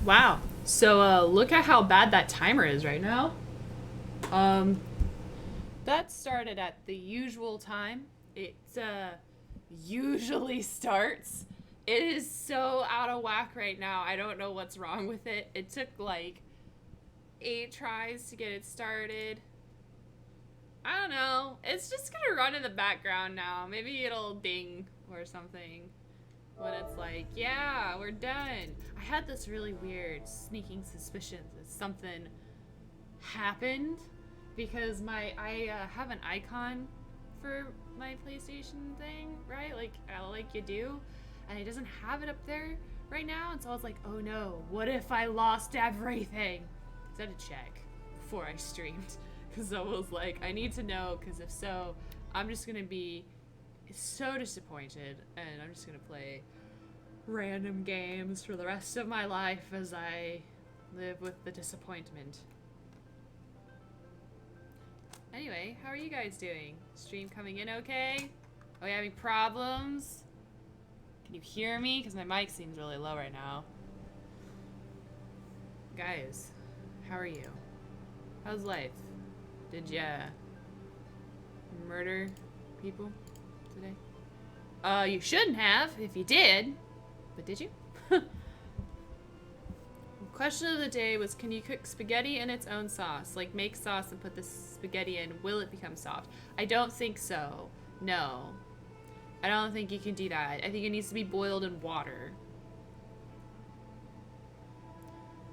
Wow. So, look at how bad that timer is right now. That started at the usual time. It, usually starts. It is so out of whack right now. I don't know what's wrong with it. It took, like, 8 tries to get it started. I don't know. It's just gonna run in the background now. Maybe it'll ding or something. When it's like, yeah, we're done. I had this really weird sneaking suspicion that something happened because I have an icon for my PlayStation thing, right? Like you do, and it doesn't have it up there right now. And so I was like, oh no, what if I lost everything? So I had to check before I streamed because I was like, I need to know, because if so, I'm just gonna be so disappointed, and I'm just gonna play random games for the rest of my life as I live with the disappointment. Anyway, how are you guys doing? Stream coming in okay? Are you having problems? Can you hear me? Because my mic seems really low right now. Guys, how are you? How's life? Did ya murder people today? You shouldn't have if you did, but did you? Question of the day was, can you cook spaghetti in its own sauce? Like make sauce and put the spaghetti in, will it become soft? I don't think so. No. I don't think you can do that. I think it needs to be boiled in water.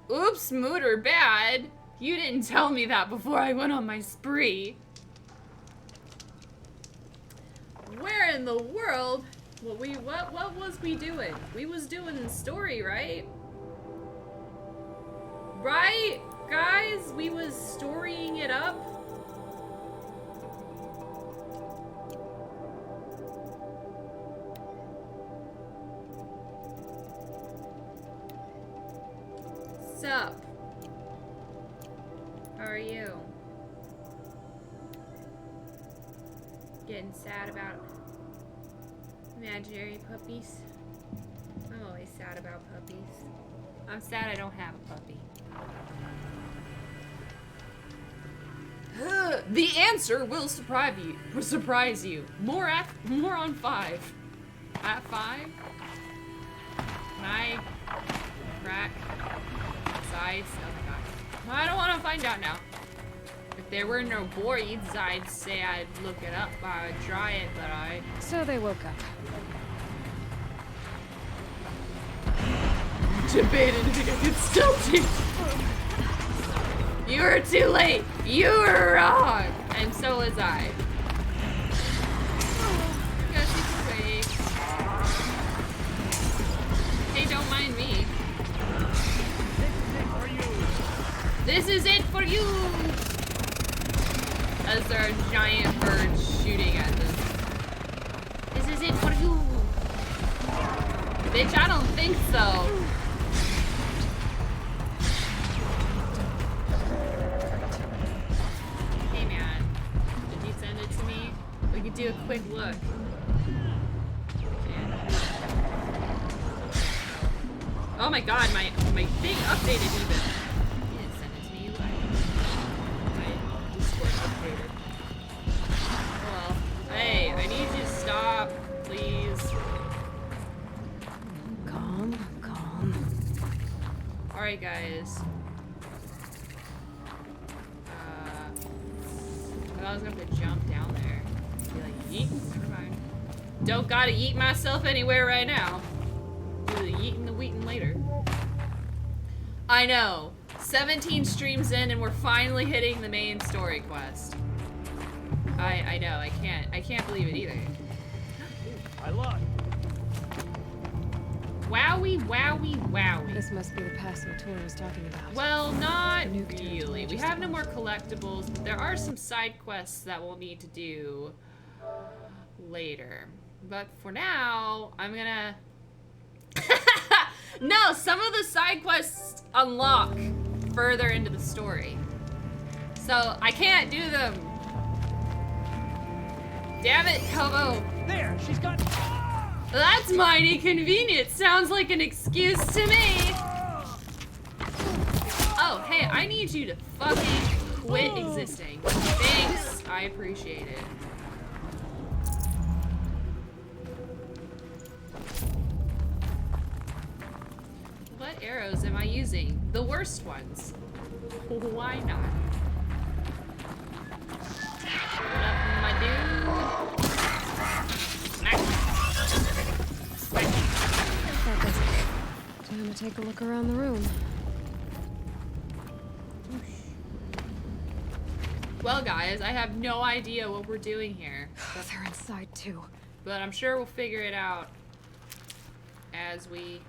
Oops, mood or bad. You didn't tell me that before I went on my spree. Where in the world? What was we doing? We was doing the story, right? Right, guys? We was storying it up. Sup? How are you? Getting sad about imaginary puppies? I'm always sad about puppies. I'm sad I don't have a puppy. The answer will surprise you. More on 5. At 5? Can I crack sides? Oh my god. I don't want to find out now. If there were no voids, I'd say I'd look it up. I would try it, but I... So they woke up. debated if I could still teach. You were too late. You were wrong. And so was I. Guess she's awake. Hey, don't mind me. This is it for you. As there are giant birds shooting at them. This is it for you. Bitch, I don't think so. Hey man, did you send it to me? We could do a quick look. Oh my god, my thing updated even. You didn't send it to me, my Discord updated. Well, hey, I need you to stop, please. Calm. Alright guys. I was gonna have to jump down there. Be like, yeet? Never mind. Don't gotta yeet myself anywhere right now. Do the yeeting the wheatin' later. I know. 17 streams in and we're finally hitting the main story quest. I know, I can't believe it either. I lied. Wowie, wowie, wowie. This must be the password Tor was talking about. Well, not really. We have no more collectibles, but there are some side quests that we'll need to do later. But for now, I'm gonna... No, some of the side quests unlock further into the story. So, I can't do them. Damn it, Hobo. There, she's got... That's mighty convenient. Sounds like an excuse to me. Oh, hey, I need you to fucking quit existing. Thanks. I appreciate it. What arrows am I using? The worst ones. Why not? What up, my dude? That does it. Time to take a look around the room. Well, guys, I have no idea what we're doing here. They're inside too. But I'm sure we'll figure it out as we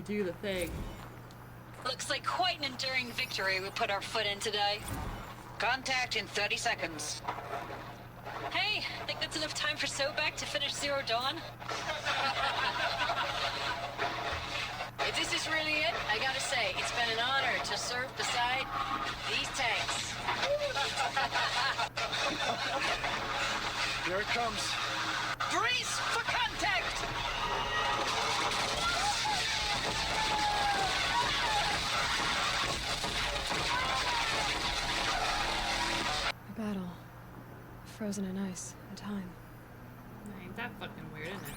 do the thing. Looks like quite an enduring victory we put our foot in today. Contact in 30 seconds. Hey, think that's enough time for Sobek to finish Zero Dawn? If this is really it, I gotta say, it's been an honor to serve beside these tanks. Here it comes. Brace for contact! A battle. Frozen in ice and time. Ain't that fucking weird, isn't it?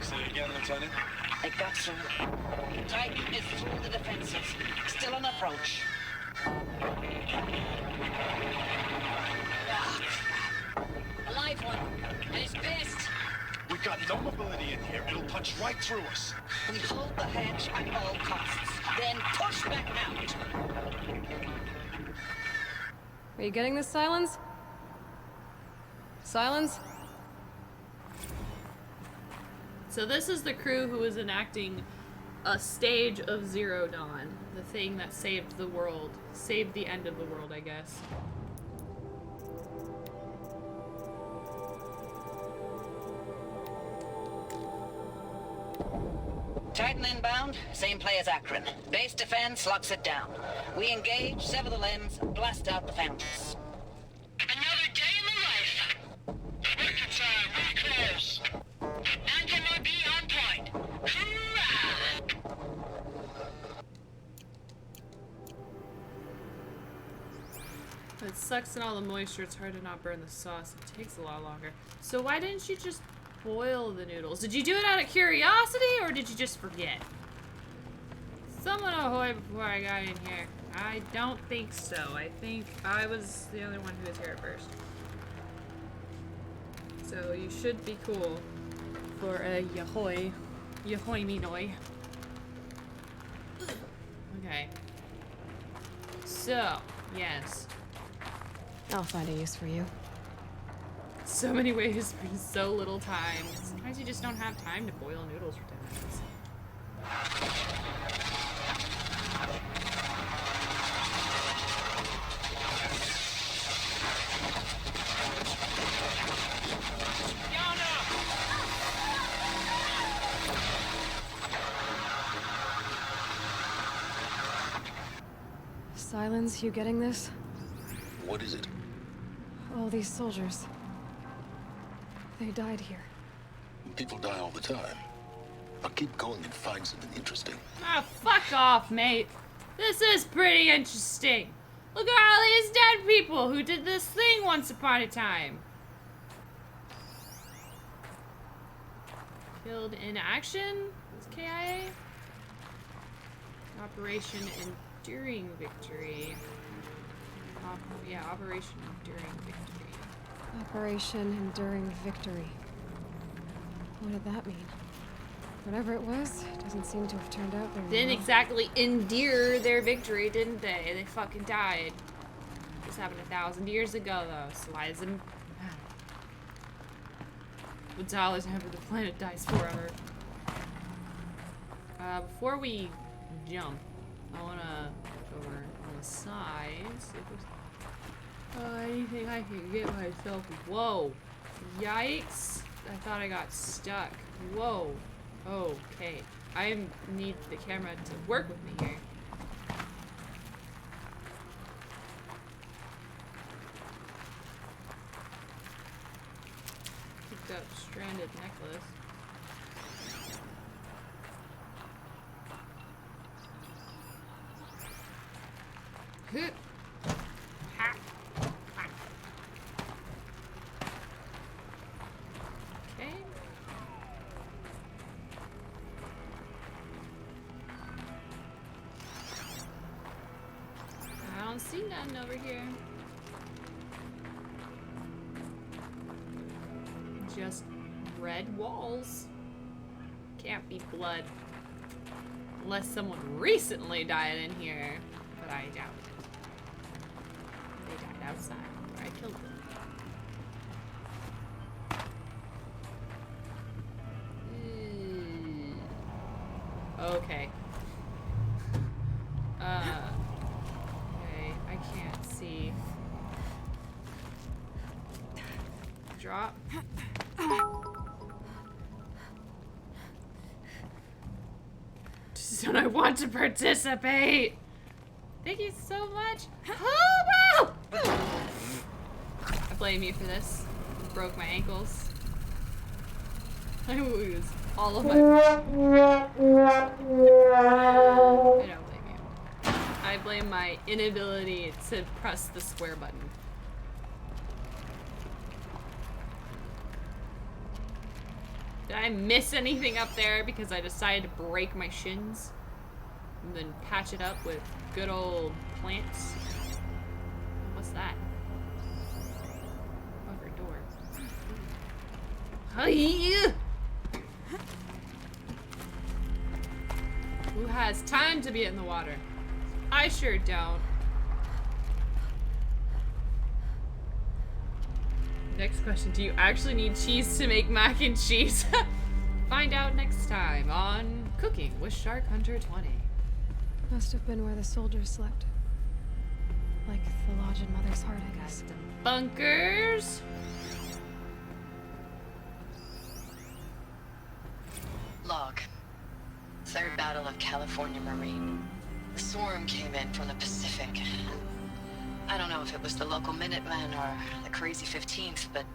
Say it again, Lieutenant. I got you. Titan is through the defenses. Still on approach. A live one, and it's pissed. We've got no mobility in here. It'll punch right through us. We hold the hedge at all costs, then push back out. Are you getting this, Silence? Silence? So this is the crew who is enacting a stage of Zero Dawn, the thing that saved the world, saved the end of the world, I guess. Titan inbound, same play as Akron. Base defense locks it down. We engage, sever the limbs, blast out the fountains. Another day in the life. Record time, really close. Anti-MOB on point. Hoorah! It sucks in all the moisture. It's hard to not burn the sauce. It takes a lot longer. So why didn't you just boil the noodles? Did you do it out of curiosity or did you just forget? Someone ahoy before I got in here. I I don't think so. I think I was the only one who was here at first. So you should be cool for a yahoy. Yahoy me noi. Okay. So, yes. I'll find a use for you. So many ways for so little time. Sometimes you just don't have time to boil noodles for 10 minutes. Silence, you getting this? What is it? All these soldiers. They died here. People die all the time. I'll keep going and find something interesting. Ah, fuck off, mate. This is pretty interesting. Look at all these dead people who did this thing once upon a time. Killed in action? Is KIA? Operation Enduring Victory. Yeah, Operation Enduring Victory. Operation Enduring Victory. What did that mean? Whatever it was, it doesn't seem to have turned out very Didn't well. exactly endear their victory, didn't they? They fucking died. This happened 1,000 years ago, though, so why does it matter? What's dollars never the planet dies forever. Before we jump, I wanna look over on the side, see if there's anything I can get myself. Whoa. Yikes. I thought I got stuck. Whoa. Okay. I need the camera to work with me here. Picked up stranded necklace. Ha. Ha. Okay. I don't see nothing over here. Just red walls. Can't be blood. Unless someone recently died in here. But I doubt it. They died outside where I killed them. Okay. Okay, I can't see. Drop. Just don't I want to participate? Thank you so much. Hobo! I blame you for this. Broke my ankles. I lose all of my. I don't blame you. I blame my inability to press the square button. Did I miss anything up there because I decided to break my shins? And then patch it up with good old plants? What's that? Fucker door. Hi! Who has time to be in the water? I sure don't. Next question, do you actually need cheese to make mac and cheese? Find out next time on Cooking with Shark Hunter 20. Must have been where the soldiers slept. Like the lodge in Mother's Heart, I guess. Some bunkers. Log. Third Battle of California Marine. The swarm came in from the Pacific. I don't know if it was the local Minutemen or the crazy 15th, but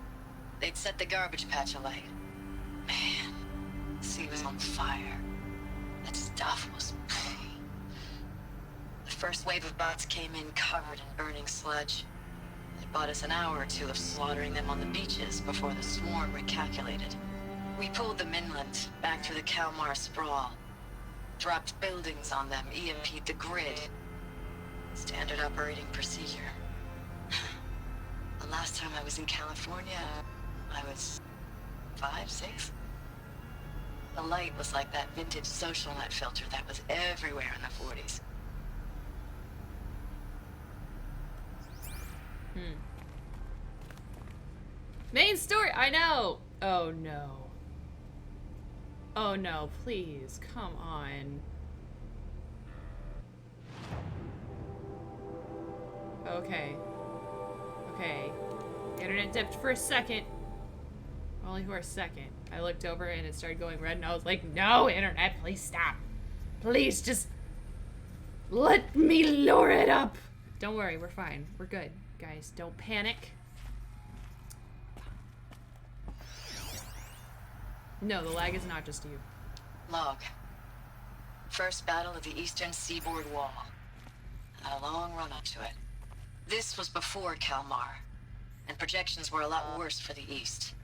they'd set the garbage patch alight. Man, the sea was on fire. That stuff was pain. The first wave of bots came in covered in burning sludge. It bought us an hour or two of slaughtering them on the beaches before the swarm recalculated. We pulled them inland, back through the Kalmar sprawl. Dropped buildings on them, EMP'd the grid. Standard operating procedure. The last time I was in California, I was 5, 6. The light was like that vintage social net filter that was everywhere in the 40s. Main story, I know. Oh no. Oh no, please, come on. Okay. Okay. Internet dipped for a second. Only for a second. I looked over and it started going red and I was like, no, internet, please stop. Please just let me lure it up. Don't worry, we're fine. We're good. Guys, don't panic. No, the lag is not just you. Log. First battle of the Eastern Seaboard Wall. Had a long run up to it. This was before Kalmar, and projections were a lot worse for the East.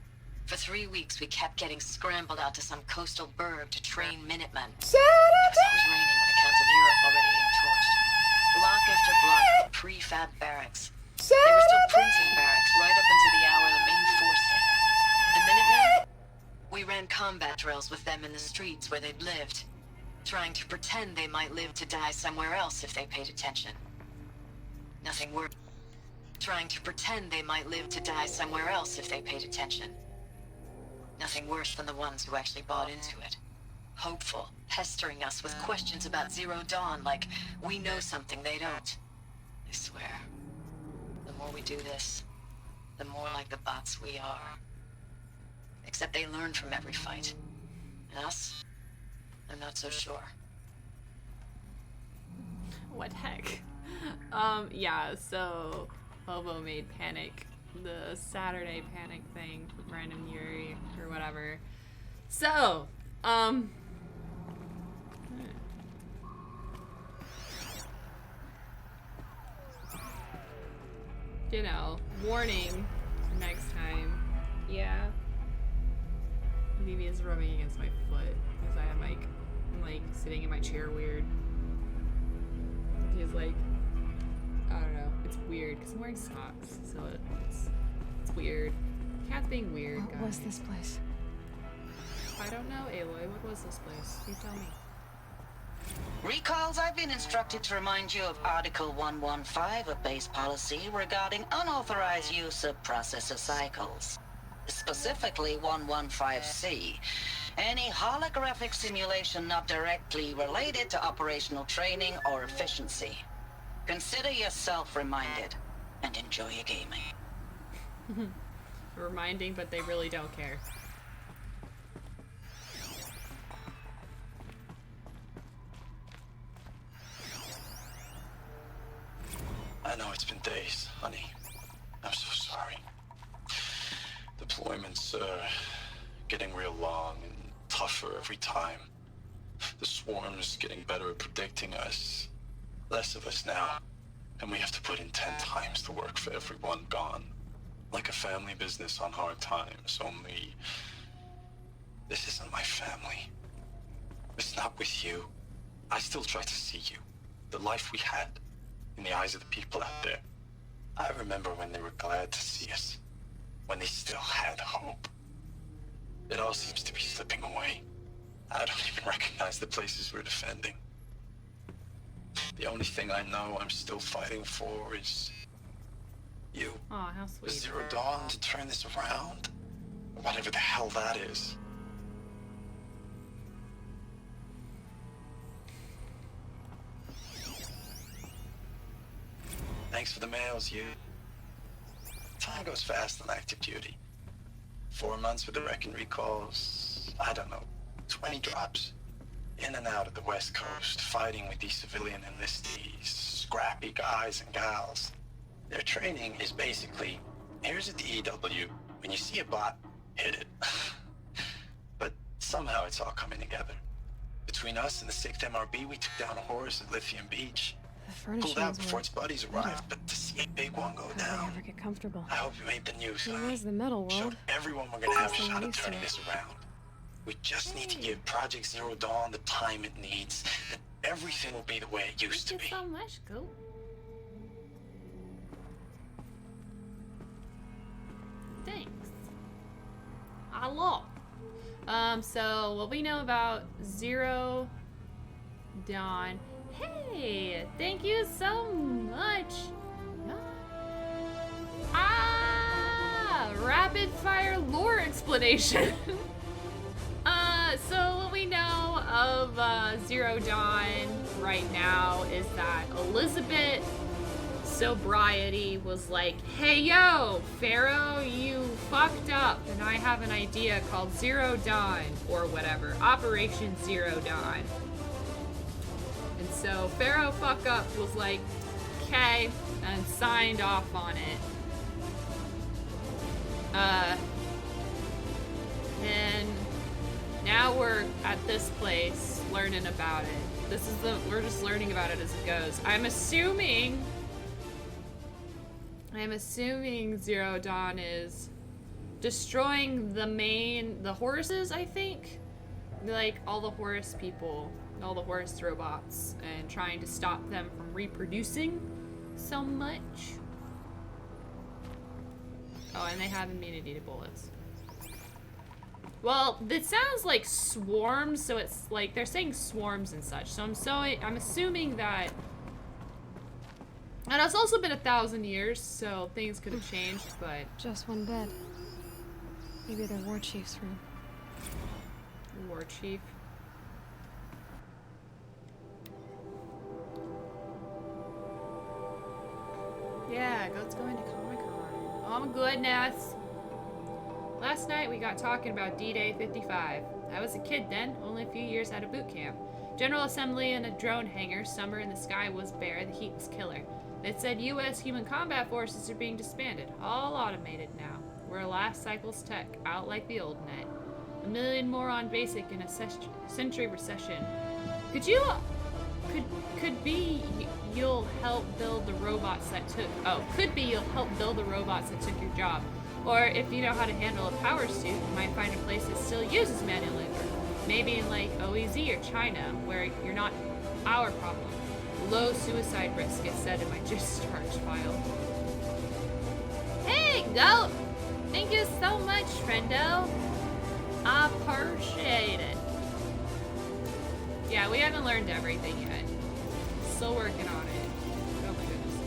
For 3 weeks, we kept getting scrambled out to some coastal burg to train Minutemen. Plus it was raining on account of Europe already being torched. Block after block, prefab barracks. They were still printing barracks right up until the hour the main force hit. The Minutemen? We ran combat drills with them in the streets where they'd lived, trying to pretend they might live to die somewhere else if they paid attention. Nothing worse. Trying to pretend they might live to die somewhere else if they paid attention. Nothing worse than the ones who actually bought into it. Hopeful, pestering us with questions about Zero Dawn like we know something they don't. I swear, the more we do this, the more like the bots we are. Except they learn from every fight. And us? I'm not so sure. What heck? Yeah, so Hobo made Panic, the Saturday Panic thing with Random Yuri or whatever. So, you know, warning next time. Yeah. Vivi is rubbing against my foot because I'm like sitting in my chair weird. He's like, I don't know, it's weird because I'm wearing socks, so it's weird. Cat's being weird, guys. What was this place? I don't know, Aloy. What was this place? You tell me. Recalls, I've been instructed to remind you of Article 115 of base policy regarding unauthorized use of processor cycles. Specifically 115C. Any holographic simulation not directly related to operational training or efficiency. Consider yourself reminded and enjoy your gaming. Reminding, but they really don't care. I know it's been days, honey. I'm so sorry. Deployments are getting real long and tougher every time. The swarm's getting better at predicting us. Less of us now. And we have to put in 10 times the work for everyone gone. Like a family business on hard times, only... this isn't my family. It's not with you. I still try to see you. The life we had. In the eyes of the people out there. I remember when they were glad to see us. When they still had hope. It all seems to be slipping away. I don't even recognize the places we're defending. The only thing I know I'm still fighting for is... you. Aw, how sweet. The Zero Dawn to turn this around. Whatever the hell that is. Thanks for the mails, you. Time goes fast on active duty. 4 months with the wreck and recalls, I don't know, 20 drops. In and out of the West Coast, fighting with these civilian enlistees, scrappy guys and gals. Their training is basically, here's a DEW, when you see a bot, hit it. But somehow it's all coming together. Between us and the 6th MRB, we took down a horse at Lithium Beach. The Pulled out before its buddies arrived, but to see a big one go How down. did I ever get comfortable? I hope you made the news, It honey. was the metal Showed world. everyone we're gonna have a That's shot what I'm at used turning to. this around. We just need to give Project Zero Dawn the time it needs, and everything will be the way it used to Get be. some, let's go. long. So what we know about Zero Dawn. Hey, thank you so much. Rapid fire lore explanation. So what we know of Zero Dawn right now is that Elizabeth Sobriety was like, hey yo, Pharaoh, you fucked up, and I have an idea called Zero Dawn, or whatever, Operation Zero Dawn. And so Pharaoh fuck up was like, okay, and signed off on it. And now we're at this place learning about it. We're just learning about it as it goes. I'm assuming Zero Dawn is destroying the Horuses, I think? Like, all the Horus people, all the Horus robots, and trying to stop them from reproducing so much. Oh, and they have immunity to bullets. Well, it sounds like swarms, so it's like they're saying swarms and such. So I'm assuming that. And it's also been 1,000 years, so things could have changed, but Just one bed. Maybe their war chief's room. War chief. Yeah, Goat's going to Comic-Con. Oh my goodness. Last night we got talking about D-Day 55. I was a kid then, only a few years out of boot camp. General assembly in a drone hangar, summer and the sky was bare, the heat was killer. It said U.S. human combat forces are being disbanded, all automated now. We're a last cycle's tech, out like the old net. 1 million more on basic in a century recession. Could be you'll help build the robots that took your job. Or if you know how to handle a power suit, you might find a place that still uses manual labor. Maybe in like OEZ or China, where you're not our problem. Low suicide risk, it said in my discharge file. Hey, Goat! Thank you so much, friendo. I appreciate it. Yeah, we haven't learned everything yet. Still working on it. Oh my goodness.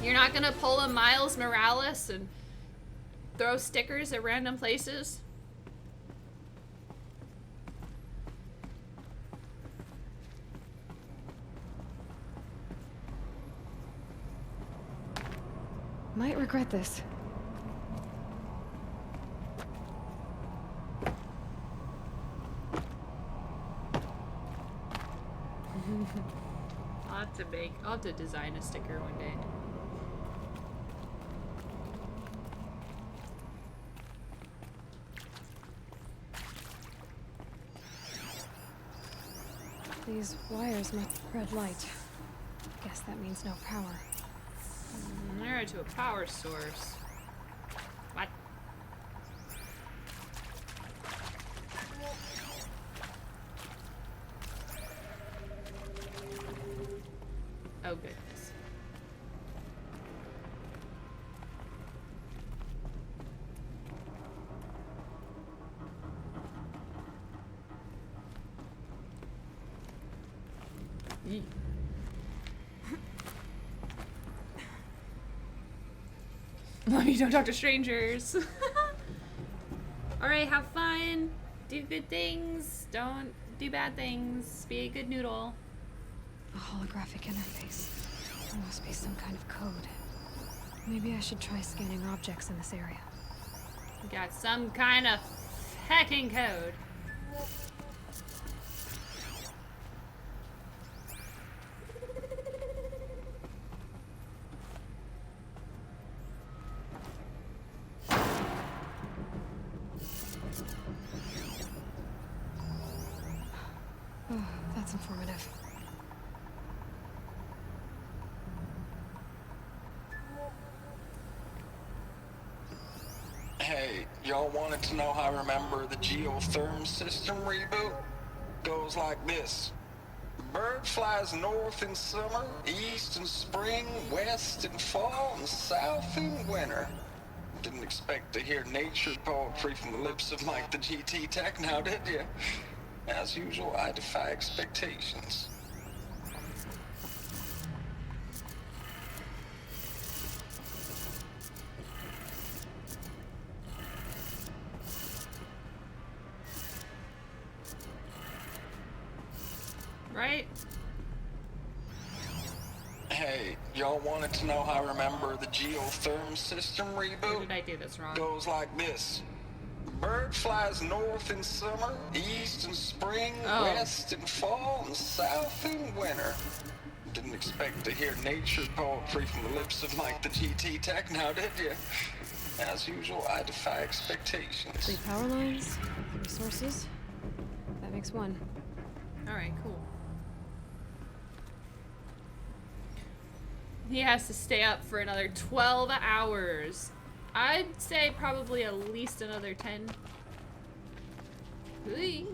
You're not gonna pull a Miles Morales and throw stickers at random places? Might regret this. I'll have to design a sticker one day. These wires must red light. Guess that means no power. They're to a power source. What? Oh goodness. Yeet. Love you, don't talk to strangers. Alright, have fun. Do good things. Don't do bad things. Be a good noodle. A holographic interface. There must be some kind of code. Maybe I should try scanning objects in this area. We got some kind of hacking code. Oh, that's informative. Hey, y'all wanted to know how I remember the geotherm system reboot? Goes like this. Bird flies north in summer, east in spring, west in fall, and south in winter. Didn't expect to hear nature poetry from the lips of Mike the GT Tech now, did you? As usual, I defy expectations. Right? Hey, y'all wanted to know how I remember the geotherm system Or reboot? did I do this wrong? Goes like this. Bird flies north in summer, east in spring, Oh. west in fall, and south in winter. Didn't expect to hear nature poetry from the lips of Mike the GT Tech now, did you? As usual, I defy expectations. 3 power lines, 3 sources. That makes 1. Alright, cool. He has to stay up for another 12 hours. I'd say probably at least another 10. Ooh.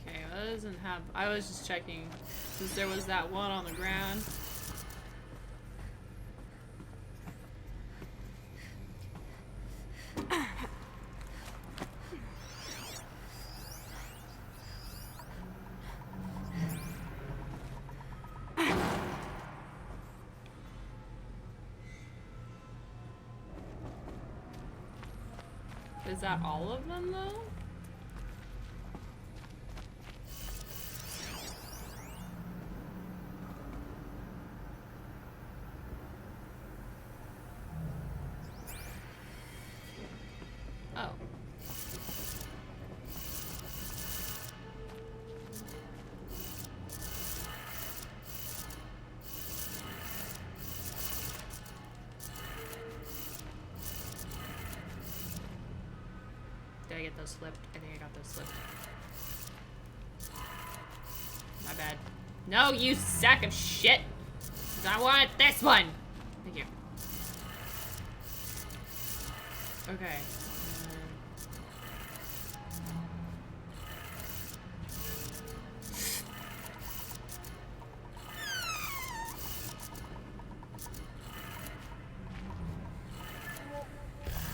Okay, well, that doesn't have. I was just checking since there was that one on the ground. Is that all of them though? Oh. Did I get those flipped? I think I got those flipped. My bad. No, you sack of shit! I want this one! Thank you. Okay.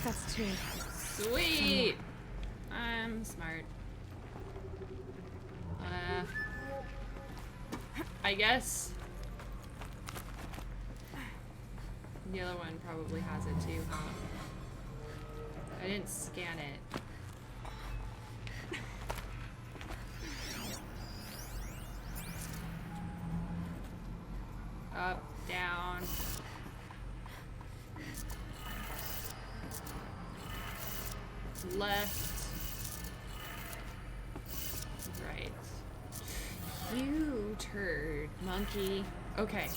That's 2. Sweet! I'm smart. I guess the other one probably has it too, huh? I didn't scan it. Up, down. Left. Right. You turd, monkey. Okay.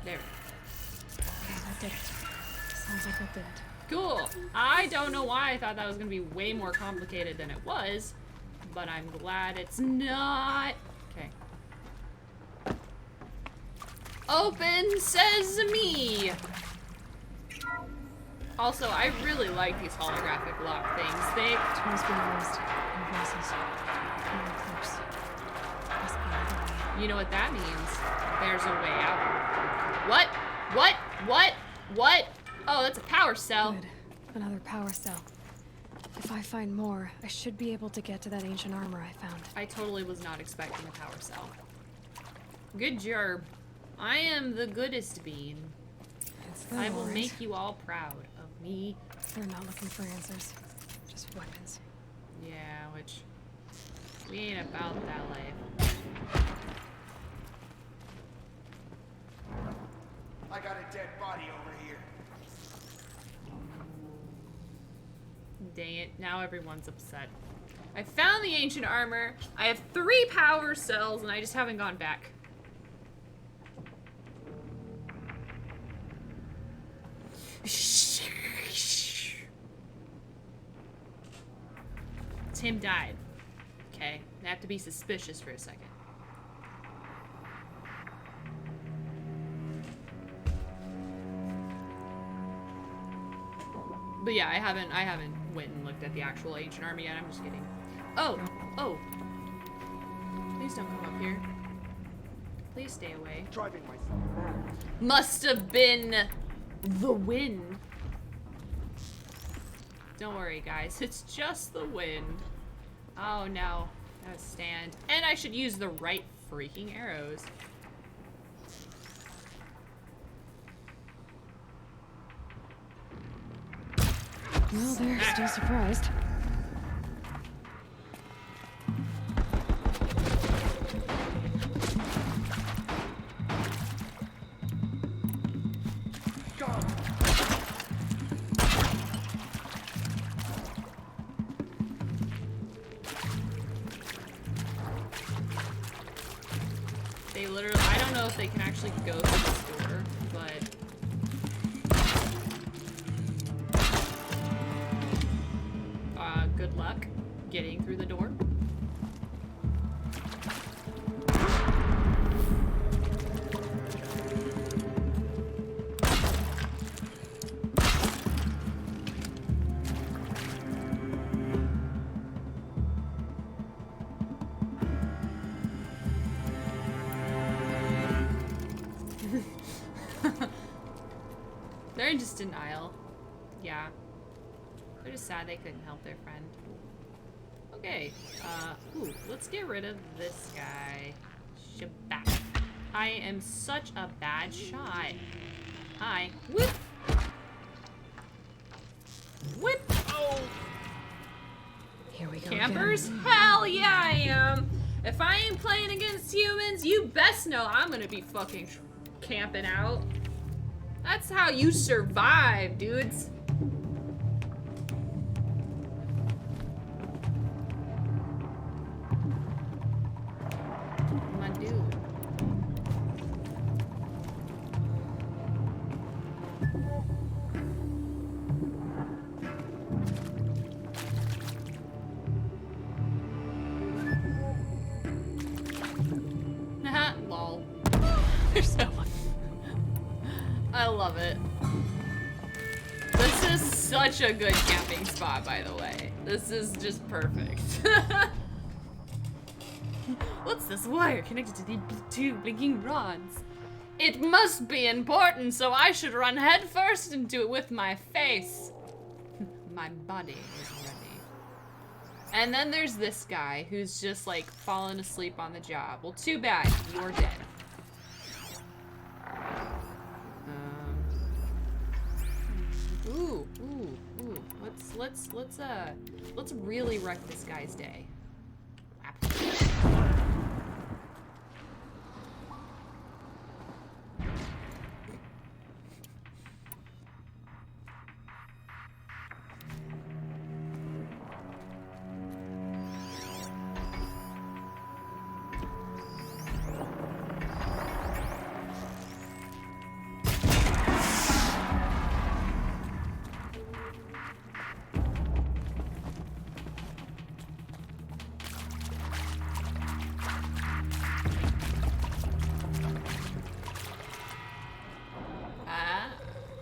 There. Okay, that did it. Sounds like that did it. Cool. I don't know why I thought that was gonna be way more complicated than it was, but I'm glad it's not. Okay. Open sesame! Also, I really like these holographic lock things. They Tools being used. And voices. And clips. Must be another way. You know what that means? There's a way out. What? What? What? What? Oh, that's a power cell. Good. Another power cell. If I find more, I should be able to get to that ancient armor I found. I totally was not expecting a power cell. Good job. I am the goodest bean. It's the I will Lord. make you all proud of me. They're not looking for answers. Just weapons. Yeah, which we ain't about that life. I got a dead body over here. Dang it, now everyone's upset. I found the ancient armor. I have 3 power cells, and I just haven't gone back. Tim died. Okay, I have to be suspicious for a second. But yeah, I haven't went and looked at the actual ancient army yet. I'm just kidding. Oh, oh. Please don't come up here. Please stay away. Driving myself mad. Must have been the wind. Don't worry, guys. It's just the wind. Oh no. Gotta stand. And I should use the right freaking arrows. Well, they're still surprised. They literally, I don't know if they can actually go through this door, but good luck getting through the door. They're in just denial. Yeah. They're just sad they couldn't help their friend. Okay. Ooh, let's get rid of this guy. Shabak. I am such a bad shot. Hi. Whip! Whip! Oh! Here we go. Campers? Again. Hell yeah, I am! If I ain't playing against humans, you best know I'm gonna be fucking camping out. That's how you survive, dudes. My dude. Haha, lol. There's no one. I love it. This is such a good camping spot, by the way. This is just perfect. What's this wire connected to the 2 blinking rods? It must be important, so I should run headfirst into it with my face. My body is ready. And then there's this guy who's just like falling asleep on the job. Well, too bad, you're dead. Ooh. Let's really wreck this guy's day.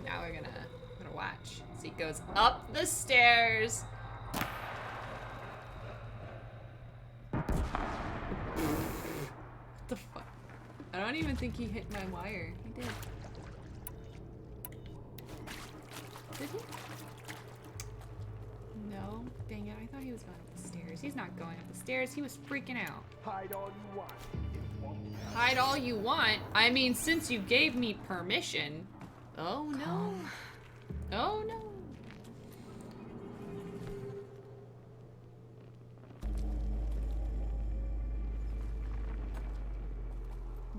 Now we're gonna watch. So he goes up the stairs. What the fuck? I don't even think he hit my wire. He did. Did he? No. Dang it, I thought he was going up the stairs. He's not going up the stairs. He was freaking out. Hide all you want. Hide all you want? I mean, since you gave me permission. Oh no. Oh no.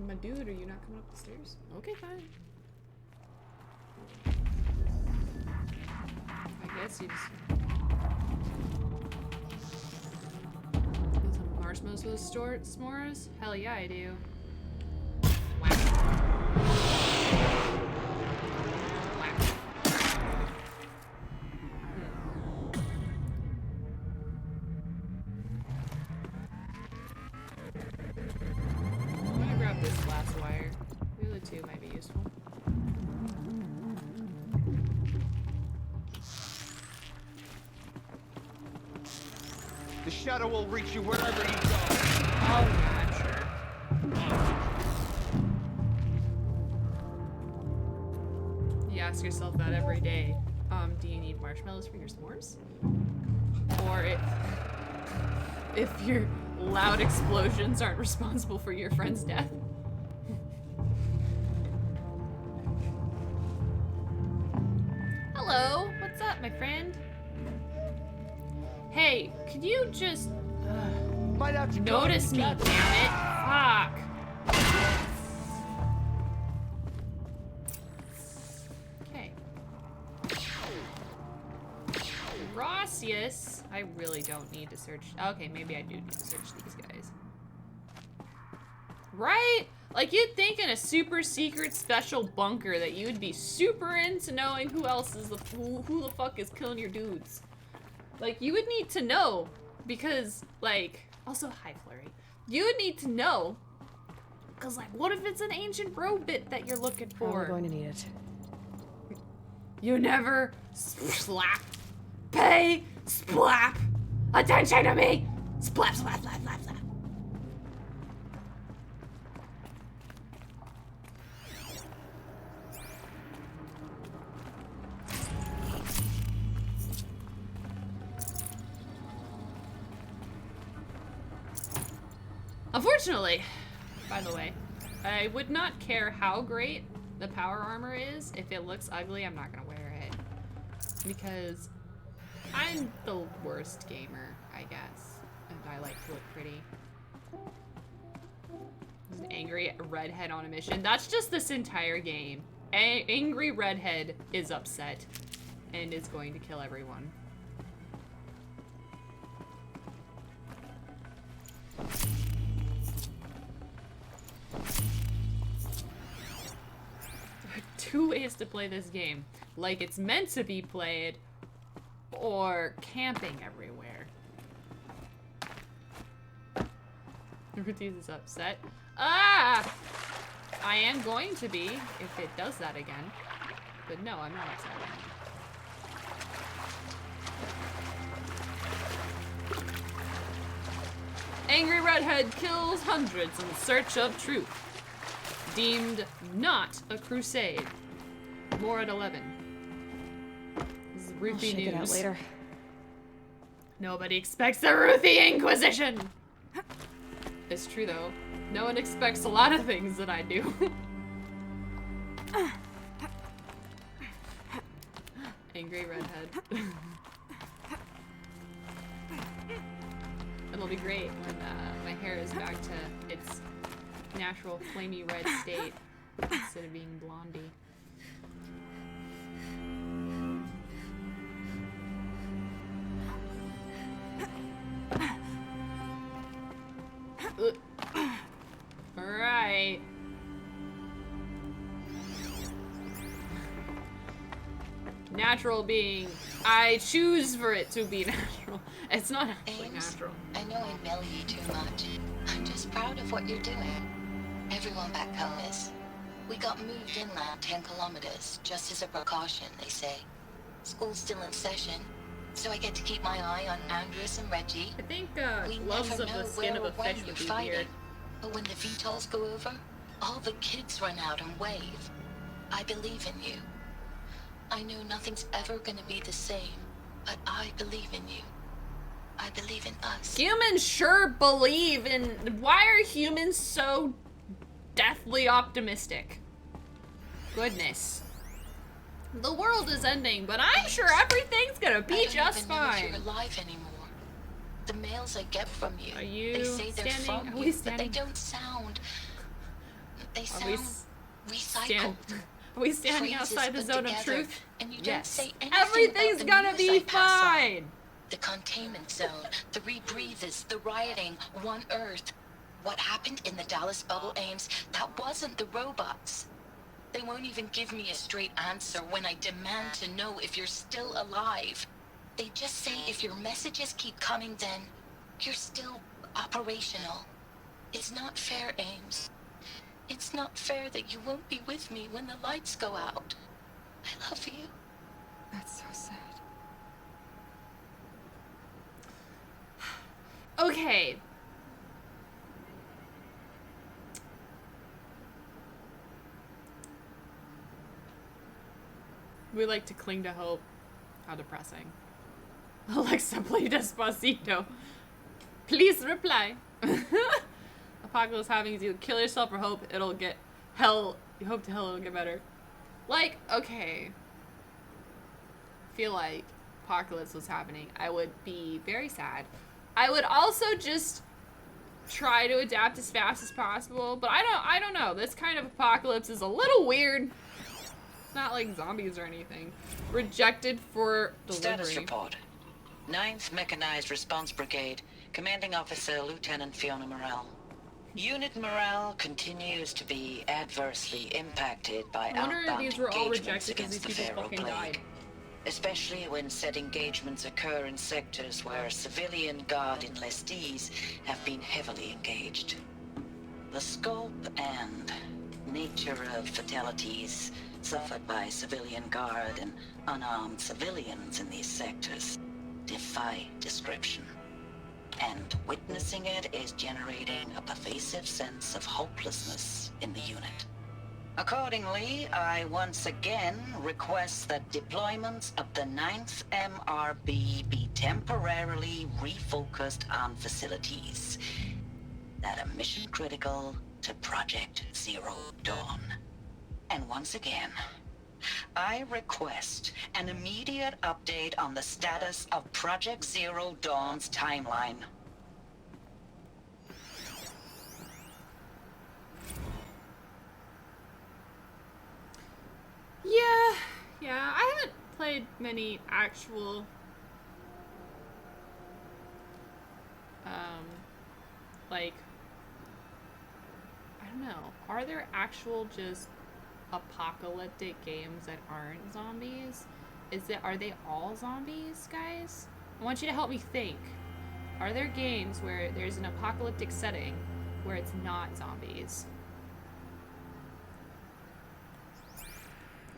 My dude, are you not coming up the stairs? Okay, fine. I guess you just... marshmallows with s'mores? Hell yeah, I do. I'm gonna grab this last wire. The other two might be useful. The shadow will reach you wherever you go. Oh, yeah, sure. You ask yourself that every day. Do you need marshmallows for your s'mores? Or if your loud explosions aren't responsible for your friend's death? Hello, what's up, my friend? Hey, could you just Might have to notice me, damn it? Fuck. Okay. Rossius. I really don't need to search. Okay, maybe I do need to search these guys. Right? Like, you'd think in a super secret special bunker that you would be super into knowing who else is who the fuck is killing your dudes. Like, you would need to know, because, like, also, hi, Flurry. You would need to know, because, like, what if it's an ancient bro bit that you're looking for? We're going to need it. You never slap, pay, splap, attention to me, splap, splap, splap, splap, splap. Unfortunately, by the way, I would not care how great the power armor is. If it looks ugly, I'm not gonna wear it. Because I'm the worst gamer, I guess. And I like to look pretty. There's an angry redhead on a mission. That's just this entire game. Angry redhead is upset and is going to kill everyone. Two ways to play this game. Like it's meant to be played, or camping everywhere. Ruthie is upset. Ah! I am going to be if it does that again. But no, I'm not upset. Angry redhead kills hundreds in search of truth. Deemed not a crusade. More at 11. This is Ruthie I'll check it out news. later. Nobody expects the Ruthie Inquisition! It's true though. No one expects a lot of things that I do. Angry redhead. It'll be great when my hair is back to its natural flamey red state instead of being blondie. Alright. Natural being, I choose for it to be natural. It's not actually natural. I know I mail you too much. I'm just proud of what you're doing. Everyone back home is. We got moved inland 10 kilometers, just as a precaution, they say. School's still in session, so I get to keep my eye on Andres and Reggie. I think We gloves never of the know skin where of a or when fish you're would be fighting. weird. But when the VTOLs go over, all the kids run out and wave. I believe in you. I know nothing's ever gonna be the same, but I believe in you. I believe in us. Humans sure believe in. Why are humans so deathly optimistic? Goodness. The world is ending, but I'm sure everything's gonna be just I don't even know if fine. you're alive anymore. The mails I get from you, Are you they say they're standing? from Are we you, but standing? they don't sound. They Are sound we recycled. Are we standing Phrases outside the put zone of together, truth? and you don't Yes. say anything Everything's about the gonna news be I pass on. fine. The containment zone, the rebreathers, the rioting, One Earth. What happened in the Dallas bubble, Ames, that wasn't the robots. They won't even give me a straight answer when I demand to know if you're still alive. They just say if your messages keep coming, then you're still operational. It's not fair, Ames. It's not fair that you won't be with me when the lights go out. I love you. That's so sad. Okay. We like to cling to hope. How depressing. Alexa, play Despacito. Please reply. Apocalypse having you kill yourself or hope it'll get hell. You hope to hell it'll get better. Like, okay. Feel like apocalypse was happening. I would be very sad. I would also just try to adapt as fast as possible, but I don't know. This kind of apocalypse is a little weird. It's not like zombies or anything. Rejected for delivery. Status report. 9th Mechanized Response Brigade, Commanding Officer Lieutenant Fiona Morrell. Unit morale continues to be adversely impacted by I wonder if outbound these were all engagements rejected because against these the people Pharaoh fucking died. Plague, especially when said engagements occur in sectors where civilian guard enlistees have been heavily engaged. The scope and nature of fatalities suffered by civilian guard and unarmed civilians in these sectors defy description. And witnessing it is generating a pervasive sense of hopelessness in the unit. Accordingly, I once again request that deployments of the 9th MRB be temporarily refocused on facilities that are mission critical to Project Zero Dawn. And once again, I request an immediate update on the status of Project Zero Dawn's timeline. Yeah, I haven't played many actual, like, I don't know, are there actual just apocalyptic games that aren't zombies? Are they all zombies, guys? I want you to help me think. Are there games where there's an apocalyptic setting where it's not zombies?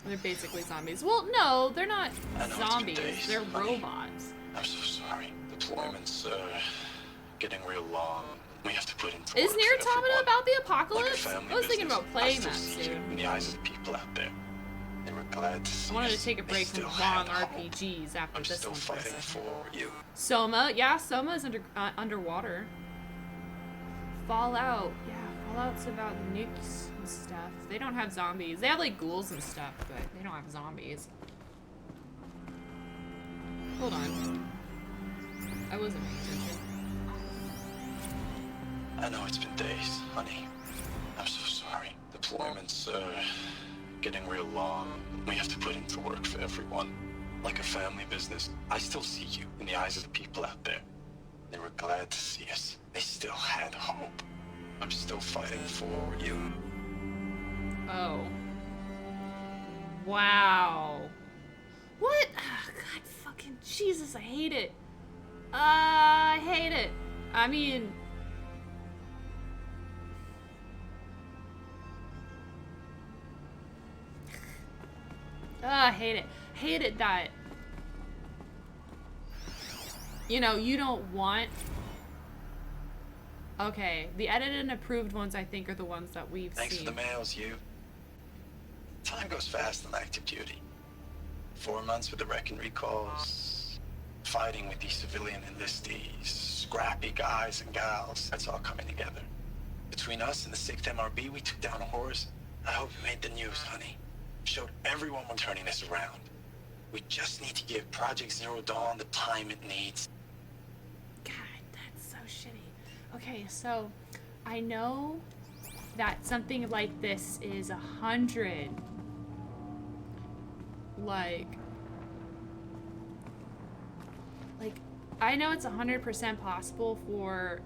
They're basically zombies. Well, no, they're not zombies. They're robots. I'm so sorry. Deployments are getting real long. We have to put in. Is Nier Automata about the apocalypse? Like I was thinking about playing that soon. In the eyes of the people out there, they were glad to see I wanted us. to take a break from long RPGs after I'm this still one. fighting for you. Soma, yeah, Soma's underwater. Fallout, yeah, Fallout's about nukes and stuff. They don't have zombies. They have like ghouls and stuff, but they don't have zombies. Hold on. I wasn't paying attention. I know it's been days, honey. I'm so sorry. Deployments are getting real long. We have to put in for work for everyone. Like a family business. I still see you in the eyes of the people out there. They were glad to see us. They still had hope. I'm still fighting for you. Oh. Wow. What? Oh, God fucking Jesus, I hate it. I hate it. I mean... I hate it. Hate it that... You know, you don't want... Okay, the edited and approved ones I think are the ones that we've Thanks seen. for the mails, you. Time goes fast on active duty. 4 months with the wreck and recalls. Fighting with these civilian enlistees. Scrappy guys and gals. That's all coming together. Between us and the 6th MRB, we took down a horse. I hope you made the news, honey. Showed everyone we're turning this around. We just need to give Project Zero Dawn the time it needs. God, that's so shitty. Okay, so I know that something like this is 100. Like I know it's 100% possible for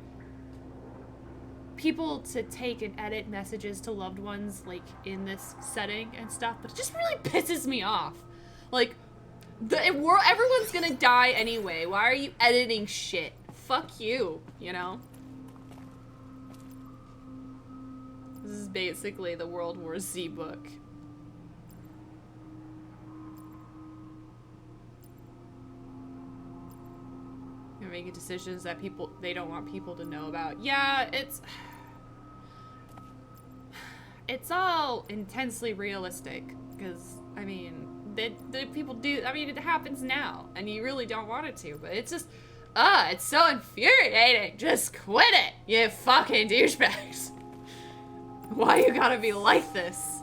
people to take and edit messages to loved ones, like, in this setting and stuff, but it just really pisses me off. Like, everyone's gonna die anyway. Why are you editing shit? Fuck you, you know? This is basically the World War Z book. You're making decisions that they don't want people to know about. Yeah, it's all intensely realistic, because, I mean, the people do, I mean, it happens now, and you really don't want it to, but it's just, it's so infuriating. Just quit it, you fucking douchebags. Why you gotta be like this?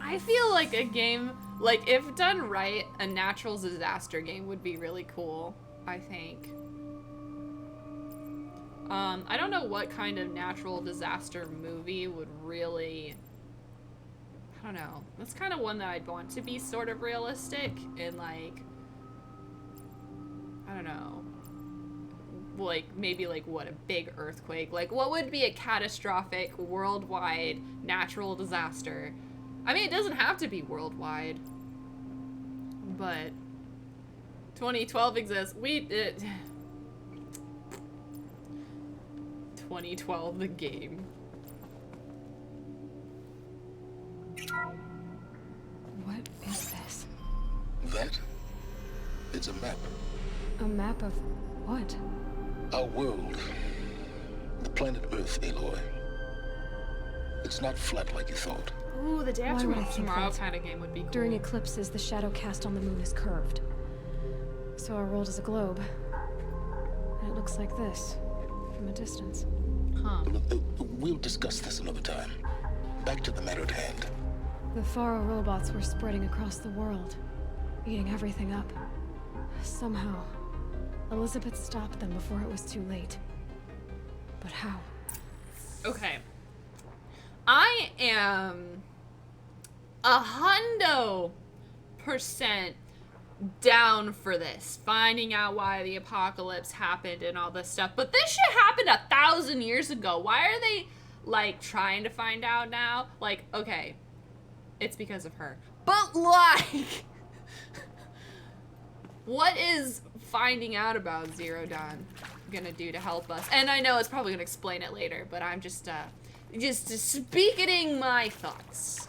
I feel like a game, like, if done right, a natural disaster game would be really cool, I think. I don't know what kind of natural disaster movie would really, I don't know. That's kind of one that I'd want to be sort of realistic and, like, I don't know. Like, maybe, like, what, a big earthquake? Like, what would be a catastrophic worldwide natural disaster? I mean, it doesn't have to be worldwide, but 2012 exists. 2012, the game. What is this? That? It's a map. A map of what? Our world. The planet Earth, Aloy. It's not flat like you thought. Ooh, the Day Why After would I think Tomorrow that? kind of game would be cool. During eclipses, the shadow cast on the moon is curved. So our world is a globe. And it looks like this, from a distance. Huh. We'll discuss this another time. Back to the matter at hand. The Faro robots were spreading across the world, eating everything up. Somehow, Elizabeth stopped them before it was too late. But how? Okay. I am 100% down for this. Finding out why the apocalypse happened and all this stuff. But this shit happened 1,000 years ago. Why are they, like, trying to find out now? Like, okay, it's because of her. But, like, what is finding out about Zero Dawn gonna do to help us? And I know it's probably gonna explain it later, but I'm just speaking my thoughts.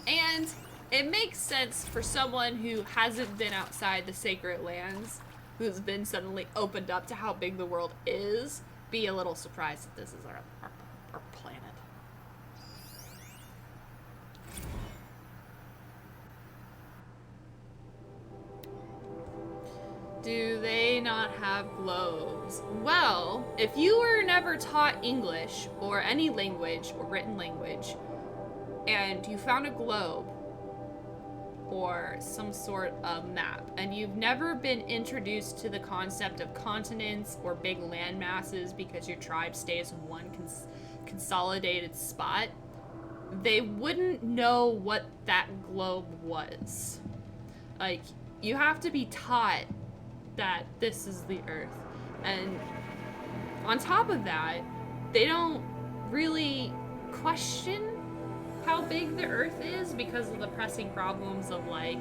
And it makes sense for someone who hasn't been outside the sacred lands, who's been suddenly opened up to how big the world is, be a little surprised that this is our planet. Do they not have globes? Well, if you were never taught English or any language or written language, and you found a globe or some sort of map, and you've never been introduced to the concept of continents or big land masses because your tribe stays in one consolidated spot, they wouldn't know what that globe was. Like, you have to be taught that this is the Earth. And on top of that, they don't really question how big the Earth is because of the pressing problems of, like,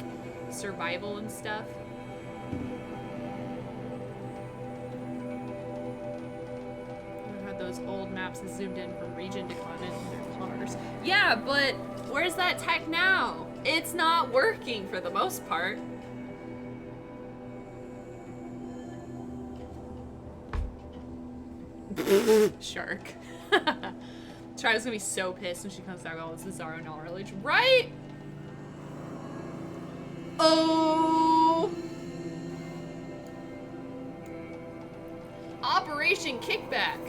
survival and stuff. I had those old maps that zoomed in from region to continent in their cars. Yeah, but where's that tech now? It's not working for the most part. Shark. Tribe's gonna be so pissed when she comes back. Oh, this is our knowledge, right? Oh! Operation Kickback.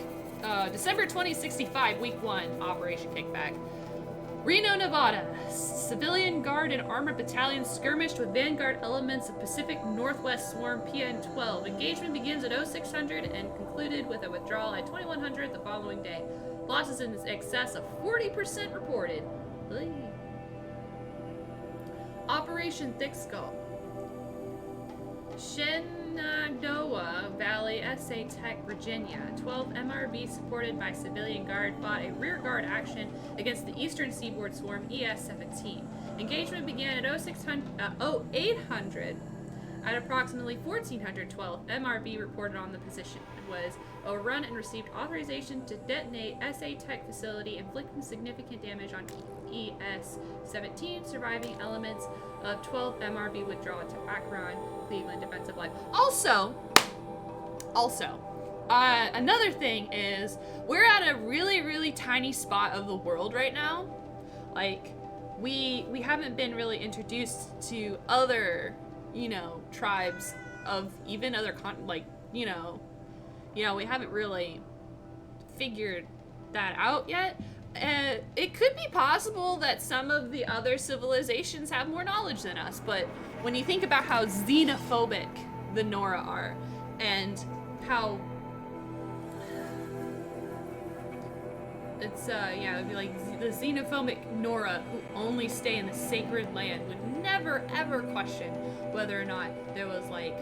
December 2065, week 1. Operation Kickback. Reno, Nevada. Civilian Guard and Armored Battalion skirmished with Vanguard elements of Pacific Northwest Swarm PN-12. Engagement begins at 0600 and concluded with a withdrawal at 2100 the following day. Losses in excess of 40% reported. Operation Thick Skull. Shenandoah Valley, SA Tech, Virginia. 12 MRB supported by civilian guard fought a rear guard action against the Eastern Seaboard Swarm ES-17. Engagement began at 0800. At approximately 1412, MRB reported on the position. It was overrun and received authorization to detonate SA Tech facility, inflicting significant damage on ES-17. Surviving elements of 12 MRB withdrawn to Akron, Cleveland defensive line. Also, another thing is we're at a really tiny spot of the world right now. Like, we haven't been really introduced to other, you know, tribes of even other we haven't really figured that out yet. It could be possible that some of the other civilizations have more knowledge than us, but when you think about how xenophobic the Nora are, and how it's it'd be like the xenophobic Nora who only stay in the sacred land would never ever question whether or not there was like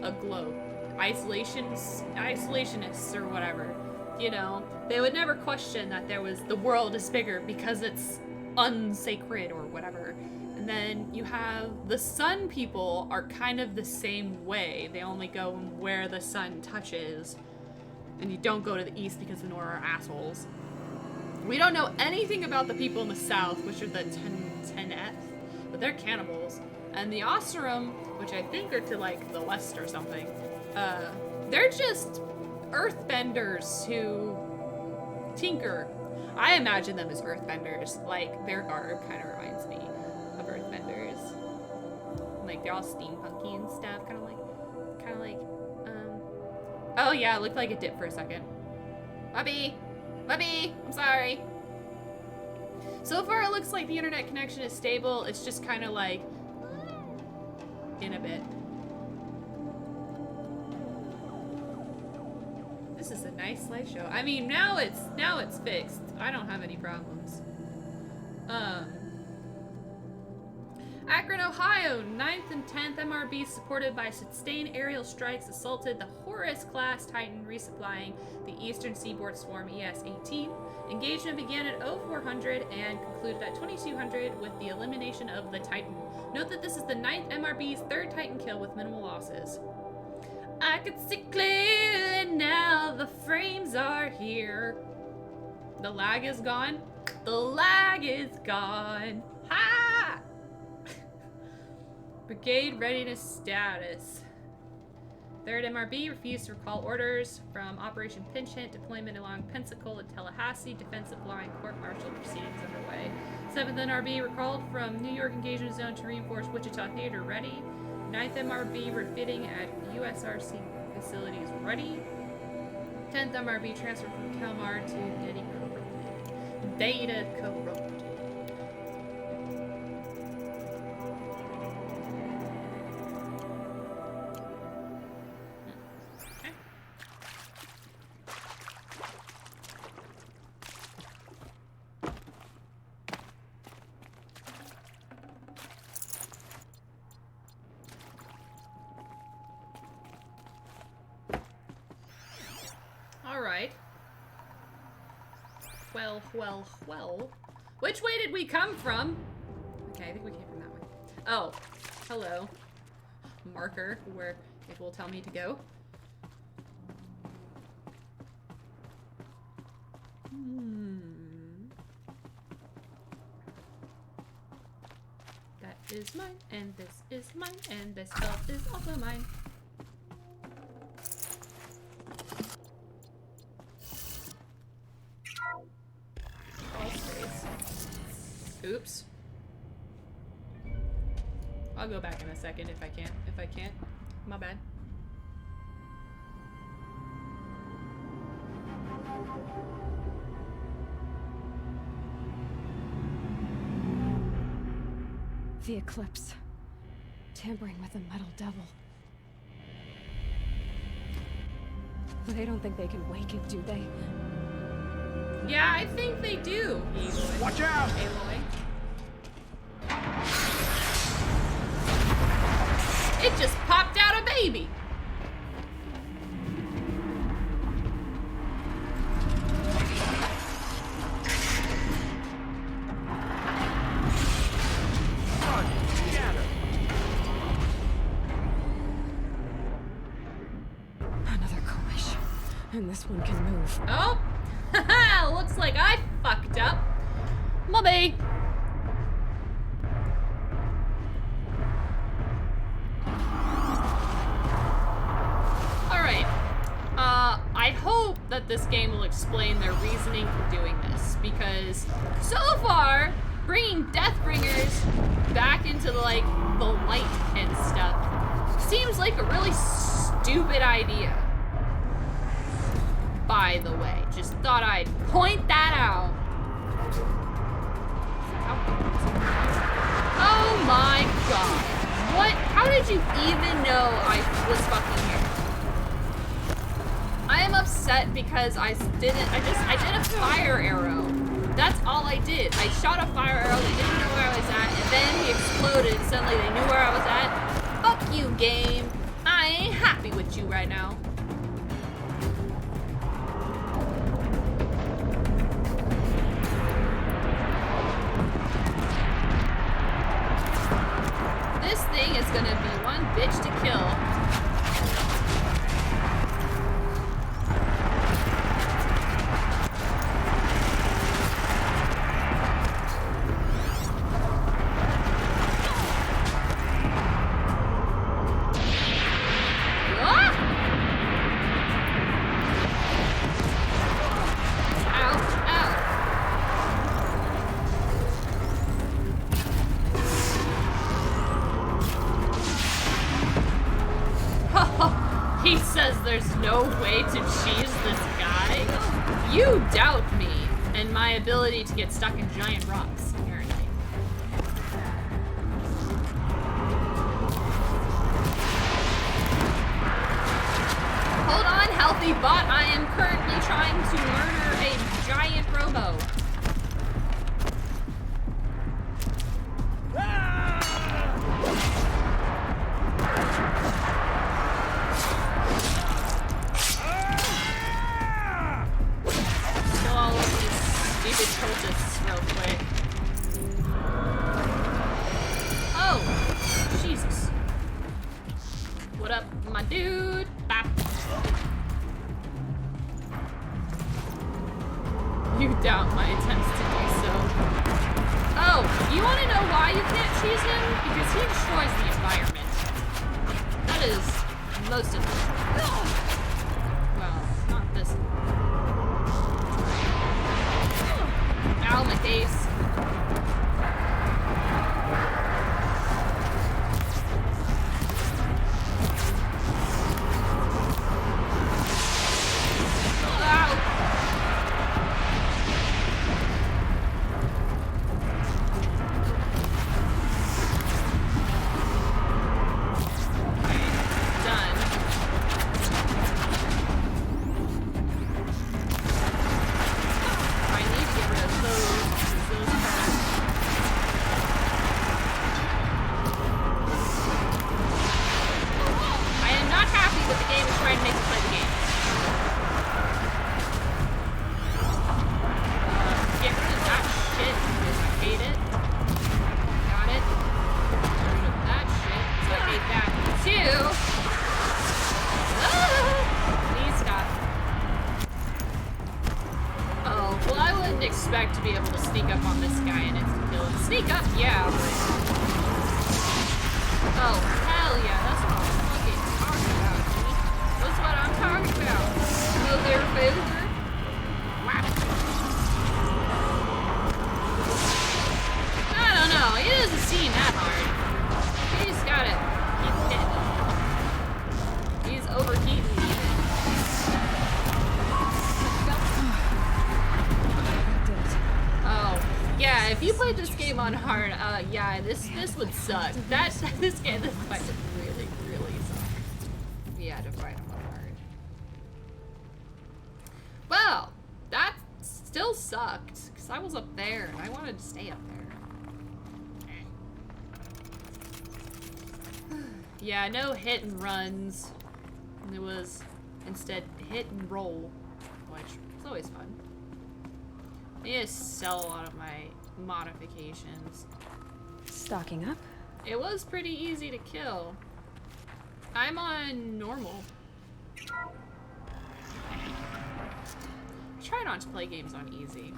a globe. Isolationists or whatever, you know, they would never question that there was the world is bigger because it's unsacred or whatever. And then you have the sun people are kind of the same way. They only go where the sun touches, and you don't go to the east because the Nora are assholes. We don't know anything about the people in the south, which are the 10th, but they're cannibals. And the Oseram, which I think are to like the west or something, they're just earthbenders who tinker. I imagine them as earthbenders. Like, their garb kind of reminds me of earthbenders. Like, they're all steampunky and stuff. Kind of like, oh yeah, it looked like it dipped for a second. Bubby, I'm sorry. So far it looks like the internet connection is stable. It's just kind of like, in a bit. This is a nice slideshow. I mean, now it's fixed. I don't have any problems. Akron, Ohio, 9th and 10th MRB supported by sustained aerial strikes assaulted the Horus-class Titan resupplying the Eastern Seaboard Swarm ES-18. Engagement began at 0400 and concluded at 2200 with the elimination of the Titan. Note that this is the 9th MRB's third Titan kill with minimal losses. I can see clearly now, the frames are here. The lag is gone. The lag is gone. Ha! Brigade readiness status. 3rd MRB refused to recall orders from Operation Pinch Hit, deployment along Pensacola and Tallahassee, defensive line court-martial proceedings underway. 7th NRB recalled from New York engagement zone to reinforce Wichita Theater ready. 9th MRB refitting at USRC facilities ready. 10th MRB transferred from Kalmar to Data Co-Road. Well. Which way did we come from? Okay, I think we came from that way. Oh, hello. Marker, where it will tell me to go. That is mine, and this is mine, and this belt is also mine. Oops. I'll go back in a second if I can. If I can't, my bad. The Eclipse. Tampering with the Metal Devil. They don't think they can wake it, do they? Yeah, I think they do. Aloy. Watch out! Aloy. It just popped out a baby. Another collision. And this one can move. Oh, haha, looks like I fucked up. Mummy. Alright. I hope that this game will explain their reasoning for doing this, because so far, bringing Deathbringers back into like the light and stuff seems like a really stupid idea. By the way, just thought I'd point that out. Oh my god. What? How did you even know I was fucking here? I am upset because I did a fire arrow. That's all I did. I shot a fire arrow, they didn't know where I was at, and then he exploded, and suddenly they knew where I was at. Fuck you, game. I ain't happy with you right now. This thing is gonna be one bitch to kill. He says there's no way to cheese this guy? You doubt me and my ability to get stuck in giant rocks, apparently. Hold on, healthy bot. I am currently trying to murder a giant robo. Real quick. Oh, Jesus. What up, my dude? Bop. You doubt my attempts to do so. Oh, you want to know why you can't cheese him? Because he destroys the environment. That is most of it. Well, not this one. Ow, my face. Ow. Okay, done. I need to get rid of those. I am not happy with the game is trying to make me play the game. Get rid of that shit because I hate it. Got it. Get rid of that shit because I hate that too. Please stop. Oh, well, I wouldn't expect to be able to sneak up on this guy and instant kill him. Sneak up, yeah, but... Oh, hell yeah, that's what I'm fucking talking about, dude. That's what I'm talking about. Oh, there, baby. Wow. I don't know, it doesn't seem that hard. He's gotta keep hitting. He's overheating even. Oh, yeah, if you played this game on hard, yeah, this would suck. This fight would really, really suck. If you had to fight him on hard. Well, that still sucked, because I was up there, and I wanted to stay up there. Yeah, no hit and runs. It was instead hit and roll, which is always fun. I need to sell a lot of my modifications. Stocking up? It was pretty easy to kill. I'm on normal. Try not to play games on easy.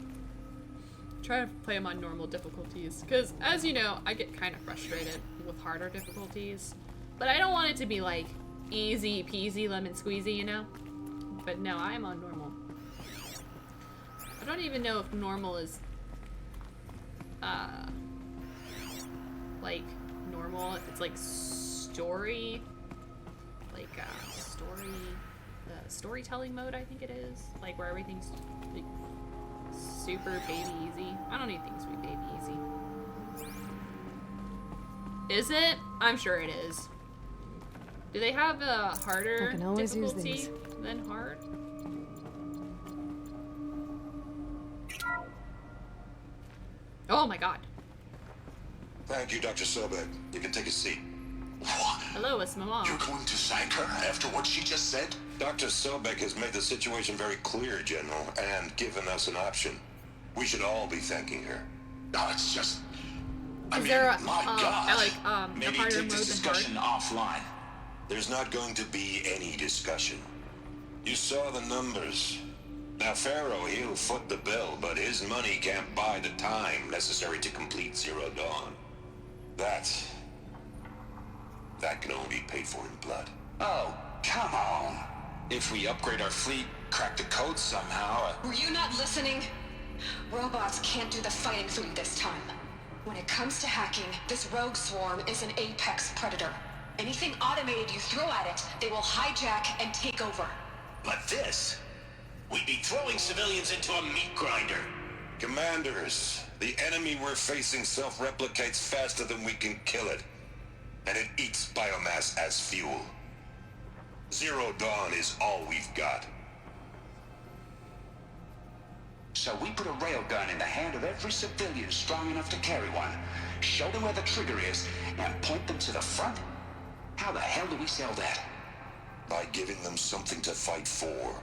Try to play them on normal difficulties, because as you know, I get kind of frustrated with harder difficulties. But I don't want it to be like easy peasy lemon squeezy, you know? But no, I am on normal. I don't even know if normal is like normal. It's like story, like storytelling mode, I think it is. Like where everything's like super baby easy. I don't need things to be baby easy. Is it? I'm sure it is. Do they have a harder I can always use difficulty these. than hard? Oh my god. Thank you, Dr. Sobek. You can take a seat. What? Hello, it's my mom. You're going to thank her after what she just said? Dr. Sobek has made the situation very clear, General, and given us an option. We should all be thanking her. No, it's just... Is there a, my God. like, a Maybe harder take mode this than hard? discussion offline. There's not going to be any discussion. You saw the numbers. Now, Pharaoh, he'll foot the bill, but his money can't buy the time necessary to complete Zero Dawn. That can only be paid for in blood. Oh, come on. If we upgrade our fleet, crack the code somehow... Were you not listening? Robots can't do the fighting for you this time. When it comes to hacking, this rogue swarm is an apex predator. Anything automated you throw at it, they will hijack and take over. But this... We'd be throwing civilians into a meat grinder. Commanders, the enemy we're facing self-replicates faster than we can kill it. And it eats biomass as fuel. Zero Dawn is all we've got. So we put a railgun in the hand of every civilian strong enough to carry one, show them where the trigger is, and point them to the front? How the hell do we sell that? By giving them something to fight for.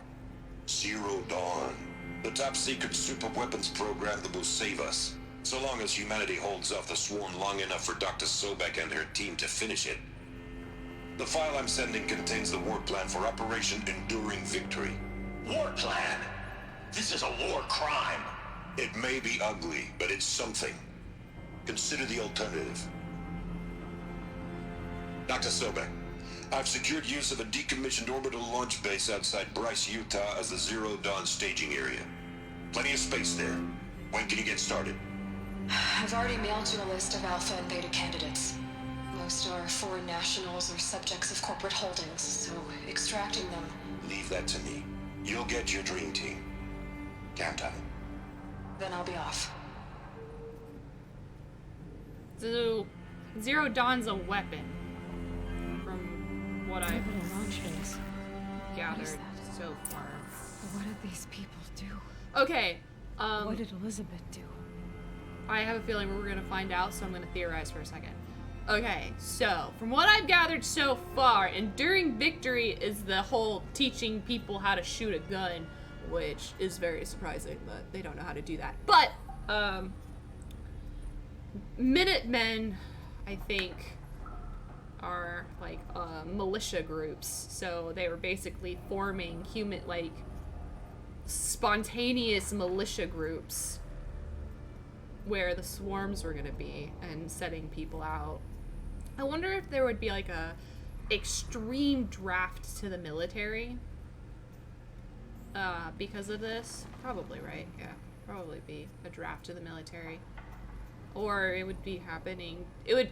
Zero Dawn. The top-secret super-weapons program that will save us. So long as humanity holds off the swarm long enough for Dr. Sobek and her team to finish it. The file I'm sending contains the war plan for Operation Enduring Victory. War plan? This is a war crime. It may be ugly, but it's something. Consider the alternative. Dr. Sobek, I've secured use of a decommissioned orbital launch base outside Bryce, Utah as the Zero Dawn staging area. Plenty of space there. When can you get started? I've already mailed you a list of alpha and beta candidates. Most are foreign nationals or subjects of corporate holdings, so extracting them... Leave that to me. You'll get your dream team. Count on it. Then I'll be off. So, Zero Dawn's a weapon. From what I've gathered so far. What did these people do? Okay, what did Elizabeth do? I have a feeling we're gonna find out, so I'm gonna theorize for a second. Okay, so, from what I've gathered so far, Enduring Victory is the whole teaching people how to shoot a gun, which is very surprising that they don't know how to do that. But, Minutemen, I think, are, like, militia groups. So they were basically forming spontaneous militia groups where the swarms were gonna be and setting people out. I wonder if there would be like a extreme draft to the military because of this. Probably, right? Yeah, probably be a draft to the military, or it would be happening.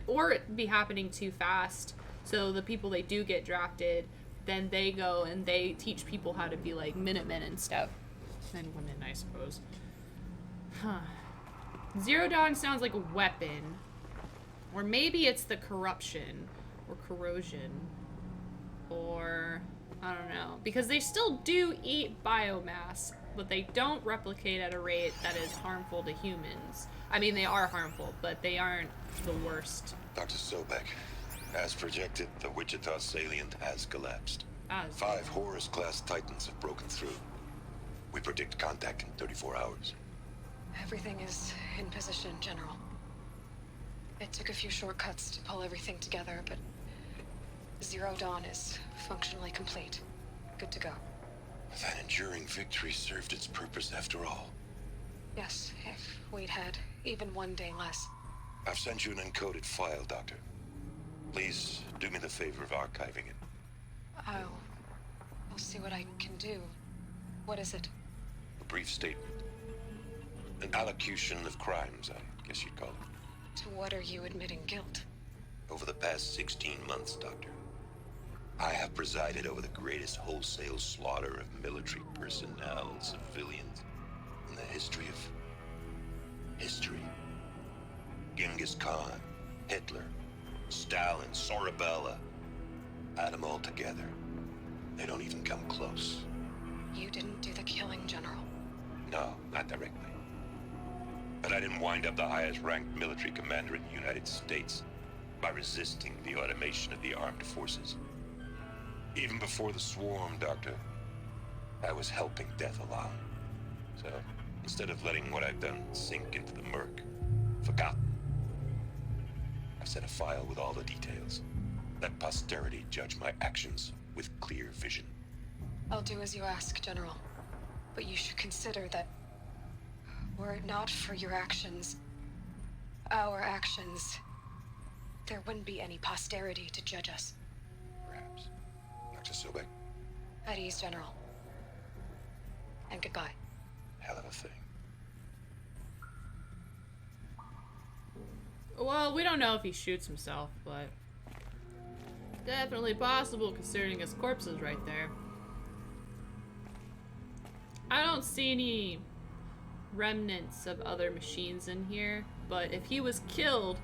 Or it'd be happening too fast. So the people they do get drafted, then they go and they teach people how to be like Minutemen and stuff, and women, I suppose. Huh. Zero Dawn sounds like a weapon. Or maybe it's the corruption. Or corrosion. Or... I don't know. Because they still do eat biomass. But they don't replicate at a rate that is harmful to humans. I mean, they are harmful, but they aren't the worst. Dr. Sobek, As projected, the Wichita salient has collapsed. As 5 Horus-class Titans have broken through. We predict contact in 34 hours. Everything is in position, General. It took a few shortcuts to pull everything together, but Zero Dawn is functionally complete. Good to go. That enduring victory served its purpose after all. Yes, if we'd had even one day less. I've sent you an encoded file, Doctor. Please do me the favor of archiving it. I'll see what I can do. What is it? A brief statement. An allocution of crimes, I guess you'd call it. To what are you admitting guilt? Over the past 16 months, Doctor, I have presided over the greatest wholesale slaughter of military personnel and civilians in the history of history. Genghis Khan, Hitler, Stalin, Sorabella. Add them all together. They don't even come close. You didn't do the killing, General. No, not directly. But I didn't wind up the highest-ranked military commander in the United States by resisting the automation of the armed forces. Even before the swarm, Doctor, I was helping death along. So, instead of letting what I've done sink into the murk, forgotten, I've set a file with all the details. Let posterity judge my actions with clear vision. I'll do as you ask, General. But you should consider that were it not for your actions, our actions, there wouldn't be any posterity to judge us. Perhaps. Dr. Sobek, At ease, General. And goodbye. hell of a thing. Well, we don't know if he shoots himself, but definitely possible considering his corpse is right there. I don't see any remnants of other machines in here, but if he was killed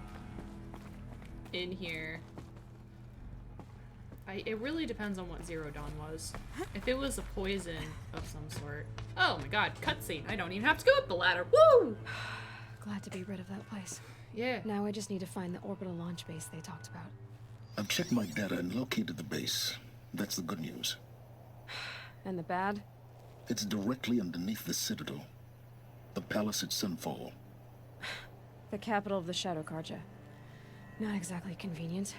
in here, it really depends on what Zero Dawn was. If it was a poison of some sort. Oh my god, cutscene. I don't even have to go up the ladder. Woo! Glad to be rid of that place. Yeah. Now I just need to find the orbital launch base they talked about. I've checked my data and located the base. That's the good news. And the bad? It's directly underneath the Citadel. The palace at Sunfall. The capital of the Shadow Carja. Not exactly convenient.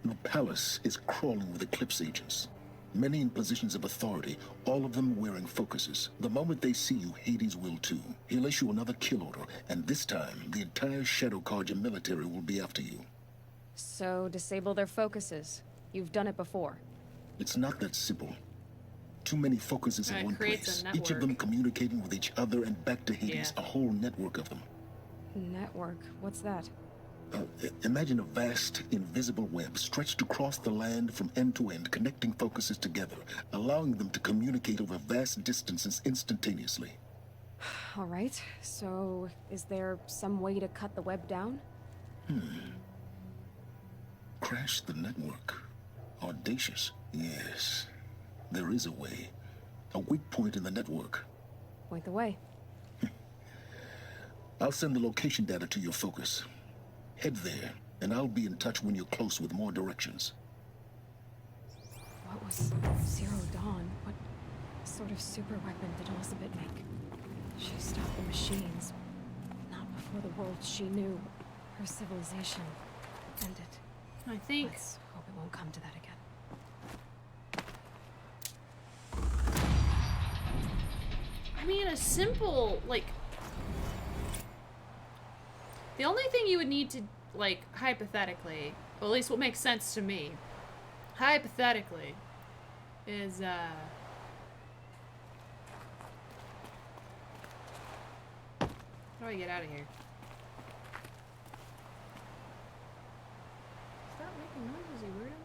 The palace is crawling with Eclipse agents. Many in positions of authority, all of them wearing focuses. The moment they see you, Hades will too. He'll issue another kill order, and this time, the entire Shadow Carja military will be after you. So, disable their focuses. You've done it before. It's not that simple. Too many focuses in one place. Each of them communicating with each other and back to Hades, a whole network of them. Network? What's that? Imagine a vast, invisible web stretched across the land from end to end, connecting focuses together, allowing them to communicate over vast distances instantaneously. All right, so is there some way to cut the web down? Crash the network. Audacious. Yes, there is a way. A weak point in the network. Point the way. I'll send the location data to your focus. Head there, and I'll be in touch when you're close with more directions. What was Zero Dawn? What sort of super weapon did Elizabeth make? She stopped the machines. Not before the world she knew, her civilization, ended. I think... Let's hope it won't come to that again. I mean, a simple, like... The only thing you would need to, like, hypothetically, or at least what makes sense to me, hypothetically, is, how do I get out of here? Stop making noises, you weirdo.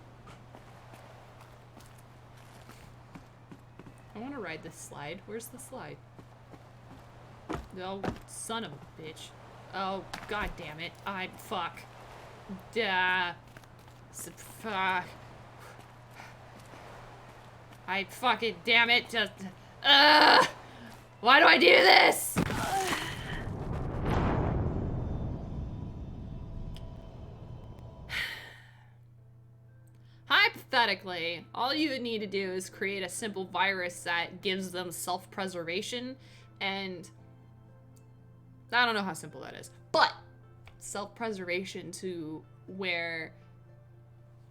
I want to ride this slide. Where's the slide? Oh, son of a bitch. Oh, god damn it. Fuck. Fuck. I fucking damn it. Just, why do I do this? theoretically, all you would need to do is create a simple virus that gives them self-preservation, and I don't know how simple that is, but self-preservation to where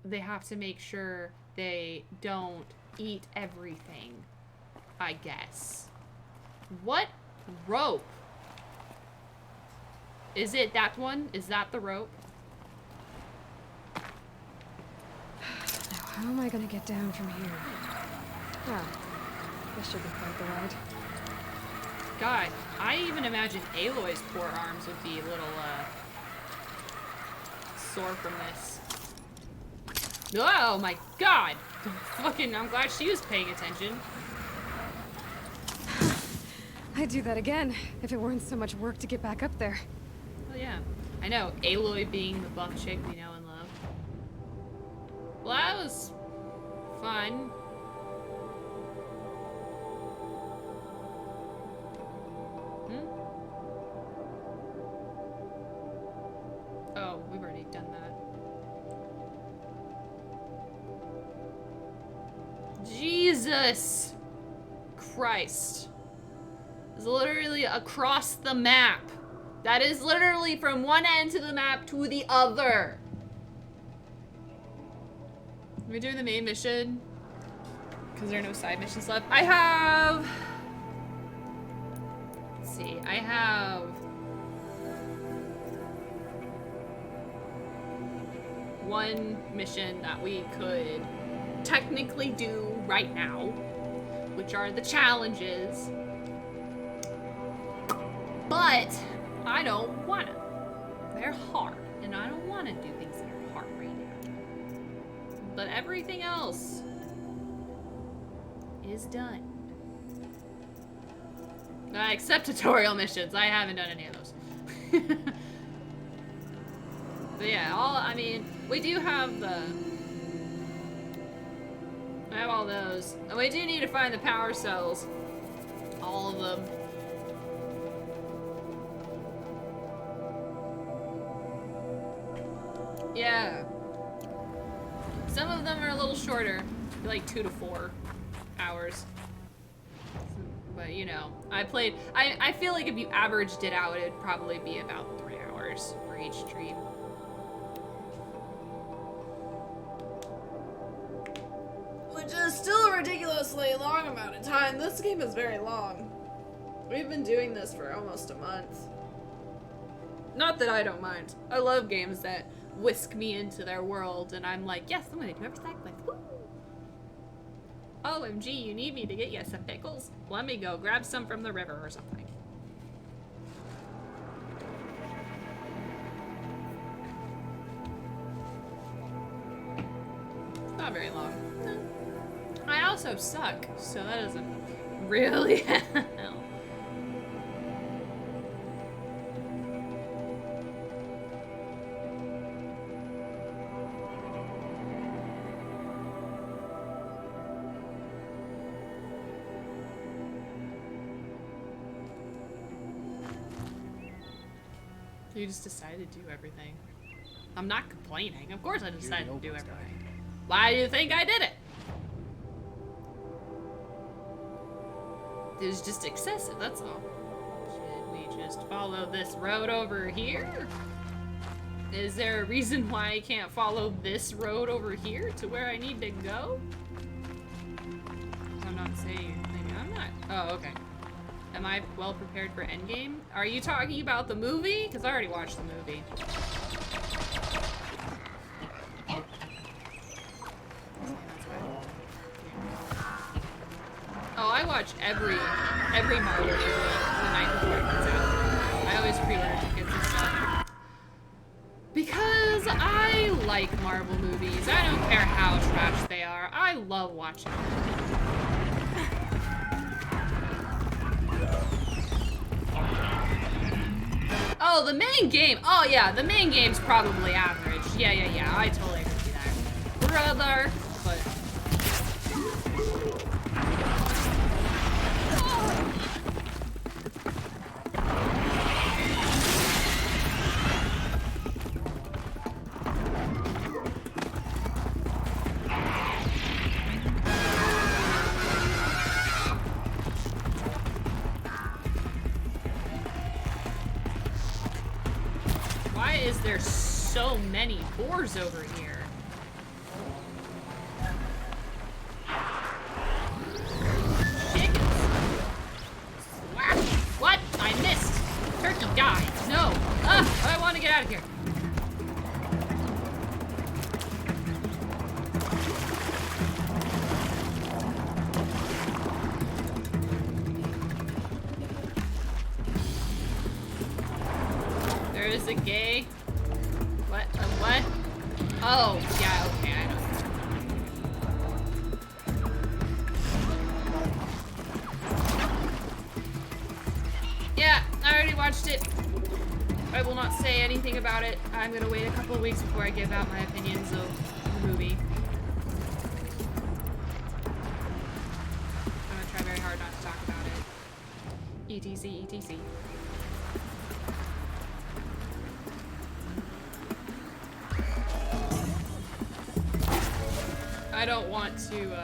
they have to make sure they don't eat everything, I guess. What rope? Is it that one? Is that the rope? Now, how am I gonna get down from here? Ah, this should be quite the ride. God, I even imagine Aloy's poor arms would be a little, sore from this. Oh my god! Fucking, I'm glad she was paying attention. I'd do that again, if it weren't so much work to get back up there. Well, yeah. I know, Aloy being the buff chick we know and love. Well, that was fun. Oh, we've already done that. Jesus Christ. It's literally across the map. That is literally from one end to the map to the other. Are we doing the main mission? Because there are no side missions left. I have... Let's see. I have... one mission that we could technically do right now, which are the challenges. But I don't want to. They're hard, and I don't want to do things that are hard right now. But everything else is done. Except tutorial missions. I haven't done any of those. But yeah, I mean, we do have I have all those. And we do need to find the power cells. All of them. Yeah. Some of them are a little shorter, like 2 to 4 hours. But you know, I feel like if you averaged it out, it'd probably be about 3 hours for each stream. Which is still a ridiculously long amount of time. This game is very long. We've been doing this for almost a month. Not that I don't mind. I love games that whisk me into their world, and I'm like, yes, I'm gonna do every side quest. Woo! OMG, you need me to get you some pickles? Let me go grab some from the river or something. Not very long. No. I also suck, so that doesn't really help. You just decided to do everything. I'm not complaining. Of course I decided to do everything. Why do you think I did it? It was just excessive, that's all. Should we just follow this road over here? Is there a reason why I can't follow this road over here to where I need to go? I'm not saying anything. I'm not. Oh, okay. Am I well prepared for Endgame? Are you talking about the movie? Because I already watched the movie. Oh, I watch every Marvel movie the night before it comes out. I always pre-order tickets and stuff. Because I like Marvel movies. I don't care how trash they are. I love watching them. Oh, the main game. Oh, yeah, the main game's probably average. Yeah. I totally agree with that. Brother. But... is there so many boars over here? Chickens. Whack. What? I missed. Turkey died. No. I want to get out of here. There is a gay. What? What? Oh, yeah, okay, I know. Yeah, I already watched it. I will not say anything about it. I'm gonna wait a couple of weeks before I give out my opinions of the movie. I'm gonna try very hard not to talk about it. ETC, ETC. I don't want to,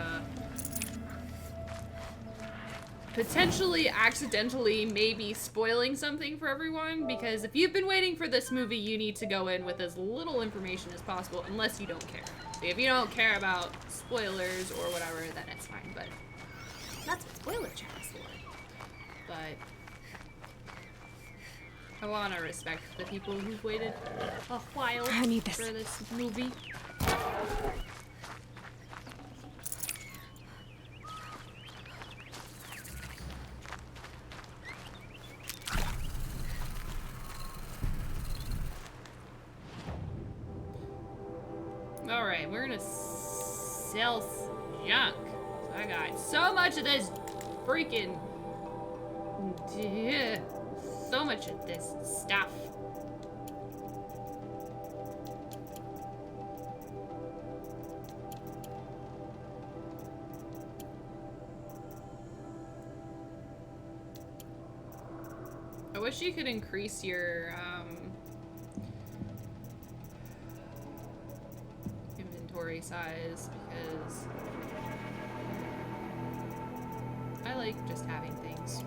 potentially accidentally maybe spoiling something for everyone, because if you've been waiting for this movie, you need to go in with as little information as possible, unless you don't care. If you don't care about spoilers or whatever, then it's fine, but that's what spoiler chat is for. But I want to respect the people who've waited a while for this movie. Alright, we're gonna sell junk. So I got so much of this freaking... so much of this stuff. I wish you could increase your, inventory size, because I like just having things.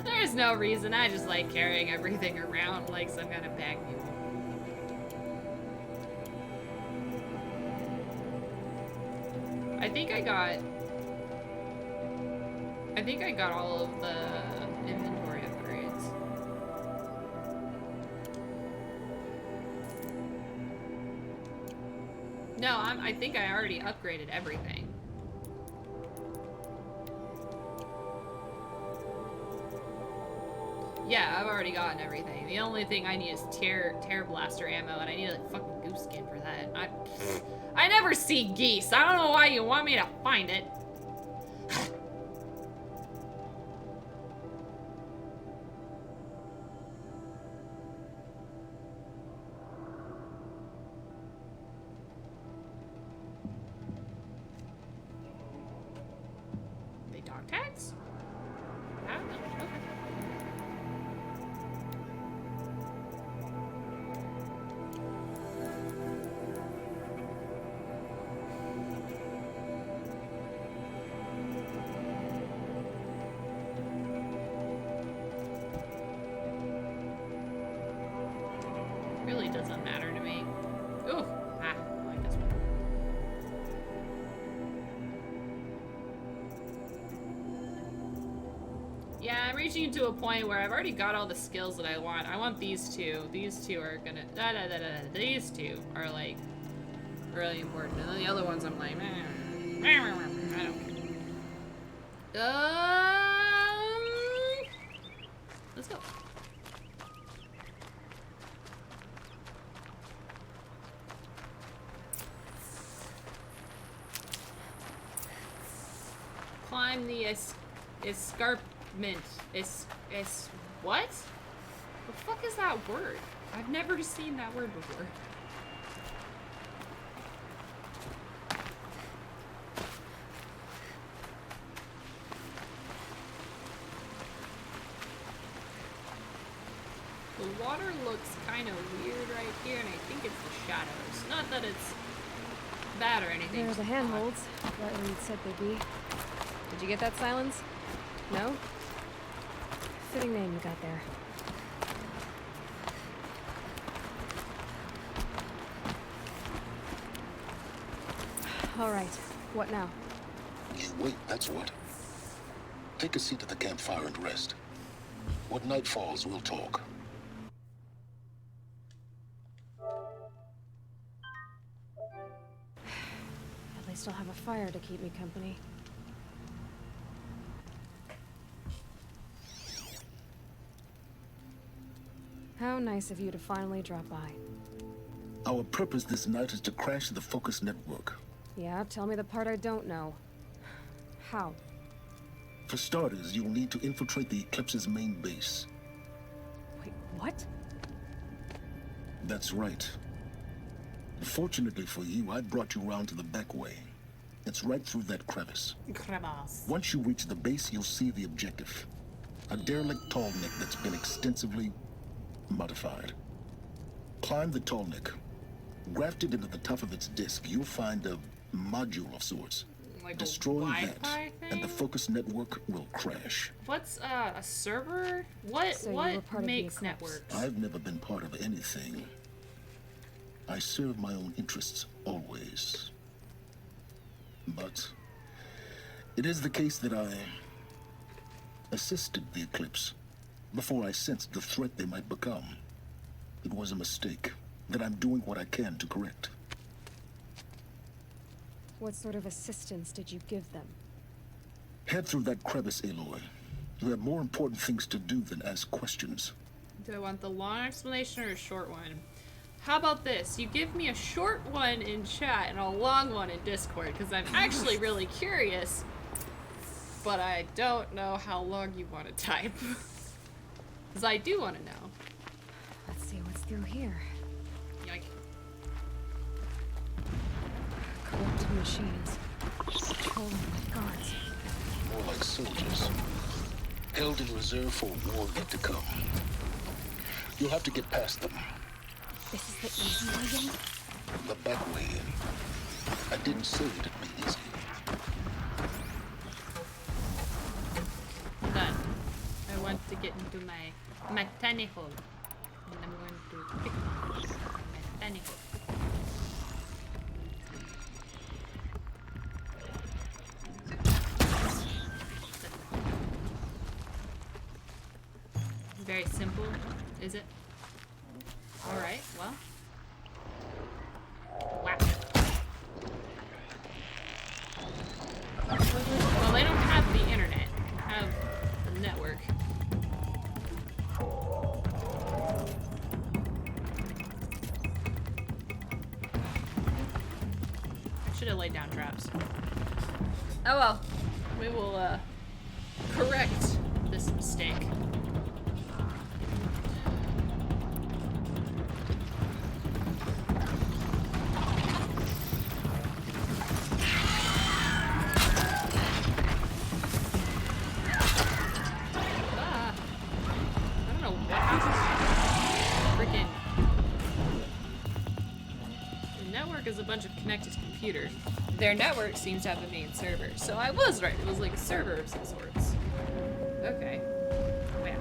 There's no reason, I just like carrying everything around like some kind of bag mule. I think I got all of the inventory upgrades. No, I think I already upgraded everything. Yeah, I've already gotten everything. The only thing I need is tear blaster ammo, and I need a fucking goose skin for that. I never see geese. I don't know why you want me to find it. They dog tags? I don't know. Okay. Really doesn't matter to me. Ooh, I like this one. Yeah, I'm reaching into a point where I've already got all the skills that I want. I want these two. These two are gonna these two are like really important, and then the other ones I'm like, I don't care. Let's go. Climb the escarpment. What? The fuck is that word? I've never seen that word before. The water looks kind of weird right here, and I think it's the shadows. Not that it's bad or anything. There are the handholds, right where you'd said they'd be. Did you get that, Silence? No? Fitting name you got there. All right. What now? Wait, that's what. Take a seat at the campfire and rest. When night falls, we'll talk. At least I'll have a fire to keep me company. How nice of you to finally drop by. Our purpose this night is to crash the Focus network. Yeah, tell me the part I don't know. How? For starters, you'll need to infiltrate the Eclipse's main base. Wait, what? That's right. Fortunately for you, I brought you round to the back way. It's right through that crevice. Crevasse. Once you reach the base, you'll see the objective. A derelict tall neck that's been extensively modified. Climb the tall neck. Grafted into the top of its disk, you'll find a module of sorts. Like Destroy a that, Wi-Fi thing? and the Focus network will crash. What's a server? What So you were part of the makes Eclipse. networks? I've never been part of anything. I serve my own interests, always. But it is the case that I assisted the Eclipse before I sensed the threat they might become. It was a mistake that I'm doing what I can to correct. What sort of assistance did you give them? Head through that crevice, Aloy. You have more important things to do than ask questions. Do I want the long explanation or a short one? How about this? You give me a short one in chat and a long one in Discord, because I'm actually really curious, but I don't know how long you want to type. Because I do want to know. Let's see what's through here. Yike. Corrupt machines. Controlled by guards. More like soldiers. Held in reserve for a war yet to come. You'll have to get past them. This is the easy way in? The back way in. I didn't say it'd be easy. Done. I want to get into my tiny hole. And I'm going to pick my tiny hole. Very simple, is it? Alright, well. Wow. Well, they don't have the internet. They have the network. I should have laid down traps. Oh well. We will, correct this mistake. Is a bunch of connected computers. Their network seems to have a main server, so I was right. It was like a server of some sorts. Okay. Wow.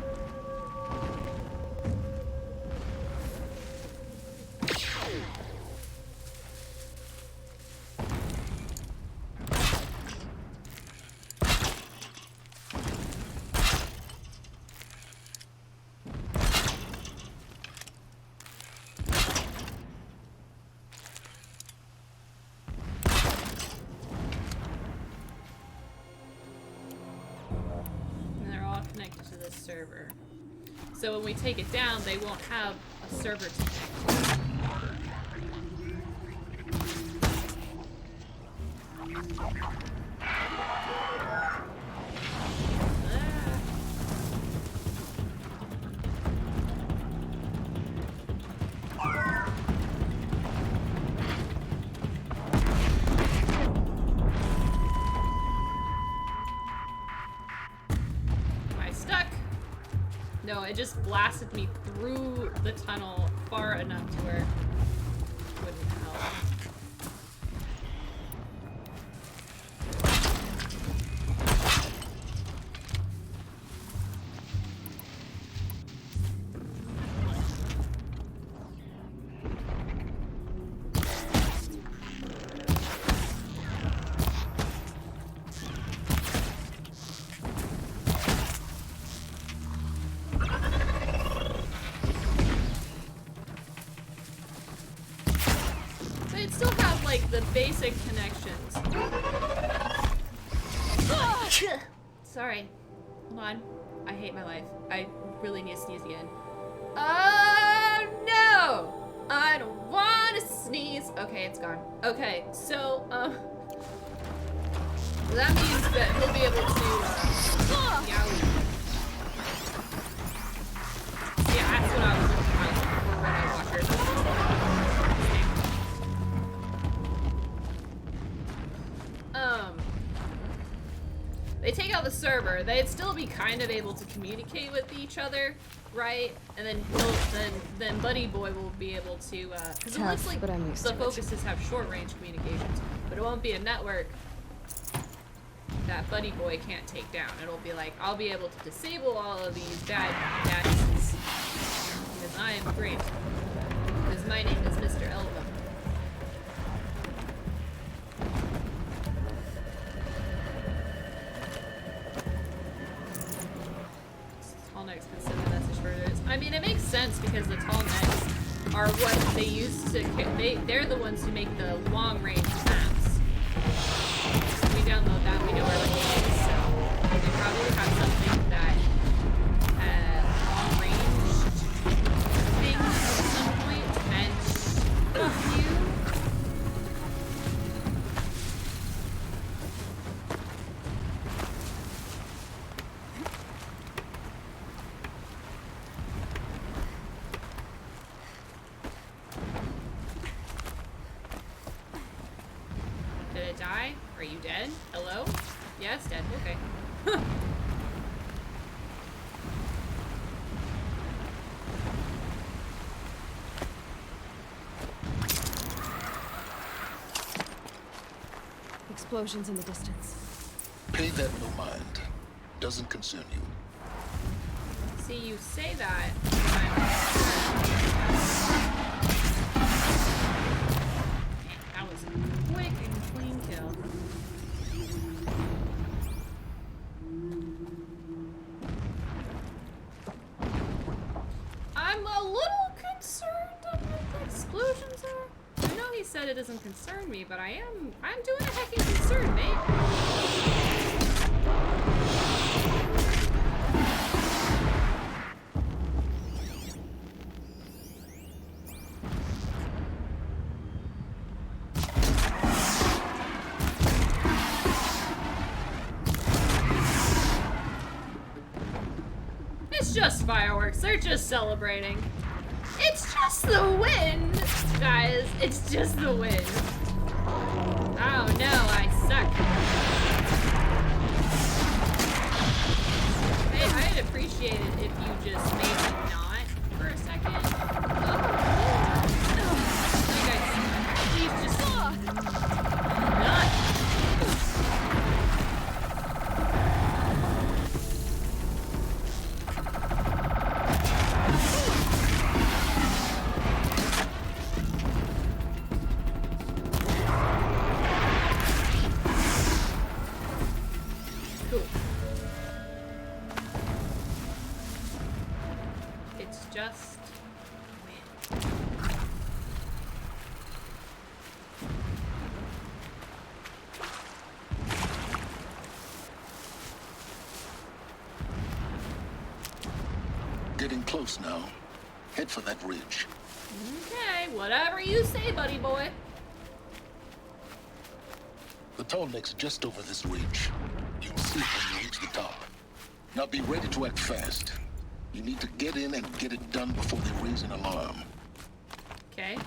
Server. So when we take it down, they won't have a server to connect to. No, it just blasted me through the tunnel far enough to where it wouldn't help. the basic connections. Sorry. Hold on. I hate my life. I really need to sneeze again. Oh no! I don't want to sneeze. Okay, it's gone. Okay, so that means that he'll be able to yeah, that's what I was looking for when I watched her. They take out the server, they'd still be kind of able to communicate with each other, right? And then then Buddy Boy will be able to, because it looks like the focuses have short-range communications, but it won't be a network that Buddy Boy can't take down. It'll be like, I'll be able to disable all of these baddies, because I am great. Because my name is Mr. Elva. Tall necks can send the message further. I mean, it makes sense because the tall necks are what they use to. They're the ones who make the long range maps. We download that, we know where everything is. So they probably have something that long range thing at some point and you. Did it die? Are you dead? Hello? Yes, dead. Okay. Explosions in the distance. Pay that no mind. Doesn't concern you. See, you say that. That was a quick and clean kill. I'm a little concerned of what the explosions are. I know he said it doesn't concern me, but I'm doing a heckin' concern, mate. It's just fireworks. They're just celebrating. It's just the wind, guys. It's just the wind. Oh no, I suck. Hey, I'd appreciate it if you just made me not for a second. You guys, please just not. Cool. It's just wind. Getting close now. Head for that ridge. Okay, whatever you say, buddy boy. The tall neck's just over this ridge. You'll see it when you reach the top. Now be ready to act fast. You need to get in and get it done before they raise an alarm. Okay.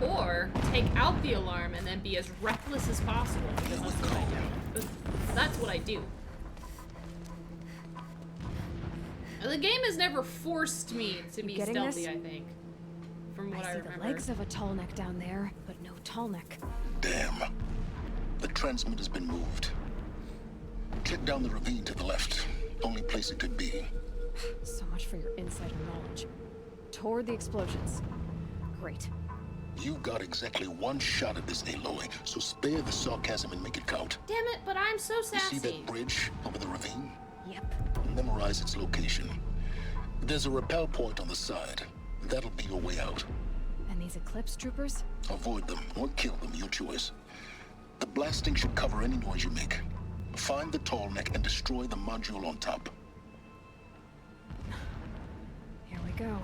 Or take out the alarm and then be as reckless as possible, because that's what I do. That's what I do. The game has never forced me to be stealthy, I think. From what I remember. The legs of a tall neck down there, but no tall neck. Damn. The transmitter's been moved. Click down the ravine to the left. Only place it could be. So much for your insider knowledge. Toward the explosions. Great. You've got exactly one shot at this, Aloy, so spare the sarcasm and make it count. Damn it, but I'm so sassy. You see that bridge over the ravine? Yep. Memorize its location. There's a rappel point on the side. That'll be your way out. And these Eclipse troopers? Avoid them or kill them, your choice. The blasting should cover any noise you make. Find the tall neck and destroy the module on top. Here we go.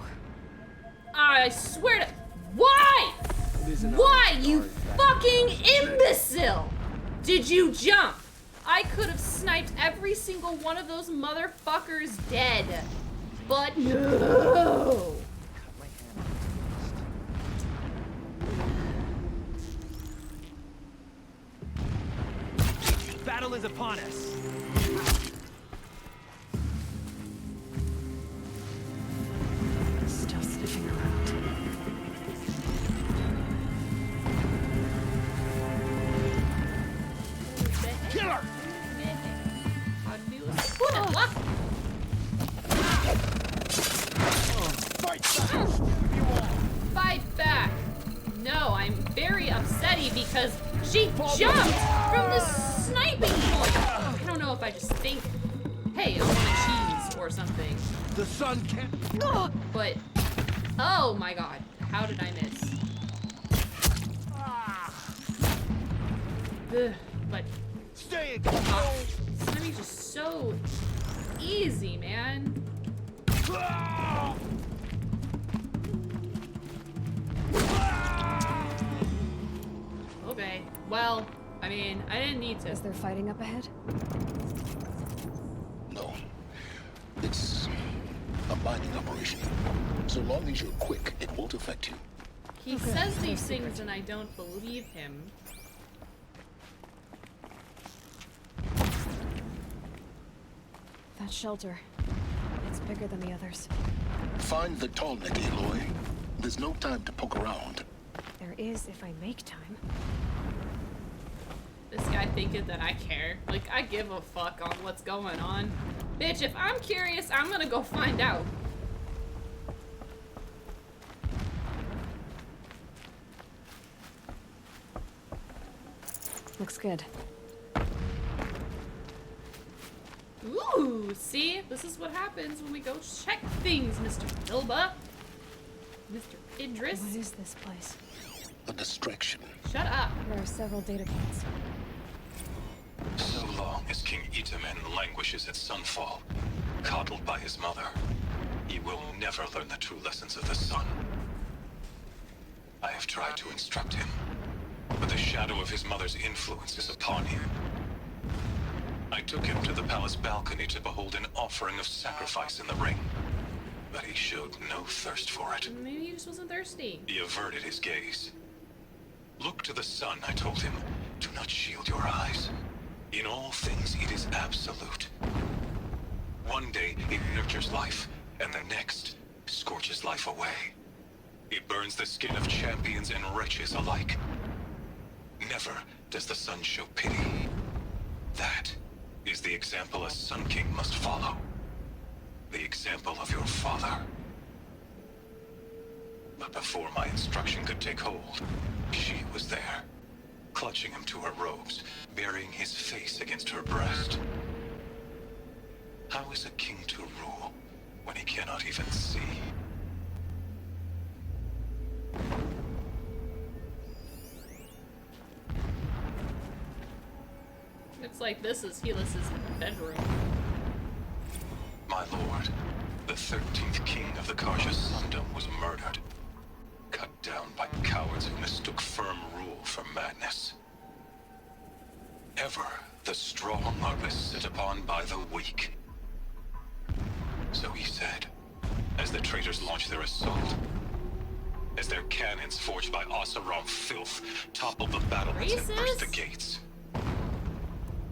I swear to... Why? Why, you fucking imbecile? Did you jump? I could have sniped every single one of those motherfuckers dead. But no. Battle is upon us. Still sniffing around. Killer! Fight back! No, I'm very upsetty because she jumped from the sniping point. I don't know if I just think, hey, I want a cheese or something. The sun can't. But, oh my god, how did I miss? Ugh, but stay in control. Sniping's just so easy, man. Okay, well, I mean, I didn't need to. Is there fighting up ahead? No. It's a mining operation. So long as you're quick, it won't affect you. He says these things and I don't believe him. That shelter. It's bigger than the others. Find the tall neck, Aloy. There's no time to poke around. There is if I make time. This guy thinking that I care. Like, I give a fuck on what's going on. Bitch, if I'm curious, I'm gonna go find out. Looks good. Ooh, see? This is what happens when we go check things, Mr. Bilba. Mr. Idris. What is this place? A distraction. Shut up. There are several data points. So long as King Itamen languishes at Sunfall, coddled by his mother, he will never learn the true lessons of the sun. I have tried to instruct him, but the shadow of his mother's influence is upon him. I took him to the palace balcony to behold an offering of sacrifice in the ring, but he showed no thirst for it. Maybe he just wasn't thirsty. He averted his gaze. Look to the sun, I told him. Do not shield your eyes. In all things, it is absolute. One day, it nurtures life, and the next, scorches life away. It burns the skin of champions and wretches alike. Never does the sun show pity. That is the example a Sun King must follow. The example of your father. But before my instruction could take hold, she was there, clutching him to her robes, burying his face against her breast. How is a king to rule when he cannot even see? Looks like this is Helis's bedroom. My lord, the 13th king of the Karja Sundom was murdered. Cut down by cowards who mistook firm rule for madness. Ever the strong are beset upon by the weak. So he said, as the traitors launched their assault. As their cannons forged by Oseram filth toppled the battlements and burst the gates.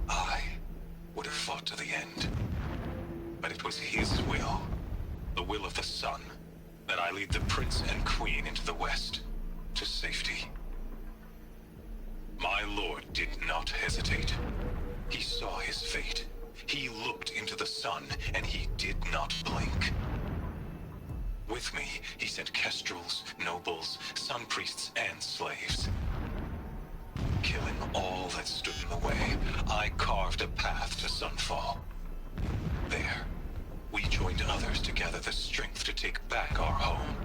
I would have fought to the end. But it was his will, the will of the sun, that I lead the prince and queen into the west, to safety. My lord did not hesitate. He saw his fate. He looked into the sun, and he did not blink. With me, he sent kestrels, nobles, sun priests, and slaves. Killing all that stood in the way, I carved a path to Sunfall. There, we joined others to gather the strength to take back our home.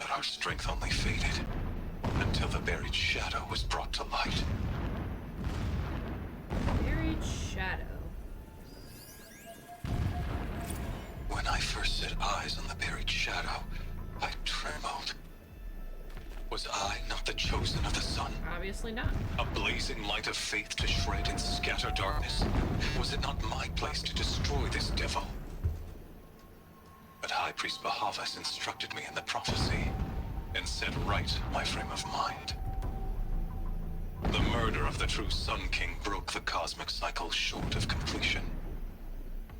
But our strength only faded until the buried shadow was brought to light. Buried shadow. When I first set eyes on the buried shadow, I trembled. Was I not the chosen of the sun? Obviously not. A blazing light of faith to shred and scatter darkness? Was it not my place to destroy this devil? But High Priest Bahavas instructed me in the prophecy and set right my frame of mind. The murder of the true Sun King broke the cosmic cycle short of completion.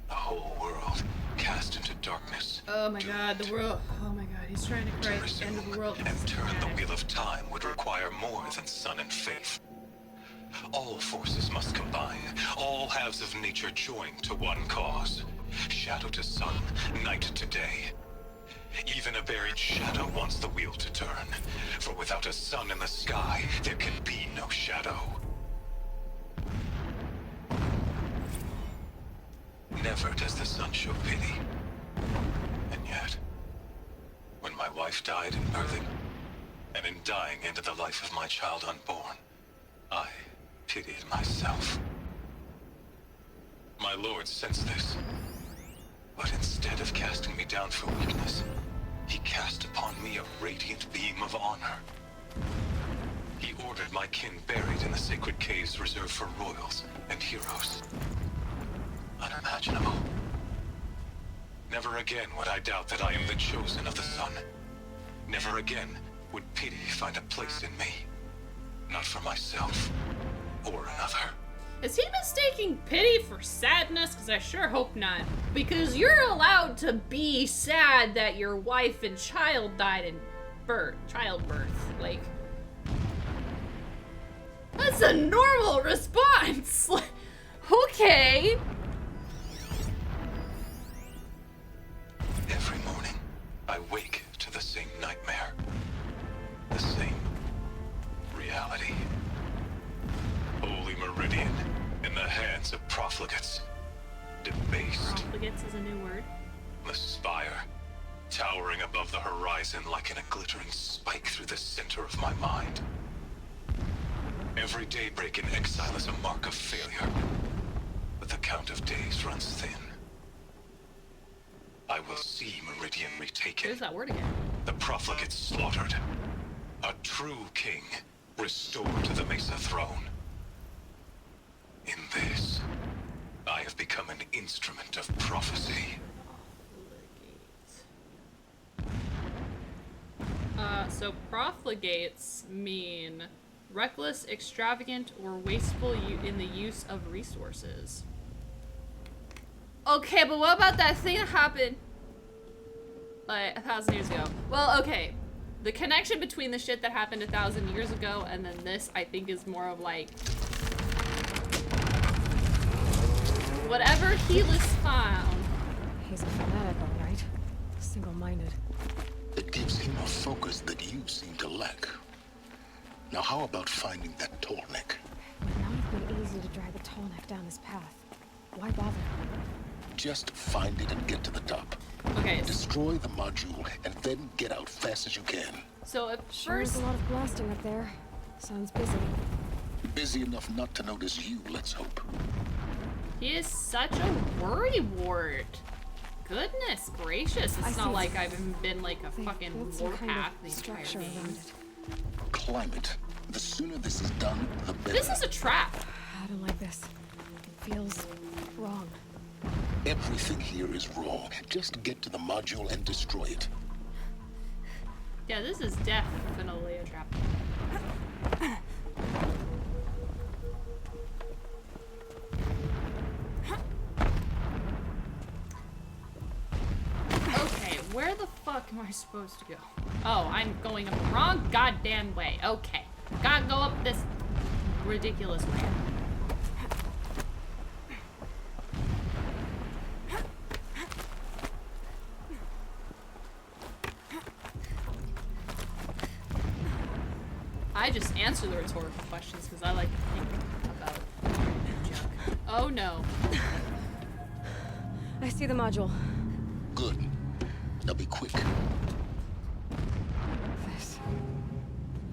The whole world cast into darkness. Oh my god, the world. Oh my god, he's trying to Christ. End of the world. And turn the wheel of time would require more than sun and faith. All forces must combine. All halves of nature join to one cause. Shadow to sun, night to day. Even a buried shadow wants the wheel to turn. For without a sun in the sky, there can be no shadow. Never does the sun show pity. And yet, when my wife died in birthing, and in dying ended the life of my child unborn, I pitied myself. My lord sensed this, but instead of casting me down for weakness, he cast upon me a radiant beam of honor. He ordered my kin buried in the sacred caves reserved for royals and heroes. Unimaginable. Never again would I doubt that I am the chosen of the sun. Never again would pity find a place in me. Not for myself or another. Is he mistaking pity for sadness? Because I sure hope not. Because you're allowed to be sad that your wife and child died in childbirth. Like, that's a normal response. Okay. Every morning, I wake to the same nightmare. The same reality. Holy Meridian in the hands of profligates. Debased. Profligates is a new word. The spire, towering above the horizon like a glittering spike through the center of my mind. Every daybreak in exile is a mark of failure, but the count of days runs thin. I will see Meridian retaken. There's that word again. The profligates slaughtered. A true king restored to the Mesa throne. In this, I have become an instrument of prophecy. So profligates mean reckless, extravagant, or wasteful in the use of resources. Okay, but what about that thing that happened like 1,000 years ago? Well, okay. The connection between the shit that happened 1,000 years ago and then this, I think, is more of like whatever Helis found. He's a fanatic, all right. Single-minded. It gives him a focus that you seem to lack. Now, how about finding that tall neck? It would not have been easy to drag the tall neck down this path. Why bother? Just find it and get to the top. Okay. Destroy the module and then get out fast as you can. So at Sure is first, a lot of blasting up there. Sounds busy. Busy enough not to notice you, let's hope. he is such a worrywart. Goodness gracious! It's not like I've been like a fucking warpath the entire game. Climb it. The sooner this is done, the better. This is a trap. I don't like this. It feels wrong. Everything here is wrong. Just get to the module and destroy it. Yeah, this is definitely a trap. Okay, where the fuck am I supposed to go? Oh, I'm going up the wrong goddamn way. Okay, gotta go up this ridiculous way. I just answer the rhetorical questions because I like to think about junk. Oh no. I see the module. Good. Now be quick.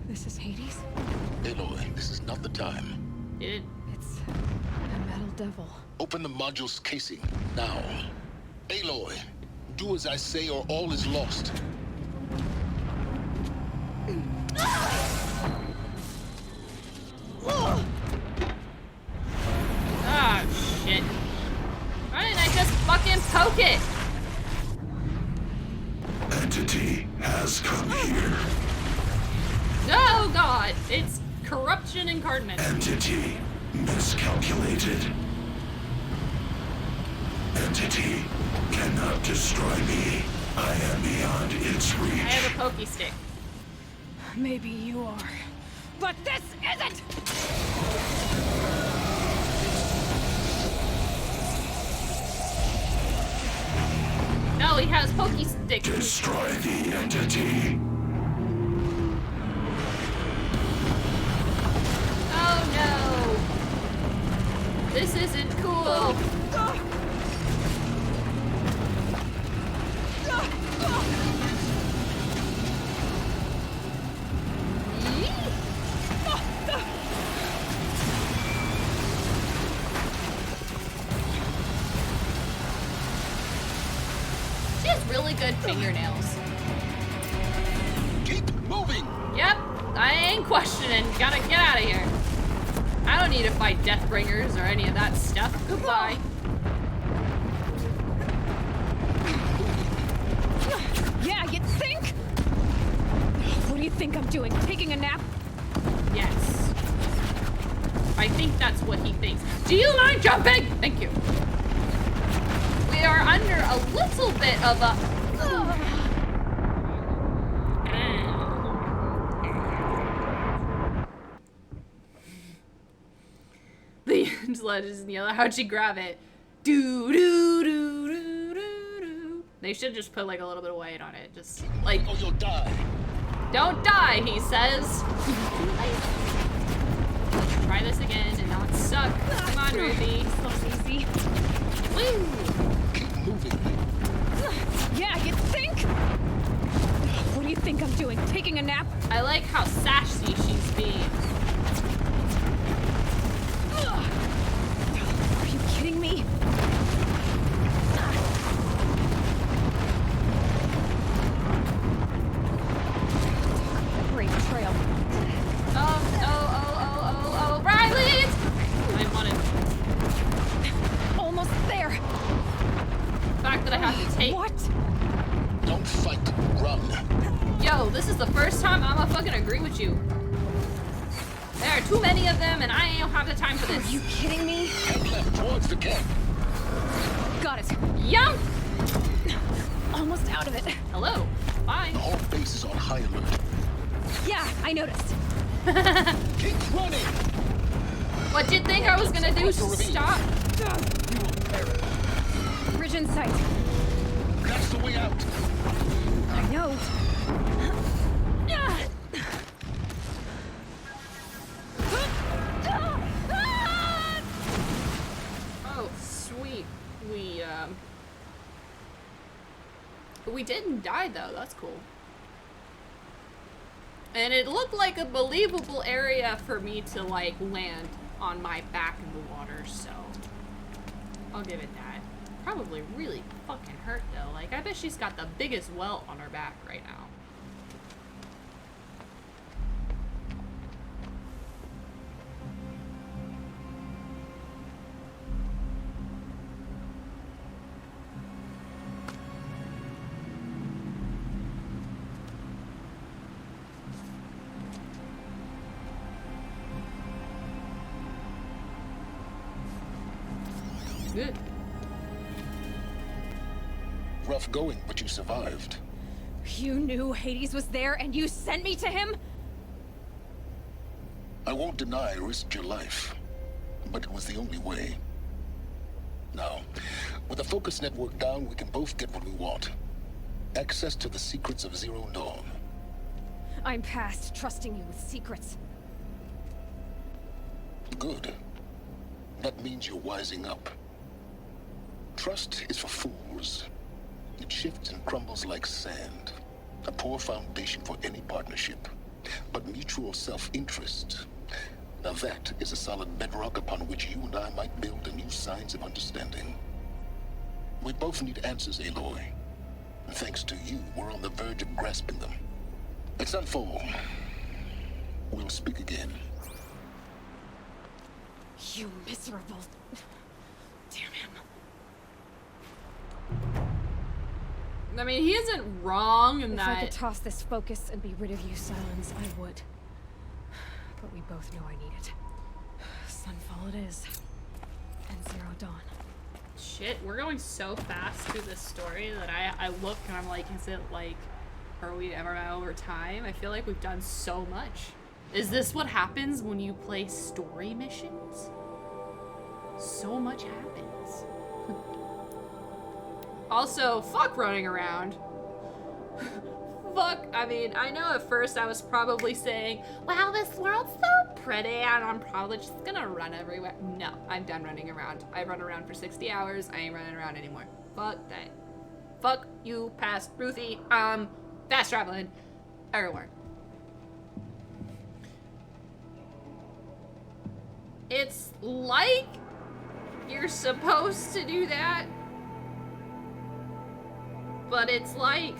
This is Hades? Aloy, this is not the time. It's a metal devil. Open the module's casing, now. Aloy, do as I say or all is lost. Ah, shit. Why didn't I just fucking poke it? Entity has come here. Oh god, it's corruption incarnate. Entity miscalculated. Entity cannot destroy me. I am beyond its reach. I have a pokey stick. Maybe you are. But this isn't! No, he has pokey stick. Destroy the entity. Oh no. This isn't cool. She has really good fingernails. Keep moving! Yep, I ain't questioning. Gotta get out of here. I don't need to fight Deathbringers or any of that stuff. Goodbye. Yeah, you'd think? What do you think I'm doing? Taking a nap? Yes. I think that's what he thinks. Do you mind jumping? Thank you. We are under a little bit of a... The legends in yellow. How'd she grab it? Do do do do do do. They should just put like a little bit of weight on it. Just like... Oh, you'll die. Don't die, he says. Let's try this again and not suck. Come on, Ruthie. So easy. Woo! Keep moving. Yeah, you'd think? What do you think I'm doing? Taking a nap? I like how sassy she's being. Are you kidding me? Great trail. Oh, Riley! I wanted. Almost there. The fact that I have to take. What? Don't fight, run. Yo, this is the first time I'ma fucking agree with you. There are too many of them, and I ain't have the time for this. Are you kidding me? Head left towards the camp. Got it. Yum! Almost out of it. Hello. Bye. The whole base is on high alert. Yeah, I noticed. Keep running! What'd you think I was gonna do? Stop? Bridge in sight. That's the way out. I know. Oh, sweet. We didn't die though. That's cool. And it looked like a believable area for me to like land on my back in the water, so I'll give it that. Probably really fucking hurt though. Like I bet she's got the biggest welt on her back right now. Good. Rough going, but you survived. You knew Hades was there and you sent me to him? I won't deny I risked your life, but it was the only way. Now, with the focus network down, we can both get what we want. Access to the secrets of Zero Dawn. I'm past trusting you with secrets. Good. That means you're wising up. Trust is for fools. It shifts and crumbles like sand. A poor foundation for any partnership. But mutual self-interest. Now that is a solid bedrock upon which you and I might build a new science of understanding. We both need answers, Aloy. And thanks to you, we're on the verge of grasping them. Let's unfold. We'll speak again. You miserable... Damn him. I mean, he isn't wrong in If that... I could toss this focus and be rid of you, Silence, I would. But we both know I need it. Sunfall it is. And Zero Dawn. Shit, we're going so fast through this story that I look and I'm like, is it like, are we ever over time? I feel like we've done so much. Is this what happens when you play story missions? So much happens. Also, fuck running around. Fuck, I mean, I know at first I was probably saying, wow, this world's so pretty and I'm probably just gonna run everywhere. No, I'm done running around. I run around for 60 hours. I ain't running around anymore. Fuck that. Fuck you, past Ruthie. Fast traveling everywhere. It's like you're supposed to do that, but it's like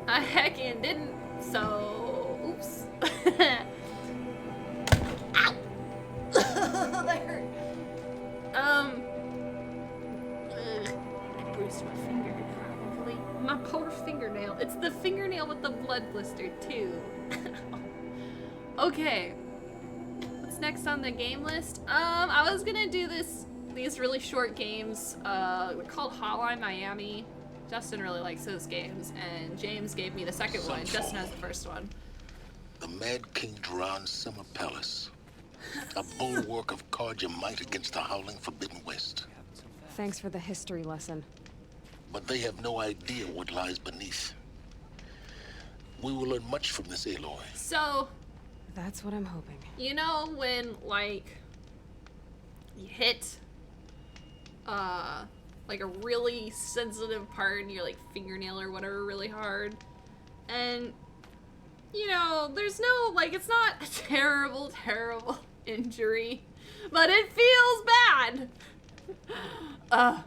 I heckin' didn't, so oops. Ow! That hurt. I bruised my finger, probably. My poor fingernail. It's the fingernail with the blood blister, too. Okay. What's next on the game list? I was gonna do these really short games, called Hotline Miami. Justin really likes those games, and James gave me the second one. Justin has the first one. The Mad King Duran's Summer Palace. A bulwark of card your might against the howling Forbidden West. Thanks for the history lesson. But they have no idea what lies beneath. We will learn much from this, Aloy. So... That's what I'm hoping. You know when, like, you hit, like a really sensitive part in your, like, fingernail or whatever really hard, and, you know, there's no, like, it's not a terrible, terrible injury, but it feels bad.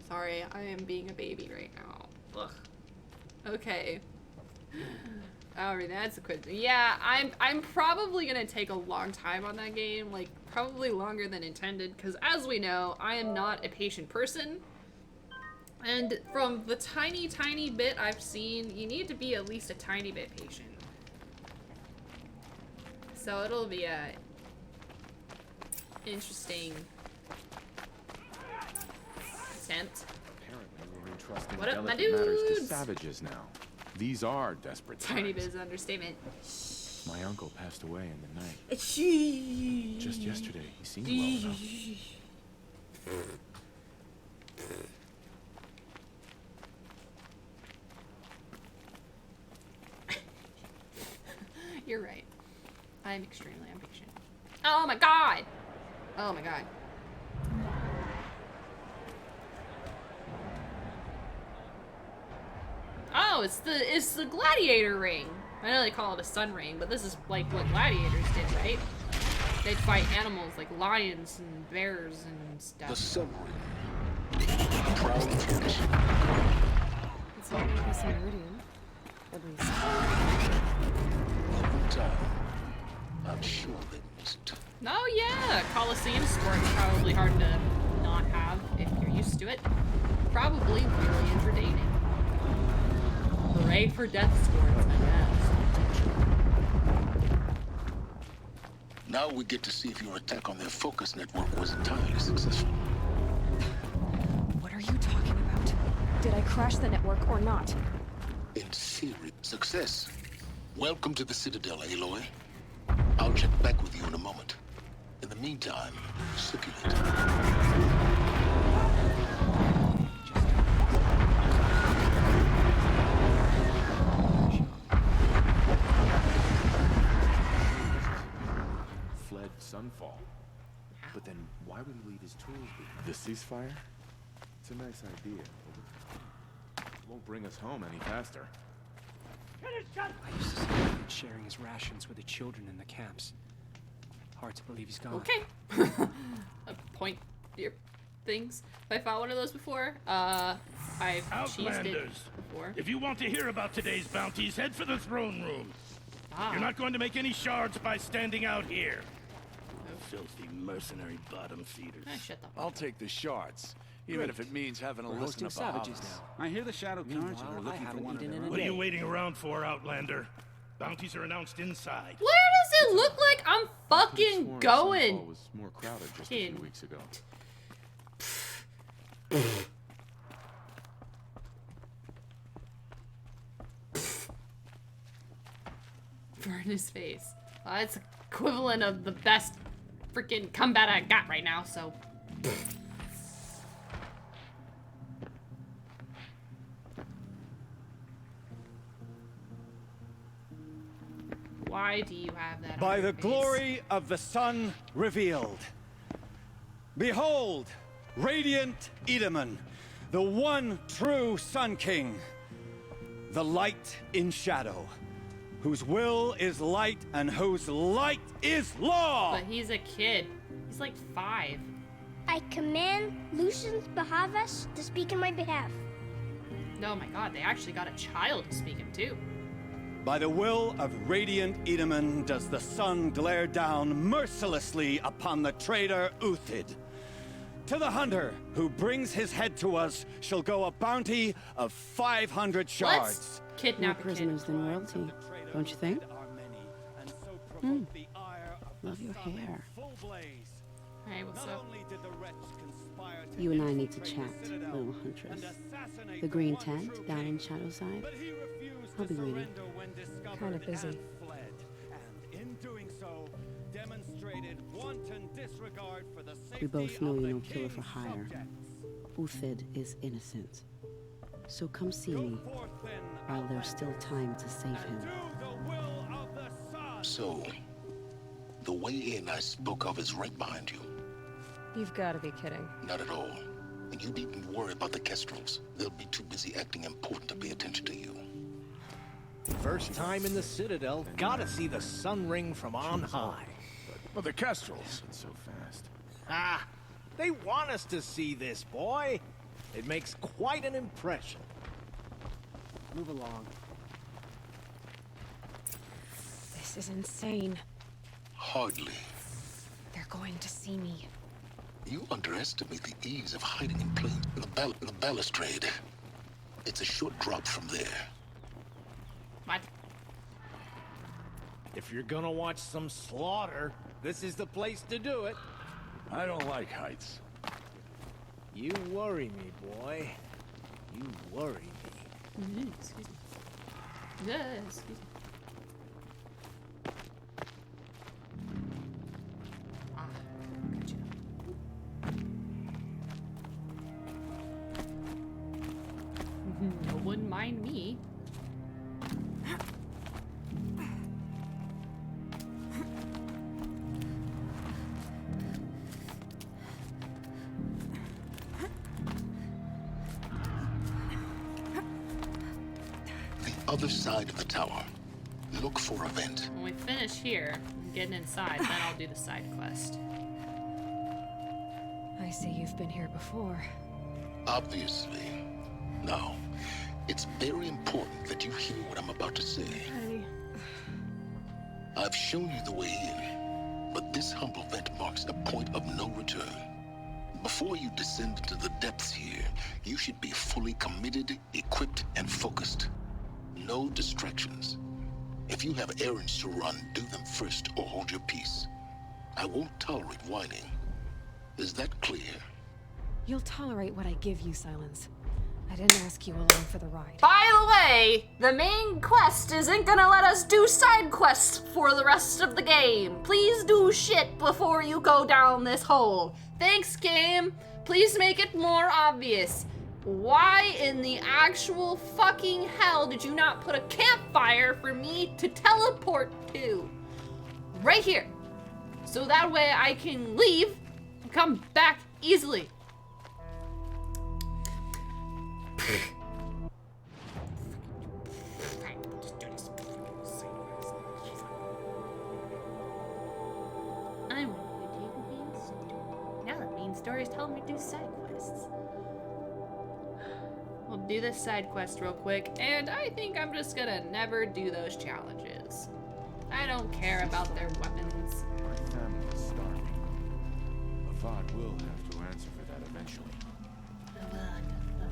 Sorry, I am being a baby right now. Ugh. Okay. Alright, that's a quick. Yeah, I'm probably gonna take a long time on that game, like probably longer than intended, because as we know, I am not a patient person. And from the tiny bit I've seen, you need to be at least a tiny bit patient. So it'll be a interesting attempt. Apparently we're entrusting What up, my delicate matters to dudes? savages now. These are desperate times. Tiny bit is an understatement. My uncle passed away in the night. Just yesterday, he seemed well enough. You're right. I'm extremely impatient. Oh my god! Oh my god. Oh, it's the gladiator ring. I know they call it a sun ring, but this is like what gladiators did, right? They'd fight animals like lions and bears and stuff. The sun ring. Proud tradition. It's all this meridian, at least. Over time, I'm sure they missed. Oh yeah, Coliseum sport is probably hard to not have if you're used to it. Probably really entertaining. Hooray for death sports, I guess. Now we get to see if your attack on their focus network was entirely successful. What are you talking about? Did I crash the network or not? In theory, success. Welcome to the Citadel, Aloy. I'll check back with you in a moment. In the meantime, circulate. Fled Sunfall. But then why would he leave his tools behind? The ceasefire? It's a nice idea. won't bring us home any faster. I used to see him sharing his rations with the children in the camps. Hard to believe he's gone. Okay. Point your things. Have I fought one of those before? I've cheesed it before. If you want to hear about today's bounties, head for the throne room. Ah. You're not going to make any shards by standing out here. Filthy mercenary bottom feeders. Shut the fuck I'll take the shards, even if it means having a listen to savages Bahamas. now. I hear the Shadow Guards are looking for one of their own. What are you waiting around for, Outlander? Bounties are announced inside. Where does it look like I'm fucking going? Sunfall was more crowded just a few weeks ago. Burn his face. That's equivalent of the best freaking combat I got right now, so. Why do you have that By on your the face? glory of the sun revealed. Behold, radiant Edaman, the one true Sun King, the light in shadow, whose will is light and whose light is law! But he's a kid. He's like 5. I command Lucius Bahavas to speak in my behalf. No, my god, they actually got a child to speak him too. By the will of radiant Edaman does the sun glare down mercilessly upon the traitor Uthid. To the hunter who brings his head to us shall go a bounty of 500 shards. Let's kidnap More prisoners than royalty, don't you think? Love your hair. Hey, what's up? You and I need to chat, little huntress. The green tent down in Shadowside? I'll be waiting. Kind of busy. We both know you're no killer for hire. Uthid is innocent. So come see me, while there's still time to save him. So, the way in I spoke of is right behind you. You've got to be kidding. Not at all. And you needn't worry about the Kestrels. They'll be too busy acting important to pay attention to you. First time in the Citadel, gotta see the sun ring from on high. But the Kestrels. So fast. Ah, they want us to see this, boy. It makes quite an impression. Move along. This is insane. Hardly. They're going to see me. You underestimate the ease of hiding in plain the balustrade. It's a short drop from there. What? If you're gonna watch some slaughter, this is the place to do it. I don't like heights. You worry me, boy. You worry me. Excuse me. Yeah, excuse me. Ah, gotcha. No one mind me. Other side of the tower. Look for a vent. When we finish here, getting inside, then I'll do the side quest. I see you've been here before. Obviously. Now, it's very important that you hear what I'm about to say. Hey. I've shown you the way in, but this humble vent marks a point of no return. Before you descend into the depths here, you should be fully committed, equipped, and focused. No distractions. If you have errands to run, do them first or hold your peace. I won't tolerate whining. Is that clear? You'll tolerate what I give you, Silence. I didn't ask you along for the ride. By the way, the main quest isn't gonna let us do side quests for the rest of the game. Please do shit before you go down this hole. Thanks, game. Please make it more obvious. Why in the actual fucking hell did you not put a campfire for me to teleport to? Right here. So that way I can leave and come back easily. stories, tell me to do side quests. We'll do this side quest real quick, and I think I'm just gonna never do those challenges. I don't care about their weapons. My family is starving. A VOD will have to answer for that eventually.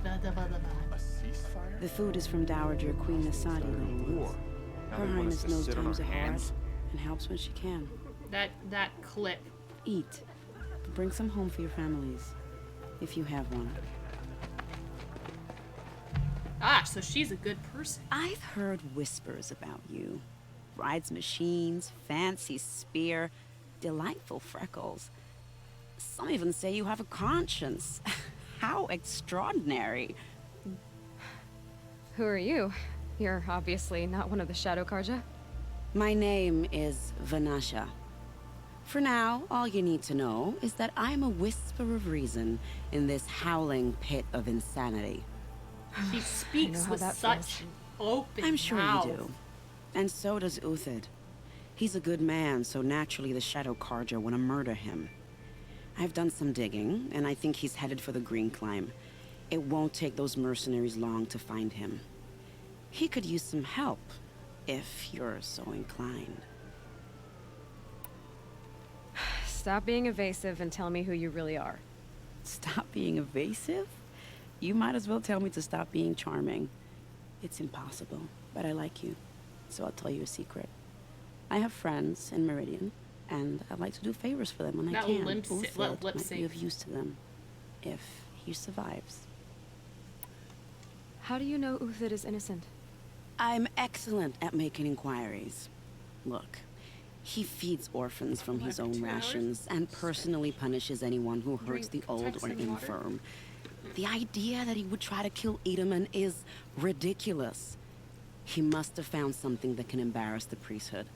A ceasefire? The food is from Dowager Queen Nasadi, little ones. Her Highness knows times are hard and helps when she can. That clip. Eat. But bring some home for your families, if you have one. Ah, so she's a good person. I've heard whispers about you. Rides machines, fancy spear, delightful freckles. Some even say you have a conscience. How extraordinary. Who are you? You're obviously not one of the Shadow Karja. My name is Vanasha. For now, all you need to know is that I'm a whisper of reason in this howling pit of insanity. She speaks with such open I'm sure mouth. you do. And so does Uthid. He's a good man, so naturally the Shadow Karja want to murder him. I've done some digging, and I think he's headed for the Green Climb. It won't take those mercenaries long to find him. He could use some help, if you're so inclined. Stop being evasive and tell me who you really are. Stop being evasive? You might as well tell me to stop being charming. It's impossible, but I like you, so I'll tell you a secret. I have friends in Meridian, and I like to do favors for them when I can. Uthid might be of use to them, if he survives. How do you know Uthid is innocent? I'm excellent at making inquiries. Look, he feeds orphans from his own rations and personally punishes anyone who hurts the old or infirm. The idea that he would try to kill Edelman is ridiculous. He must have found something that can embarrass the priesthood.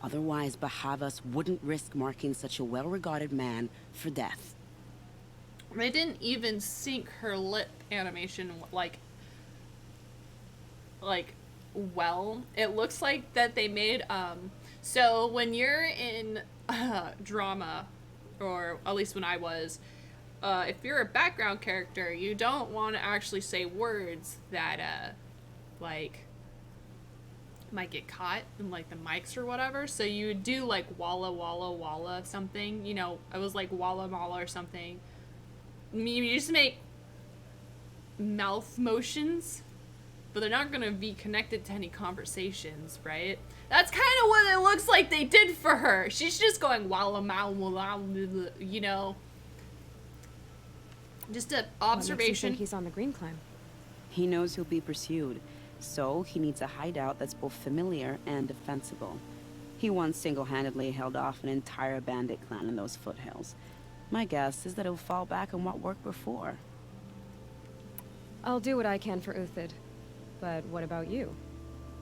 Otherwise, Bahavas wouldn't risk marking such a well-regarded man for death. They didn't even sync her lip animation like well. It looks like that they made so when you're in drama, or at least when I was, if you're a background character, you don't want to actually say words that like might get caught in like the mics or whatever, so you would do like walla walla walla something, you know, it was like walla mala or something. You just make mouth motions, but they're not gonna be connected to any conversations, right? That's kind of what it looks like they did for her. She's just going walla walla, you know. Just an observation. What makes you think he's on the Green Climb? He knows he'll be pursued, so he needs a hideout that's both familiar and defensible. He once single-handedly held off an entire bandit clan in those foothills. My guess is that he'll fall back on what worked before. I'll do what I can for Uthid. But what about you?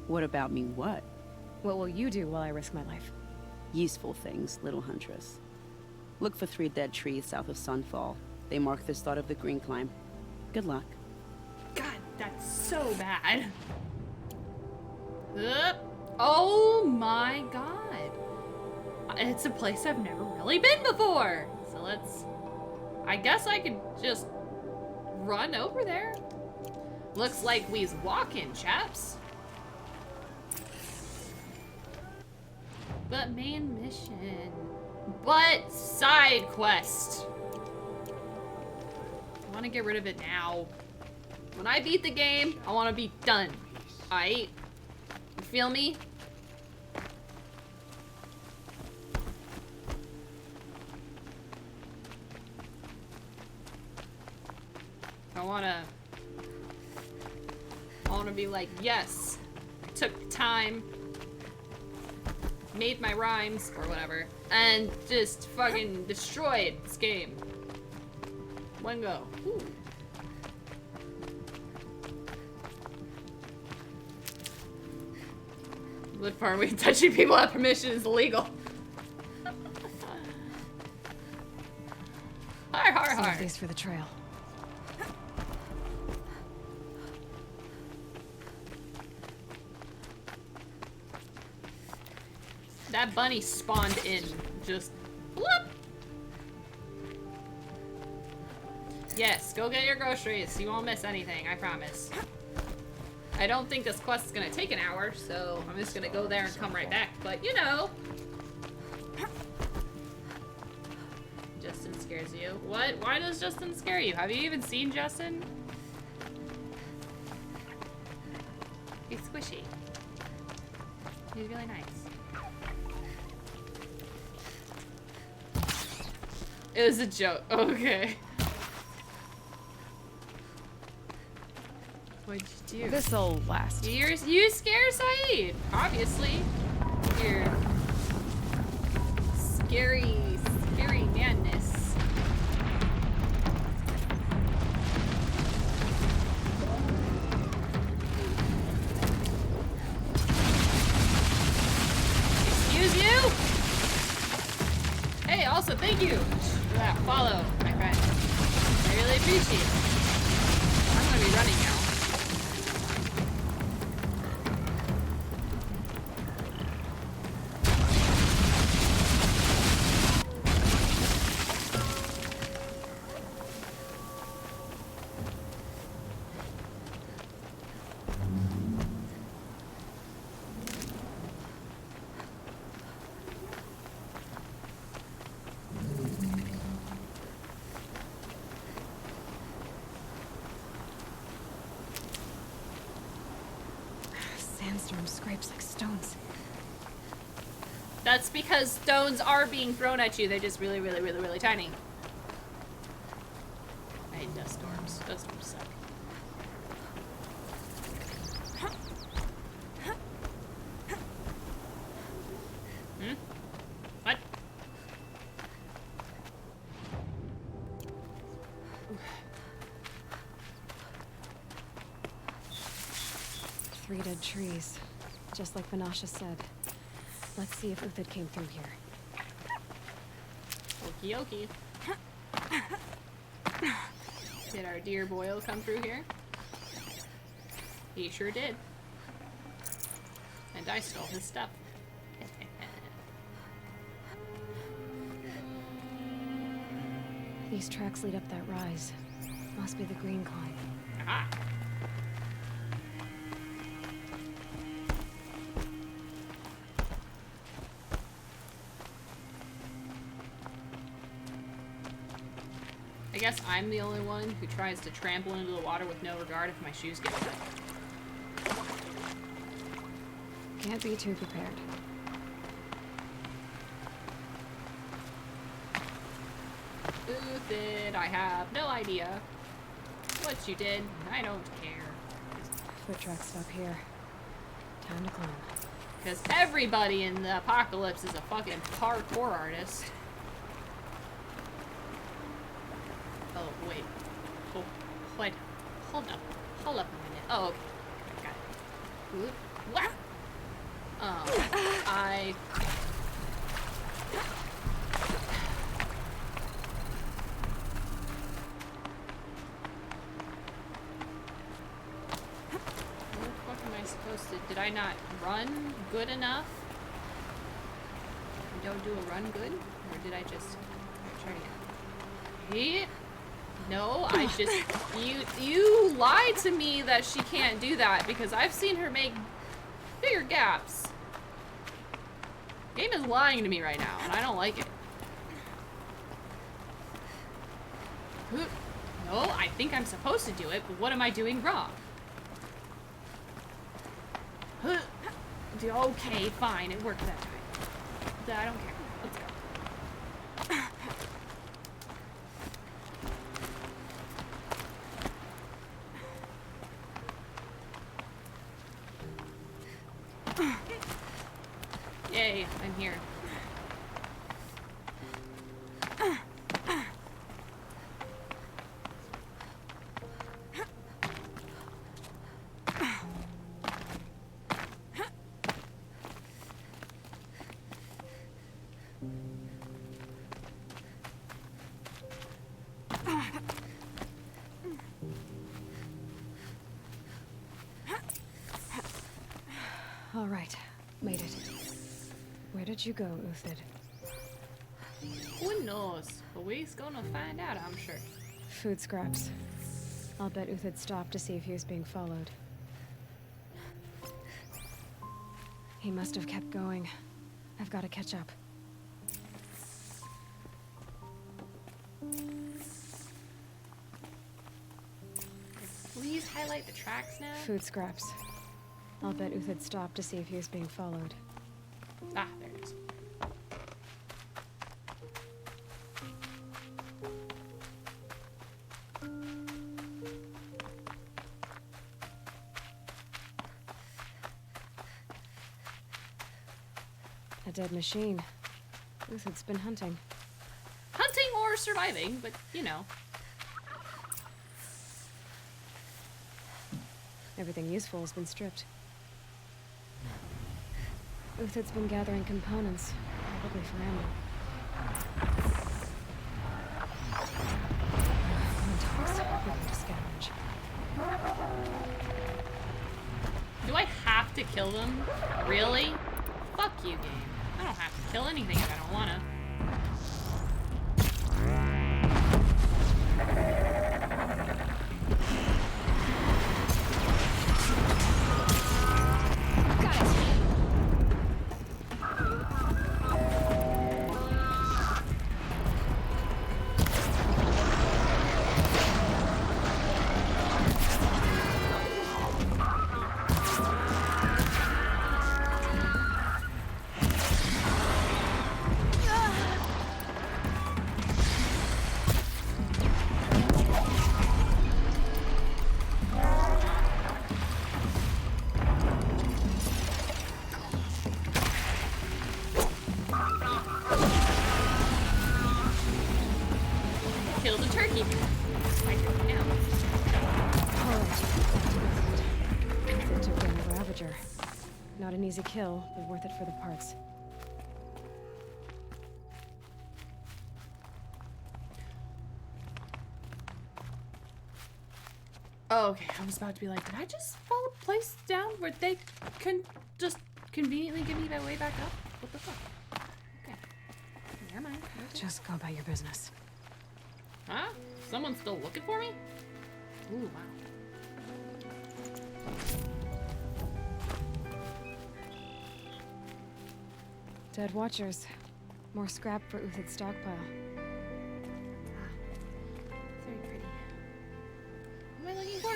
What about me what? What will you do while I risk my life? Useful things, little huntress. Look for 3 dead trees south of Sunfall. They mark the start of the Green Climb. Good luck. God, that's so bad. Oh my god. It's a place I've never really been before. So I guess I could just run over there. Looks like we's walking, chaps. But main mission. But side quest. I want to get rid of it now. When I beat the game, I want to be done. Aight? You feel me? I wanna be like, yes, I took time, made my rhymes, or whatever, and just fucking destroyed this game. One go. Ooh. Look for me. Touching people without permission is illegal. Har. Save these for the trail. That bunny spawned in just whoop. Yes, go get your groceries. You won't miss anything, I promise. I don't think this quest is gonna take an hour, so I'm just gonna go there and come right back. But, you know. Justin scares you. What? Why does Justin scare you? Have you even seen Justin? He's squishy. He's really nice. It was a joke. Okay. What'd you do? This'll last. You scare Saeed, obviously. You're scary madness. Excuse you? Hey, also thank you for that follow, my friend. I really appreciate it. I'm gonna be running now. Sandstorm scrapes like stones. That's because stones are being thrown at you. They're just really, really, really, really tiny. I hate dust storms. Dust storms suck. Hmm? What? 3 dead trees, just like Vanasha said. Let's see if Uthid came through here. Okie dokie. Did our dear Boyle come through here? He sure did. And I stole his stuff. These tracks lead up that rise. Must be the green climb. Aha! I guess I'm the only one who tries to trample into the water with no regard if my shoes get wet. Can't be too prepared. Uthid, I have no idea what you did. I don't care. Foot tracks stop here. Time to climb. Because everybody in the apocalypse is a fucking parkour artist. Oh, wait. Oh, wait. Hold up. Hold up a minute. Oh, okay. Got it. Oop. What? I... What the fuck am I supposed to... Did I not run good enough? Don't do a run good? Or did I just... try again? No, I just... You lied to me that she can't do that because I've seen her make bigger gaps. Game is lying to me right now, and I don't like it. No, I think I'm supposed to do it, but what am I doing wrong? Okay, fine, it worked that time. I don't care. Let's go. Yay, I'm here. All right, made it. Where did you go, Uthid? Who knows? But we's gonna find out, I'm sure. Food scraps. I'll bet Uthid stopped to see if he was being followed. He must have kept going. I've got to catch up. Please highlight the tracks now. Food scraps. I'll bet Uthid stopped to see if he was being followed. Ah, there it is. A dead machine. Uthid's been hunting. Hunting or surviving, but you know. Everything useful has been stripped. Uthid's been gathering components, probably for ammo. Do I have to kill them? Really? Fuck you, game. I don't have to kill anything if I don't wanna. Kill the turkey. Uthid took down the Ravager. Not an easy kill, but worth it for the parts. Oh, okay, I was about to be like, did I just fall a place down where they can just conveniently give me that way back up? What the fuck? Okay. Never mind. Okay. Just go about your business. Huh? Someone's still looking for me? Ooh, wow. Dead Watchers. More scrap for Uthid's stockpile. Very pretty. What am I looking for?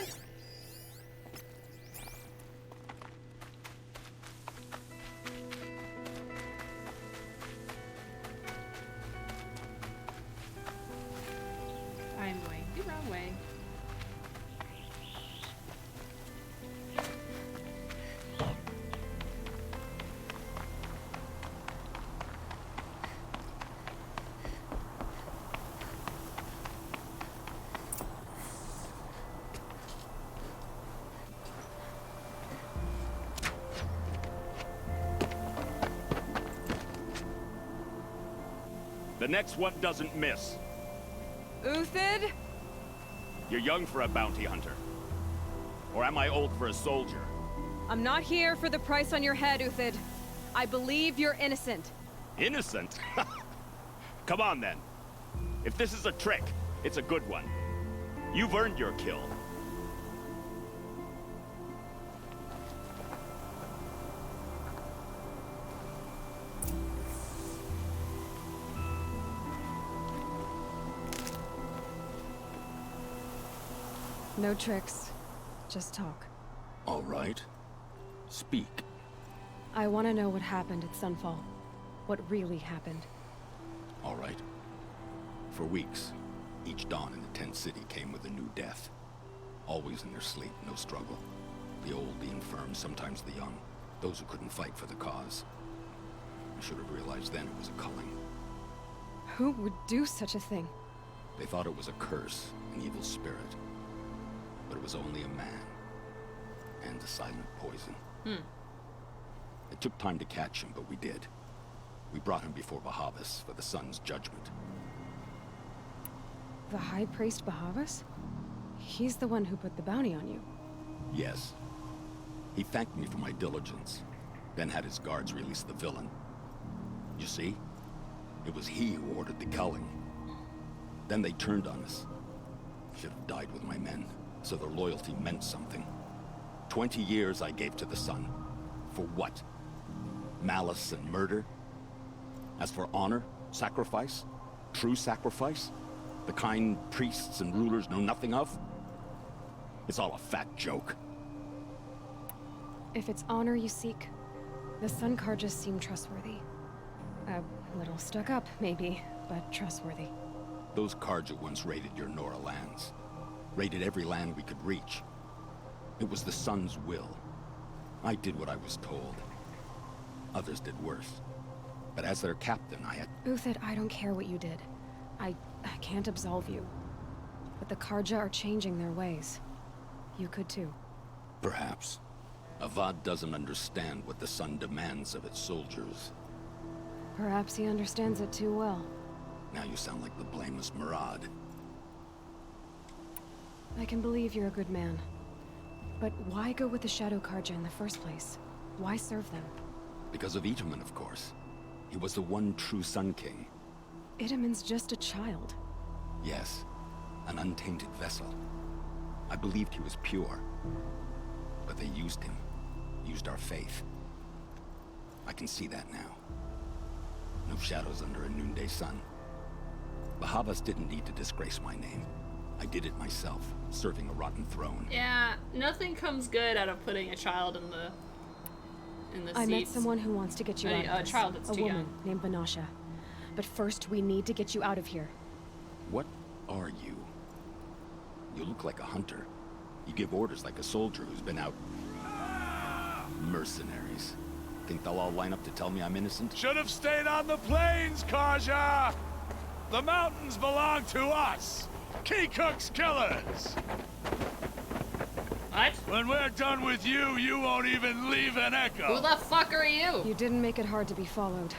I'm going the wrong way. The next one doesn't miss. Uthid? You're young for a bounty hunter. Or am I old for a soldier? I'm not here for the price on your head, Uthid. I believe you're innocent. Innocent? Come on, then. If this is a trick, it's a good one. You've earned your kill. No tricks. Just talk. All right. Speak. I want to know what happened at Sunfall. What really happened. All right. For weeks, each dawn in the tent city came with a new death. Always in their sleep, no struggle. The old, the infirm, sometimes the young. Those who couldn't fight for the cause. I should have realized then it was a culling. Who would do such a thing? They thought it was a curse, an evil spirit. But it was only a man. And a silent poison. It took time to catch him, but we did. We brought him before Bahavas for the sun's judgment. The High Priest Bahavas? He's the one who put the bounty on you. Yes. He thanked me for my diligence, then had his guards release the villain. You see? It was he who ordered the culling. Then they turned on us. should have died with my men, so their loyalty meant something. 20 years I gave to the Sun. For what? Malice and murder? As for honor, sacrifice, true sacrifice, the kind priests and rulers know nothing of, it's all a fat joke. If it's honor you seek, the Sun Karjas seem trustworthy. A little stuck up, maybe, but trustworthy. Those Karja once raided your Nora lands. Raided every land we could reach. It was the Sun's will. I did what I was told. Others did worse. But as their captain, I had... Uthid, I don't care what you did. I can't absolve you. But the Karja are changing their ways. You could too. Perhaps. Avad doesn't understand what the Sun demands of its soldiers. Perhaps he understands it too well. Now you sound like the blameless Murad. I can believe you're a good man. But why go with the Shadow Karja in the first place? Why serve them? Because of Itaman, of course. He was the one true Sun King. Itaman's just a child. Yes, an untainted vessel. I believed he was pure. But they used him. Used our faith. I can see that now. No shadows under a noonday sun. Bahavas didn't need to disgrace my name. I did it myself, serving a rotten throne. Yeah, nothing comes good out of putting a child in the I met someone who wants to get you out of a this. child that's too woman young. named Vanasha. But first, we need to get you out of here. What are you? You look like a hunter. You give orders like a soldier who's been out... Mercenaries. Think they'll all line up to tell me I'm innocent? Should have stayed on the plains, Karja! The mountains belong to us! Keecook's killers! What? When we're done with you, you won't even leave an echo! Who the fuck are you? You didn't make it hard to be followed.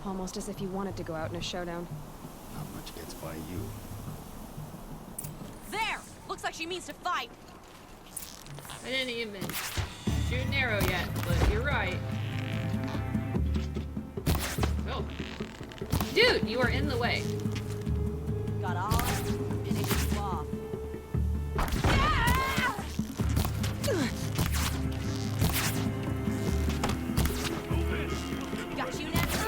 Almost as if you wanted to go out in a showdown. Not much gets by you. There! Looks like she means to fight. I didn't even shoot an arrow yet, but you're right. Oh. Dude, you are in the way. Got all finish you off. Got you next.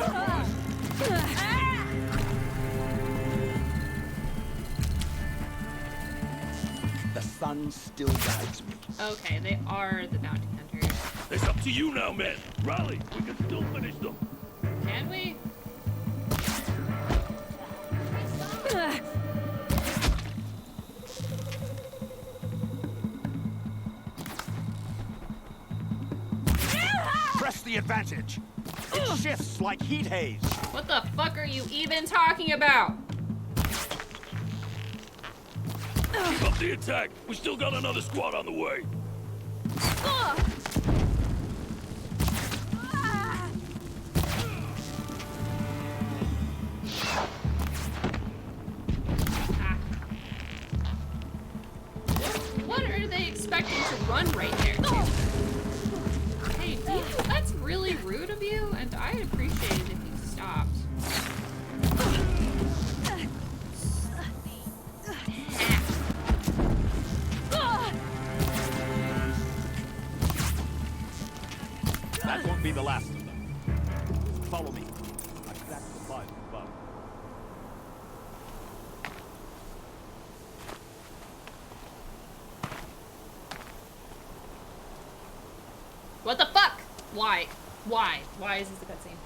The sun still guides me. Okay, they are the bounty hunters. It's up to you now, men. Rally, we can still finish them. Can we? Press the advantage. It shifts like heat haze. What the fuck are you even talking about? Keep up the attack. We still got another squad on the way. What are they expecting to run right there to? Hey, that's really rude of you, and I'd appreciate it if you stopped. That won't be the last of them. Follow me. I've stacked supplies above. What the fuck? Why? Why? Why is this a cutscene?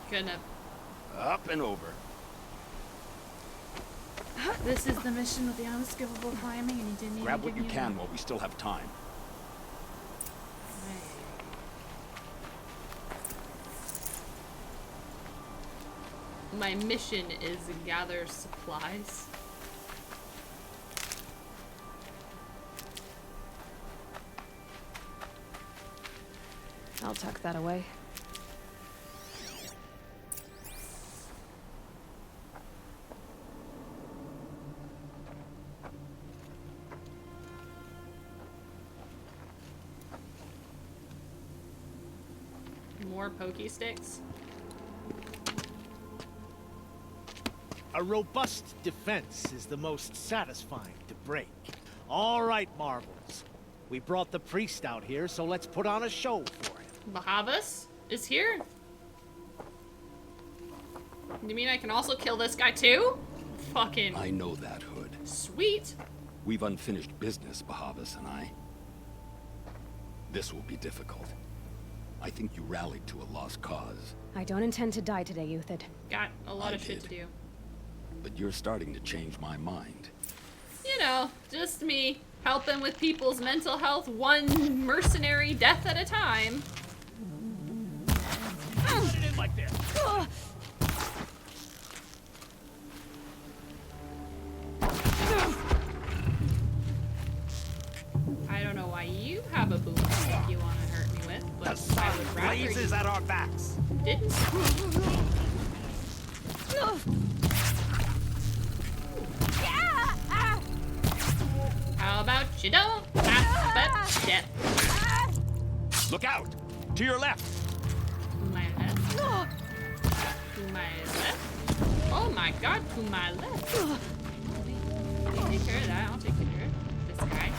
Couldn't have. Up and over. This is the mission with the unskippable climbing, and you didn't even Grab what give you me can one. while we still have time. My mission is gather supplies. I'll tuck that away. More pokey sticks. A robust defense is the most satisfying to break. All right, Marvels. We brought the priest out here, so let's put on a show for him. Bahavas is here? You mean I can also kill this guy too? Fucking I know that, Hood. sweet. We've unfinished business, Bahavas and I. This will be difficult. I think you rallied to a lost cause. I don't intend to die today, Uthid. Got a lot of shit to do. But you're starting to change my mind. You know, just me helping with people's mental health, one mercenary death at a time. Put it in like this. I don't know why you have a boomstick you want to hurt me with, but I would rather blazes at our backs. Didn't. How about you don't have that shit? Look out! To your left! To my left? To my left? Oh my god, to my left! Can you take care of that? I'll take care of this guy.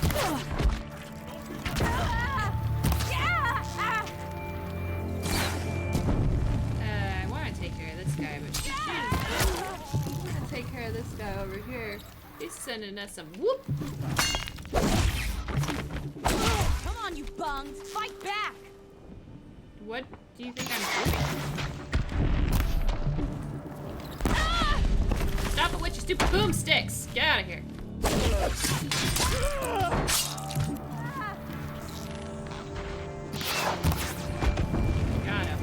I want to take care of this guy, but she doesn't take care of this guy over here. He's sending us some whoop. Come on, you bungs! Fight back! What do you think I'm doing? Stop it with your stupid boomsticks! Get out of here. Got him.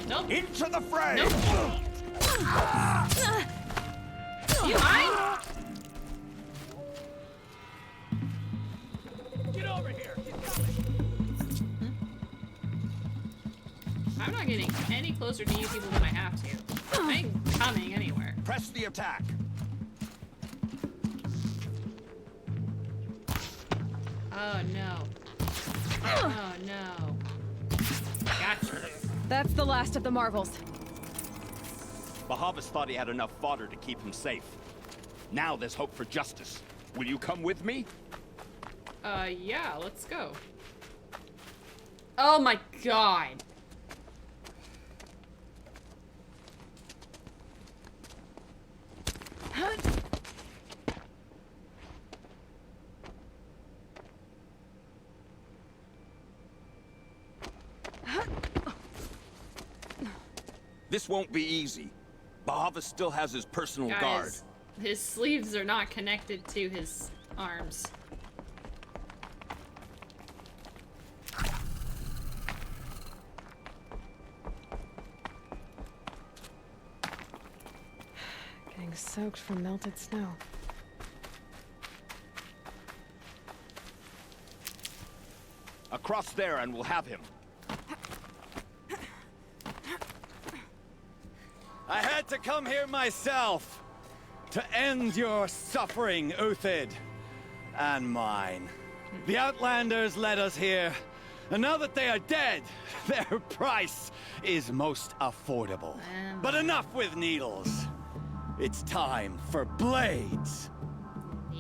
Nope. Into the fray! Nope. You mind? Get over here! I'm not getting any closer to you people than I have to. I ain't coming anywhere. Press the attack! Oh no. Oh no. Gotcha. That's the last of the Marvels. Bahavas thought he had enough fodder to keep him safe. Now there's hope for justice. Will you come with me? Yeah, let's go. Oh my god. This won't be easy. Bahavas still has his personal guard. Guys, his sleeves are not connected to his arms. Getting soaked from melted snow. Across there and we'll have him. I had to come here myself to end your suffering, Uthid, and mine. The Outlanders led us here, and now that they are dead, their price is most affordable. But enough with needles. It's time for blades.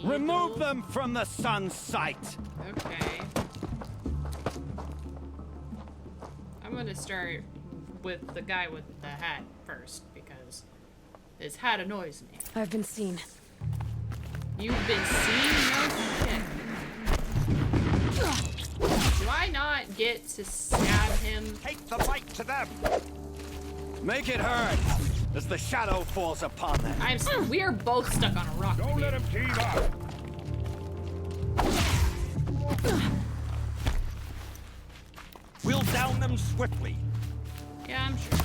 Remove them from the sun's sight. Okay. I'm gonna start with the guy with the hat first, because his hat annoys me. I've been seen. You've been seen? No shit. Do I not get to stab him? Take the fight to them! Make it hurt as the shadow falls upon them. We are both stuck on a rock. Don't let him keep up! We'll down them swiftly. Yeah, I'm sure.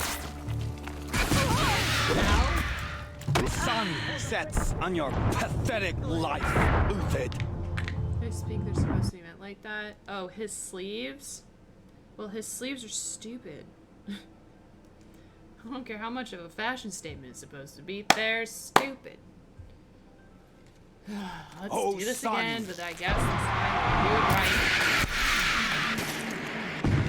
The sun sets on your pathetic life, Uthid. This think they're supposed to be meant like that. Oh, his sleeves? Well, his sleeves are stupid. I don't care how much of a fashion statement it's supposed to be. They're stupid. Let's do this again, but I guess this time we'll do it right.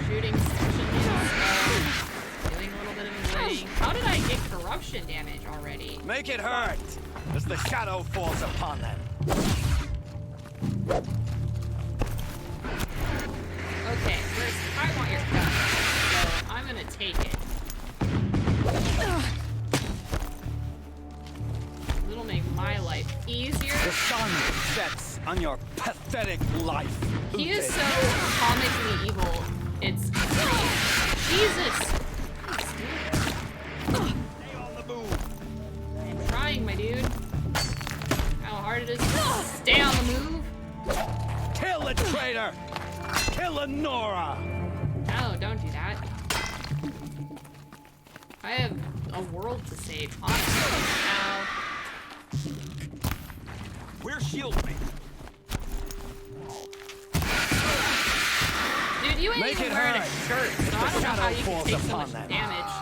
Shooting sufficiently slow. Doing a little bit of a wing. How did I get corruption damage already? Make it hurt as the shadow falls upon them. Okay, first, I want your gun, so I'm gonna take it. It'll make my life easier. The sun sets on your pathetic life. He is so comically evil. It's insane. Jesus! Stay on the move. I'm trying, my dude. How hard it is to stay on the move. Kill the traitor! Kill Nora! No, don't do that. I have a world to save, honestly. Ow. We're shield me. Dude, you ain't Make even it wearing a hurt. shirt, so I don't know how you can take so much them. damage.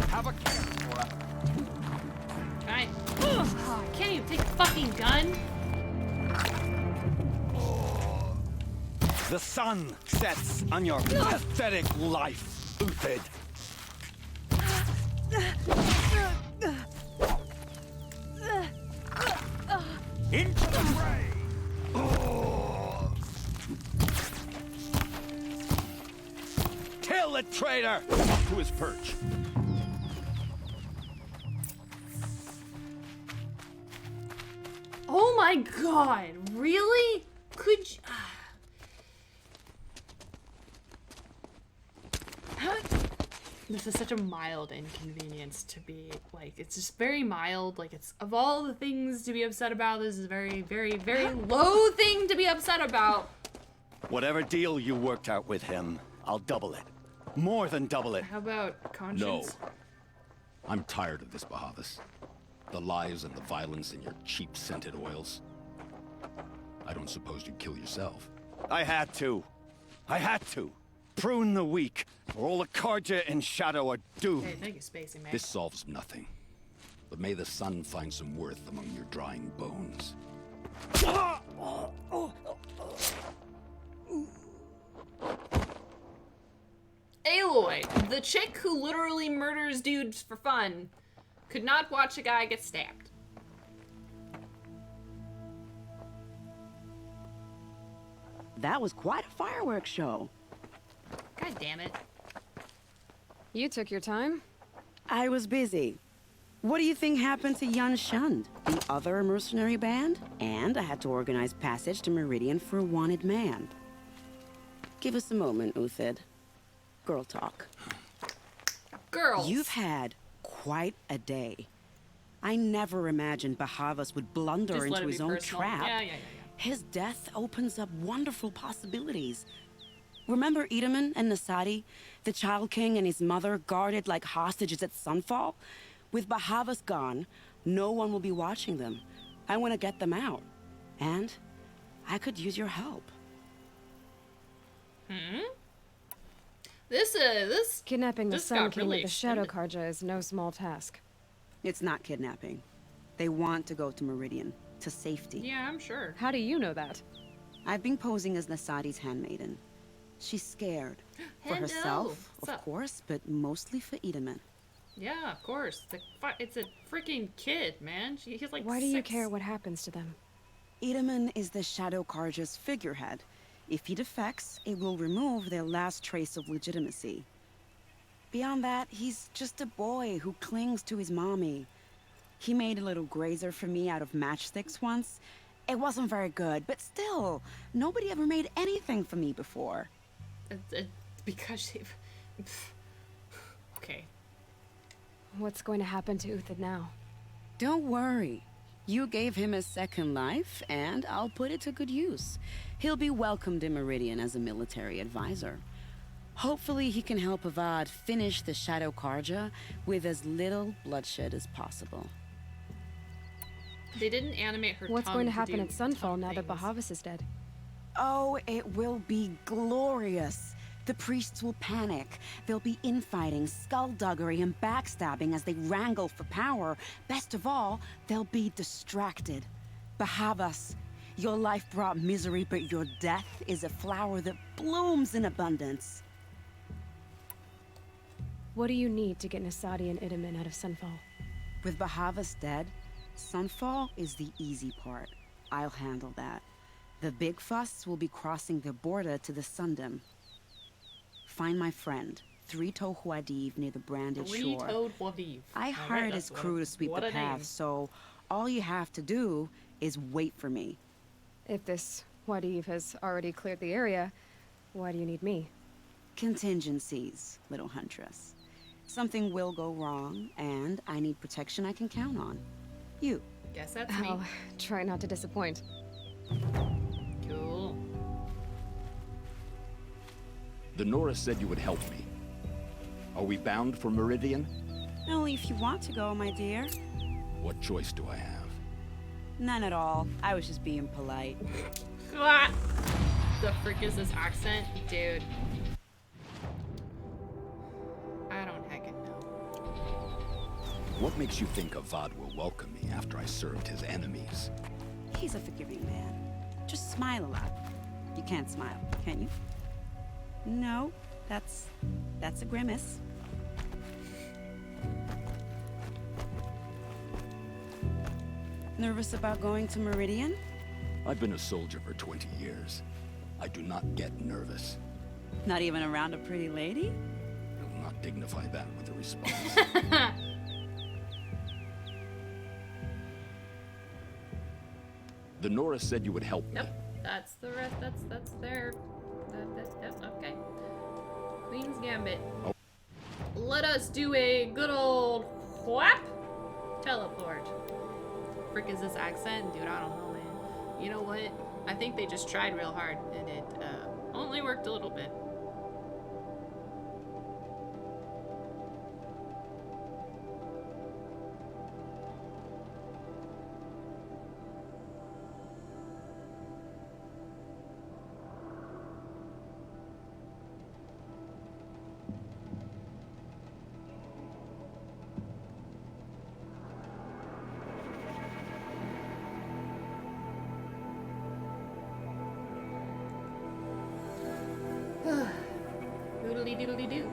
Have a care, Nora. Can't even take a fucking gun. The sun sets on your pathetic life, Uthid. Into the fray! Kill the traitor! Up to his perch. Oh my god, really? Could you... This is such a mild inconvenience to be, like, it's just very mild, like, it's, of all the things to be upset about, this is a very, very, very low thing to be upset about. Whatever deal you worked out with him, I'll double it. More than double it. How about conscience? No. I'm tired of this, Bahavas. The lies and the violence and your cheap scented oils. I don't suppose you'd kill yourself. I had to. I had to. Prune the weak, or all the Karja and Shadow are doomed. Hey, thank you, Spacey, man. This solves nothing. But may the sun find some worth among your drying bones. Aloy, the chick who literally murders dudes for fun, could not watch a guy get stabbed. That was quite a fireworks show. God damn it. You took your time? I was busy. What do you think happened to Yun Shund, the other mercenary band? And I had to organize passage to Meridian for a wanted man. Give us a moment, Uthid. Girl talk. Girls. You've had quite a day. I never imagined Bahavas would blunder into his own trap. Yeah. His death opens up wonderful possibilities. Remember Edaman and Nasadi? The Child King and his mother guarded like hostages at sunfall? With Bahavas gone, no one will be watching them. I want to get them out. And I could use your help. This Kidnapping the this Sun got King really with the Shadow extended. Karja is no small task. It's not kidnapping. They want to go to Meridian, to safety. Yeah, I'm sure. How do you know that? I've been posing as Nasadi's handmaiden. She's scared. For Hello. herself, What's of up? course, but mostly for Edaman. Yeah, of course. It's a freaking kid, man. He's like Why do you 6. care what happens to them? Edaman is the Shadow Karja's figurehead. If he defects, it will remove their last trace of legitimacy. Beyond that, he's just a boy who clings to his mommy. He made a little grazer for me out of matchsticks once. It wasn't very good, but still, nobody ever made anything for me before. Because she... Okay. What's going to happen to Uthid now? Don't worry. You gave him a second life, and I'll put it to good use. He'll be welcomed in Meridian as a military advisor. Hopefully he can help Avad finish the Shadow Karja with as little bloodshed as possible. They didn't animate her What's tongue going to happen do at Sunfall now that things. Bahavas is dead? Oh, it will be glorious. The priests will panic. There'll be infighting, skullduggery, and backstabbing as they wrangle for power. Best of all, they'll be distracted. Bahavas, your life brought misery, but your death is a flower that blooms in abundance. What do you need to get Nasadi and Idaman out of Sunfall? With Bahavas dead, Sunfall is the easy part. I'll handle that. The big fuss will be crossing the border to the Sundom. Find my friend, Three-Toe Huadiv, near the branded shore. Three-Toed Huadiv. I hired his crew to sweep the path, so all you have to do is wait for me. If this Huadiv has already cleared the area, why do you need me? Contingencies, little huntress. Something will go wrong, and I need protection I can count on. You. Guess that's me. I'll try not to disappoint. Cool. The Nora said you would help me. Are we bound for Meridian? Only if you want to go, my dear. What choice do I have? None at all. I was just being polite. The frick is this accent? Dude. I don't heckin' know. What makes you think a VOD will welcome me after I served his enemies? He's a forgiving man. Just smile a lot. You can't smile, can you? No, that's a grimace. Nervous about going to Meridian? I've been a soldier for 20 years. I do not get nervous. Not even around a pretty lady? I will not dignify that with a response. The Nora said you would help me. Yep, that's the rest. That's their. Yep, okay. Queen's Gambit. Oh. Let us do a good old whap teleport. Frick is this accent? Dude, I don't know, man. You know what? I think they just tried real hard and it only worked a little bit. Doodly doodly doo.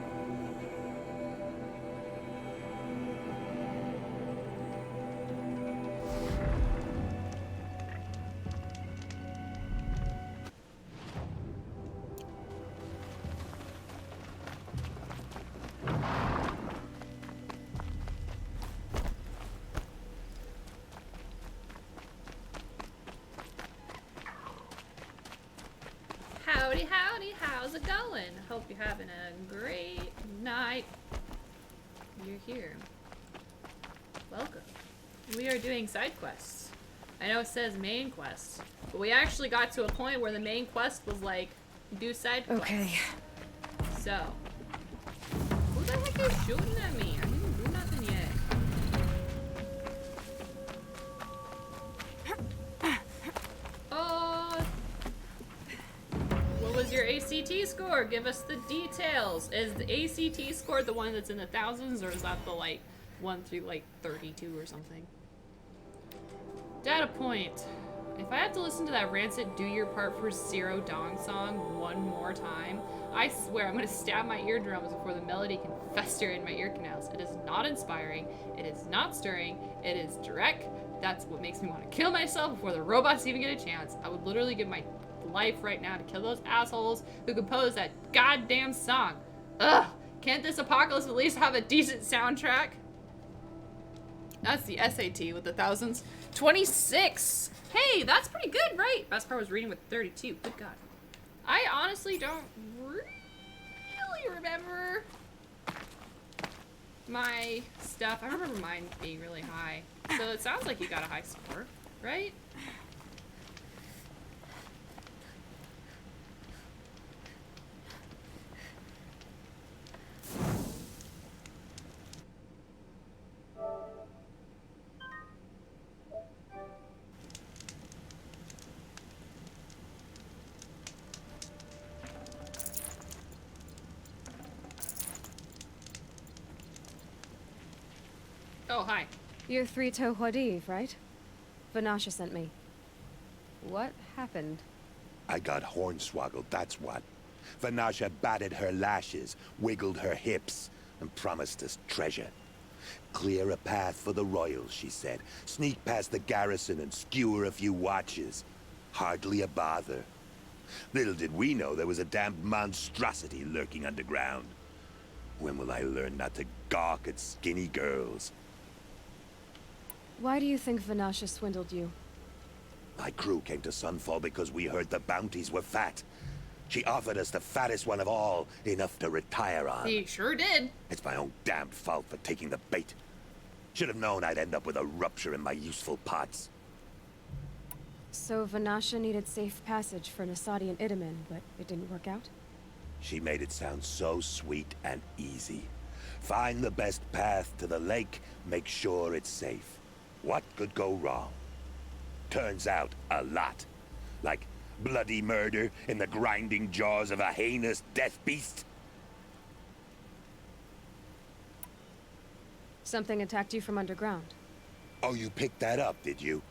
Howdy, howdy, how's it going? Hope you're having a great night. You're here. Welcome. We are doing side quests. I know it says main quest, but we actually got to a point where the main quest was like, do side quests. Okay. So, who the heck is shooting at me? I didn't do nothing yet. What was your ACT score? Give us the details. Is the ACT score the one that's in the thousands, or is that the like 1 through like 32 or something? Data point. If I have to listen to that rancid "Do Your Part for Zero Dawn" song one more time, I swear I'm gonna stab my eardrums before the melody can fester in my ear canals. It is not inspiring. It is not stirring. It is direct. That's what makes me want to kill myself before the robots even get a chance. I would literally give my life right now to kill those assholes who composed that goddamn song. Ugh! Can't this apocalypse at least have a decent soundtrack? That's the SAT with the thousands. 26! Hey, that's pretty good, right? Best part was reading with 32. Good God. I honestly don't really remember my stuff. I remember mine being really high. So it sounds like you got a high score, right? Oh, hi. You're Three-Toe Huadiv, right? Vanasha sent me. What happened? I got hornswoggled, that's what. Vanasha batted her lashes, wiggled her hips, and promised us treasure. Clear a path for the royals, she said. Sneak past the garrison and skewer a few watches. Hardly a bother. Little did we know there was a damned monstrosity lurking underground. When will I learn not to gawk at skinny girls? Why do you think Vanasha swindled you? My crew came to Sunfall because we heard the bounties were fat. She offered us the fattest one of all, enough to retire on. He sure did. It's my own damned fault for taking the bait. Should have known I'd end up with a rupture in my useful parts. So Vanasha needed safe passage for Nasadi and Idaman, but it didn't work out? She made it sound so sweet and easy. Find the best path to the lake, make sure it's safe. What could go wrong? Turns out, a lot. Like bloody murder in the grinding jaws of a heinous death beast. Something attacked you from underground. Oh, you picked that up, did you?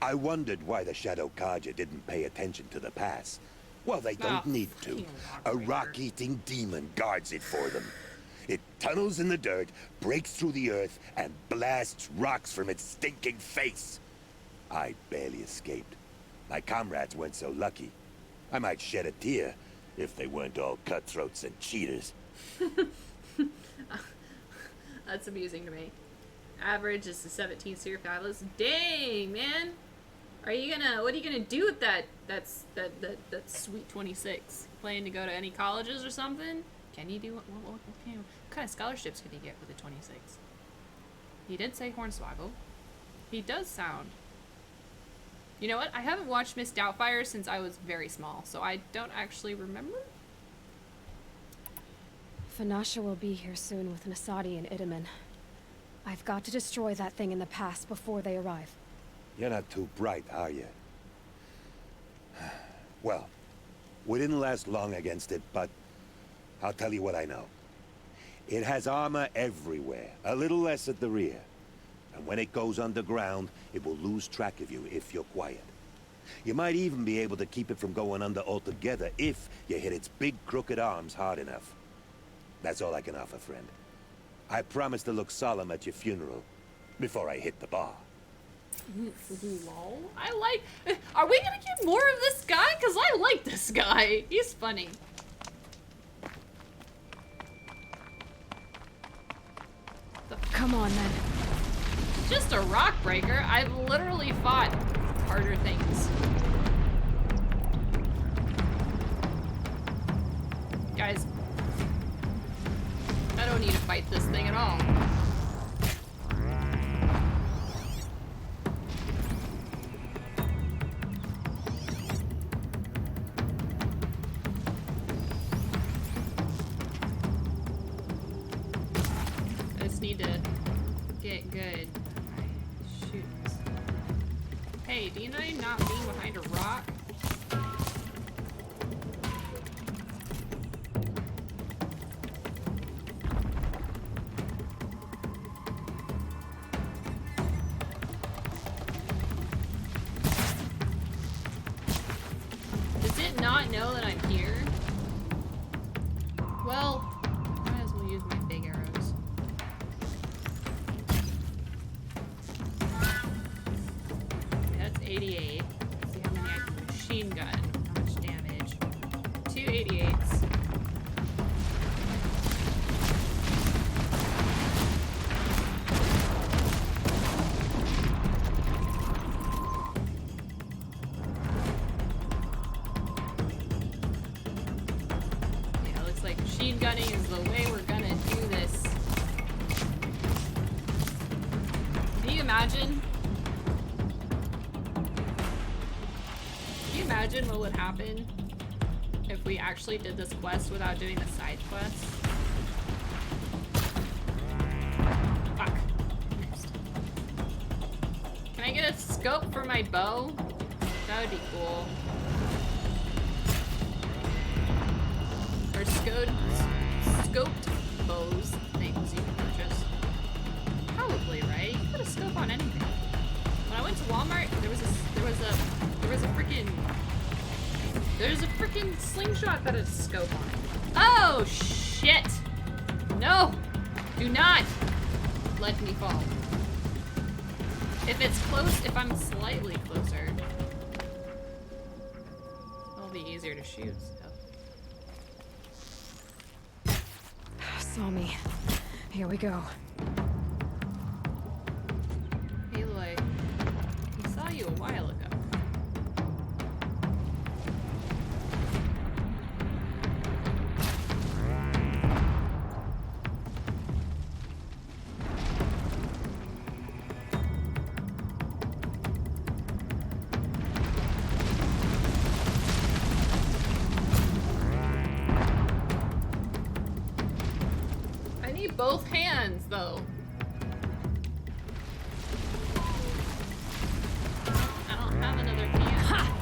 I wondered why the Shadow Kaja didn't pay attention to the pass. Well, they don't need to. A rock-eating demon guards it for them. It tunnels in the dirt, breaks through the earth, and blasts rocks from its stinking face. I barely escaped. My comrades weren't so lucky. I might shed a tear if they weren't all cutthroats and cheaters. That's amusing to me. Average is the 17 Seer Fabulous. Dang, man! What are you gonna do with that sweet 26? Planning to go to any colleges or something? Can you do what kind of scholarships can you get with a 26? He did say Hornswoggle. He does sound. You know what? I haven't watched Miss Doubtfire since I was very small, so I don't actually remember. Vanasha will be here soon with Nasadi and Idaman. I've got to destroy that thing in the past before they arrive. You're not too bright, are you? Well, we didn't last long against it, but I'll tell you what I know. It has armor everywhere, a little less at the rear. And when it goes underground, it will lose track of you if you're quiet. You might even be able to keep it from going under altogether if you hit its big crooked arms hard enough. That's all I can offer, friend. I promise to look solemn at your funeral before I hit the bar. Lol. Are we gonna get more of this guy? Because I like this guy. He's funny. Come on, then. Just a rock breaker. I've literally fought harder things. Guys, I don't need to fight this thing at all. I just need to get good. Shoot. Hey, do you know you're not being behind a rock? Does it not know that I'm here? Well, might as well use my big arrows. Okay, that's 88. Let's see how many I can machine gun. How much damage? 2 88s. Yeah, looks like machine gunning is the way we're gonna do this. Can you imagine? Can you imagine what would happen if we actually did this quest without doing the side quest? Fuck. Missed. Can I get a scope for my bow? That would be cool. Or scoped bows things you can purchase. How probably right. You put a scope on anything. When I went to Walmart, there was a freaking slingshot that had a scope on it. Oh shit! No! Do not let me fall. If it's close, if I'm slightly closer, it'll be easier to shoot. So. Saw me. Here we go. Aloy, he saw you a while ago. I need both hands, though. I don't have another hand. Ha!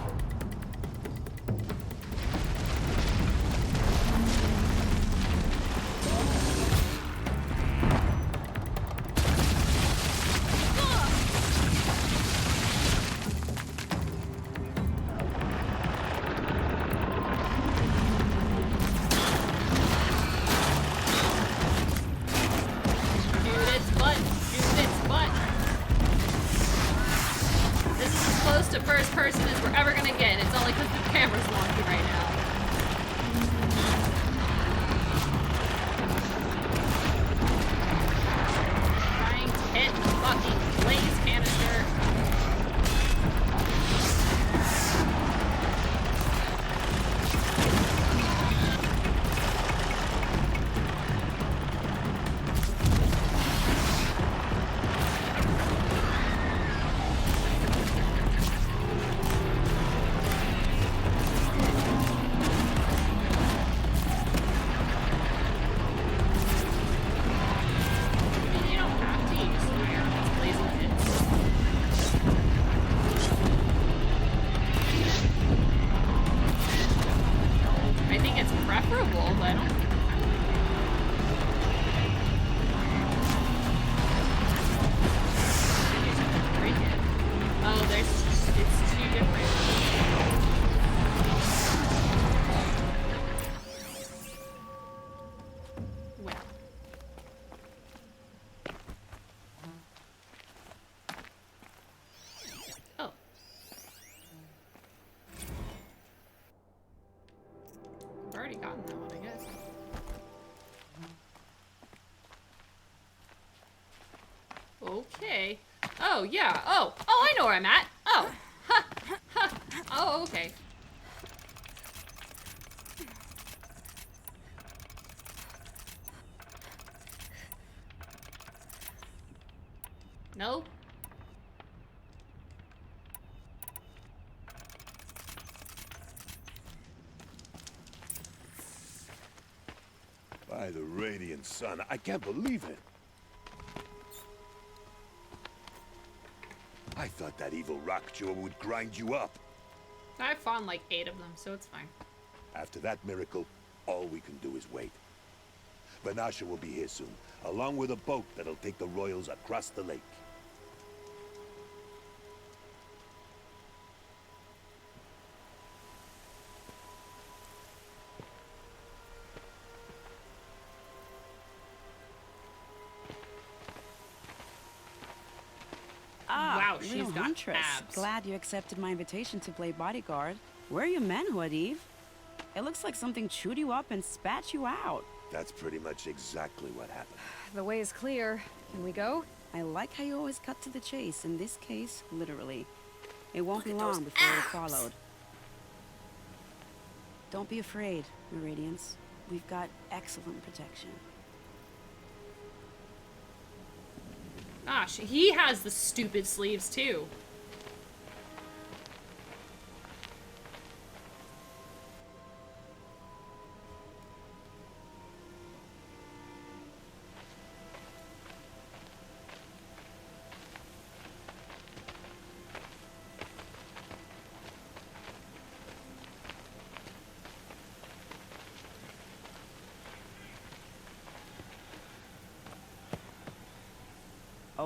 Shoot its butt. Shoot its butt. This is as close to first person as we're ever gonna get. It's only because the camera's wonky right now. Trying to hit the fucking blaze canister. I mean, you don't have to use fire on its blazing hits. I think it's preferable, but I don't. Oh, it's two different. Well. Oh. I've already gotten that one, I guess. Okay. Oh, yeah. Oh, I know where I'm at. Oh. Ha. Ha. Oh, okay. No? By the radiant sun, I can't believe it. I thought that evil rock jaw would grind you up. I've found like 8 of them, so it's fine. After that miracle, all we can do is wait. Banasha will be here soon, along with a boat that'll take the royals across the lake. Wow, Little she's got huntress. abs. Glad you accepted my invitation to play bodyguard. Where are your manhood, Eve? It looks like something chewed you up and spat you out. That's pretty much exactly what happened. The way is clear. Can we go? I like how you always cut to the chase. In this case, literally. It won't be long before we're followed. Don't be afraid, Meridians. We've got excellent protection. Gosh, he has the stupid sleeves too.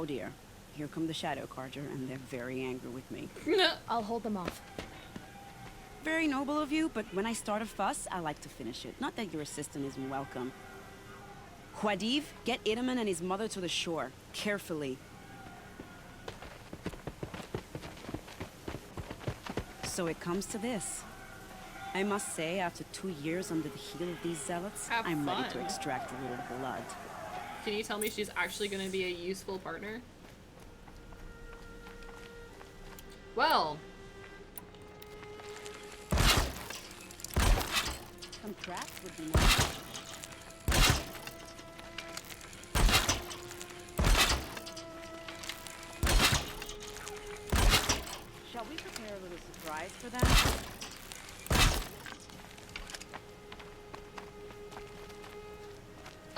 Oh dear. Here come the Shadow Carja, and they're very angry with me. I'll hold them off. Very noble of you, but when I start a fuss, I like to finish it. Not that your assistant isn't welcome. Huadiv, get Idaman and his mother to the shore. Carefully. So it comes to this. I must say, after 2 years under the heel of these zealots, I'm ready to extract a little blood. Can you tell me she's actually going to be a useful partner? Well. Some traps would be nice. Shall we prepare a little surprise for them?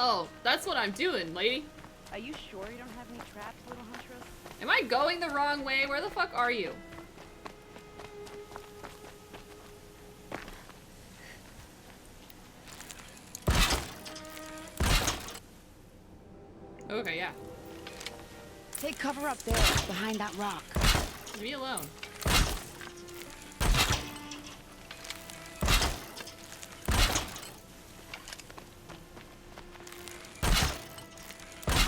Oh, that's what I'm doing, lady. Are you sure you don't have any traps, little huntress? Am I going the wrong way? Where the fuck are you? Okay, yeah. Take cover up there, behind that rock. Leave me alone.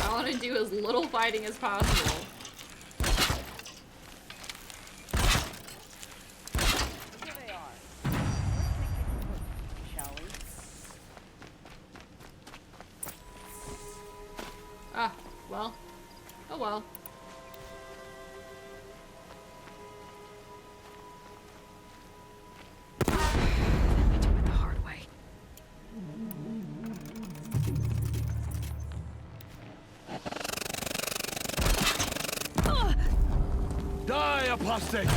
I want to do as little fighting as possible. Here they are. Let's make it quick, shall we? Ah, well. Oh well. The hard way. Die, apostate!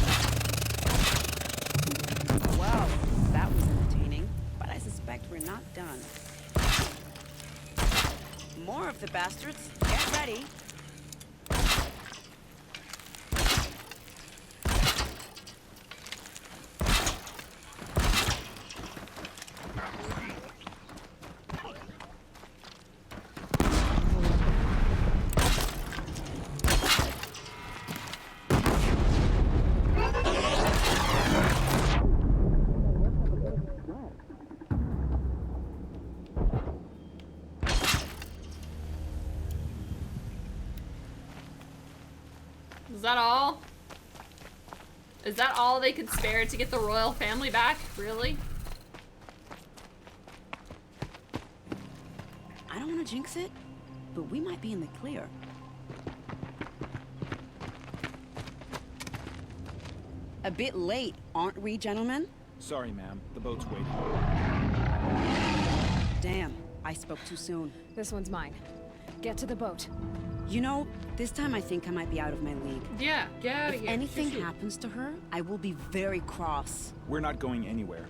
Well, that was entertaining, but I suspect we're not done. More of the bastards. Get ready. Is that all? Is that all they could spare to get the royal family back? Really? I don't want to jinx it, but we might be in the clear. A bit late, aren't we, gentlemen? Sorry, ma'am. The boat's waiting. Damn, I spoke too soon. This one's mine. Get to the boat. You know, this time I think I might be out of my league. Yeah, get out of If here. anything happens to her, I will be very cross. We're not going anywhere.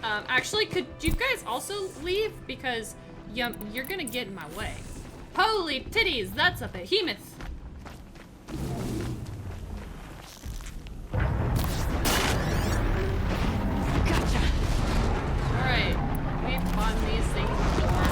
Actually, could you guys also leave? Because you're gonna get in my way. Holy titties, that's a behemoth. Gotcha. Alright, we've fun these things before.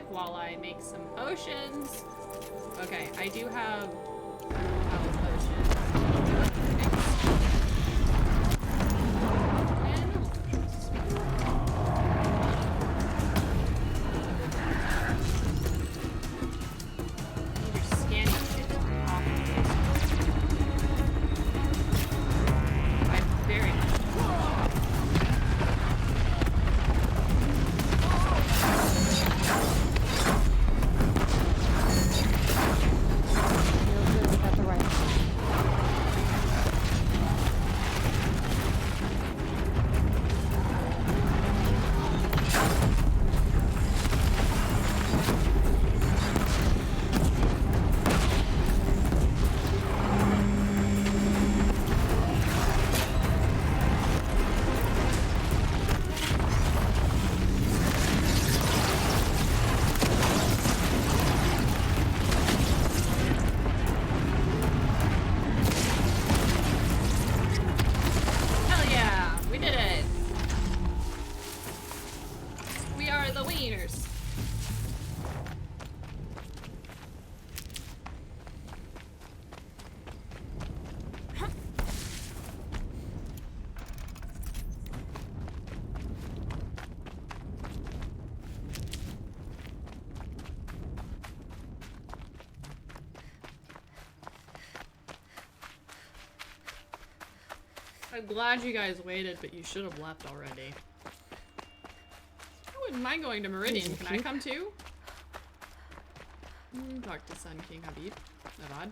While I make some potions. Okay, I do have health potions. You're scanning shit off of this. the wieners. I'm glad you guys waited, but you should have left already. I wouldn't mind going to Meridian. Can I come too? Talk to Sun King Habib. Avad.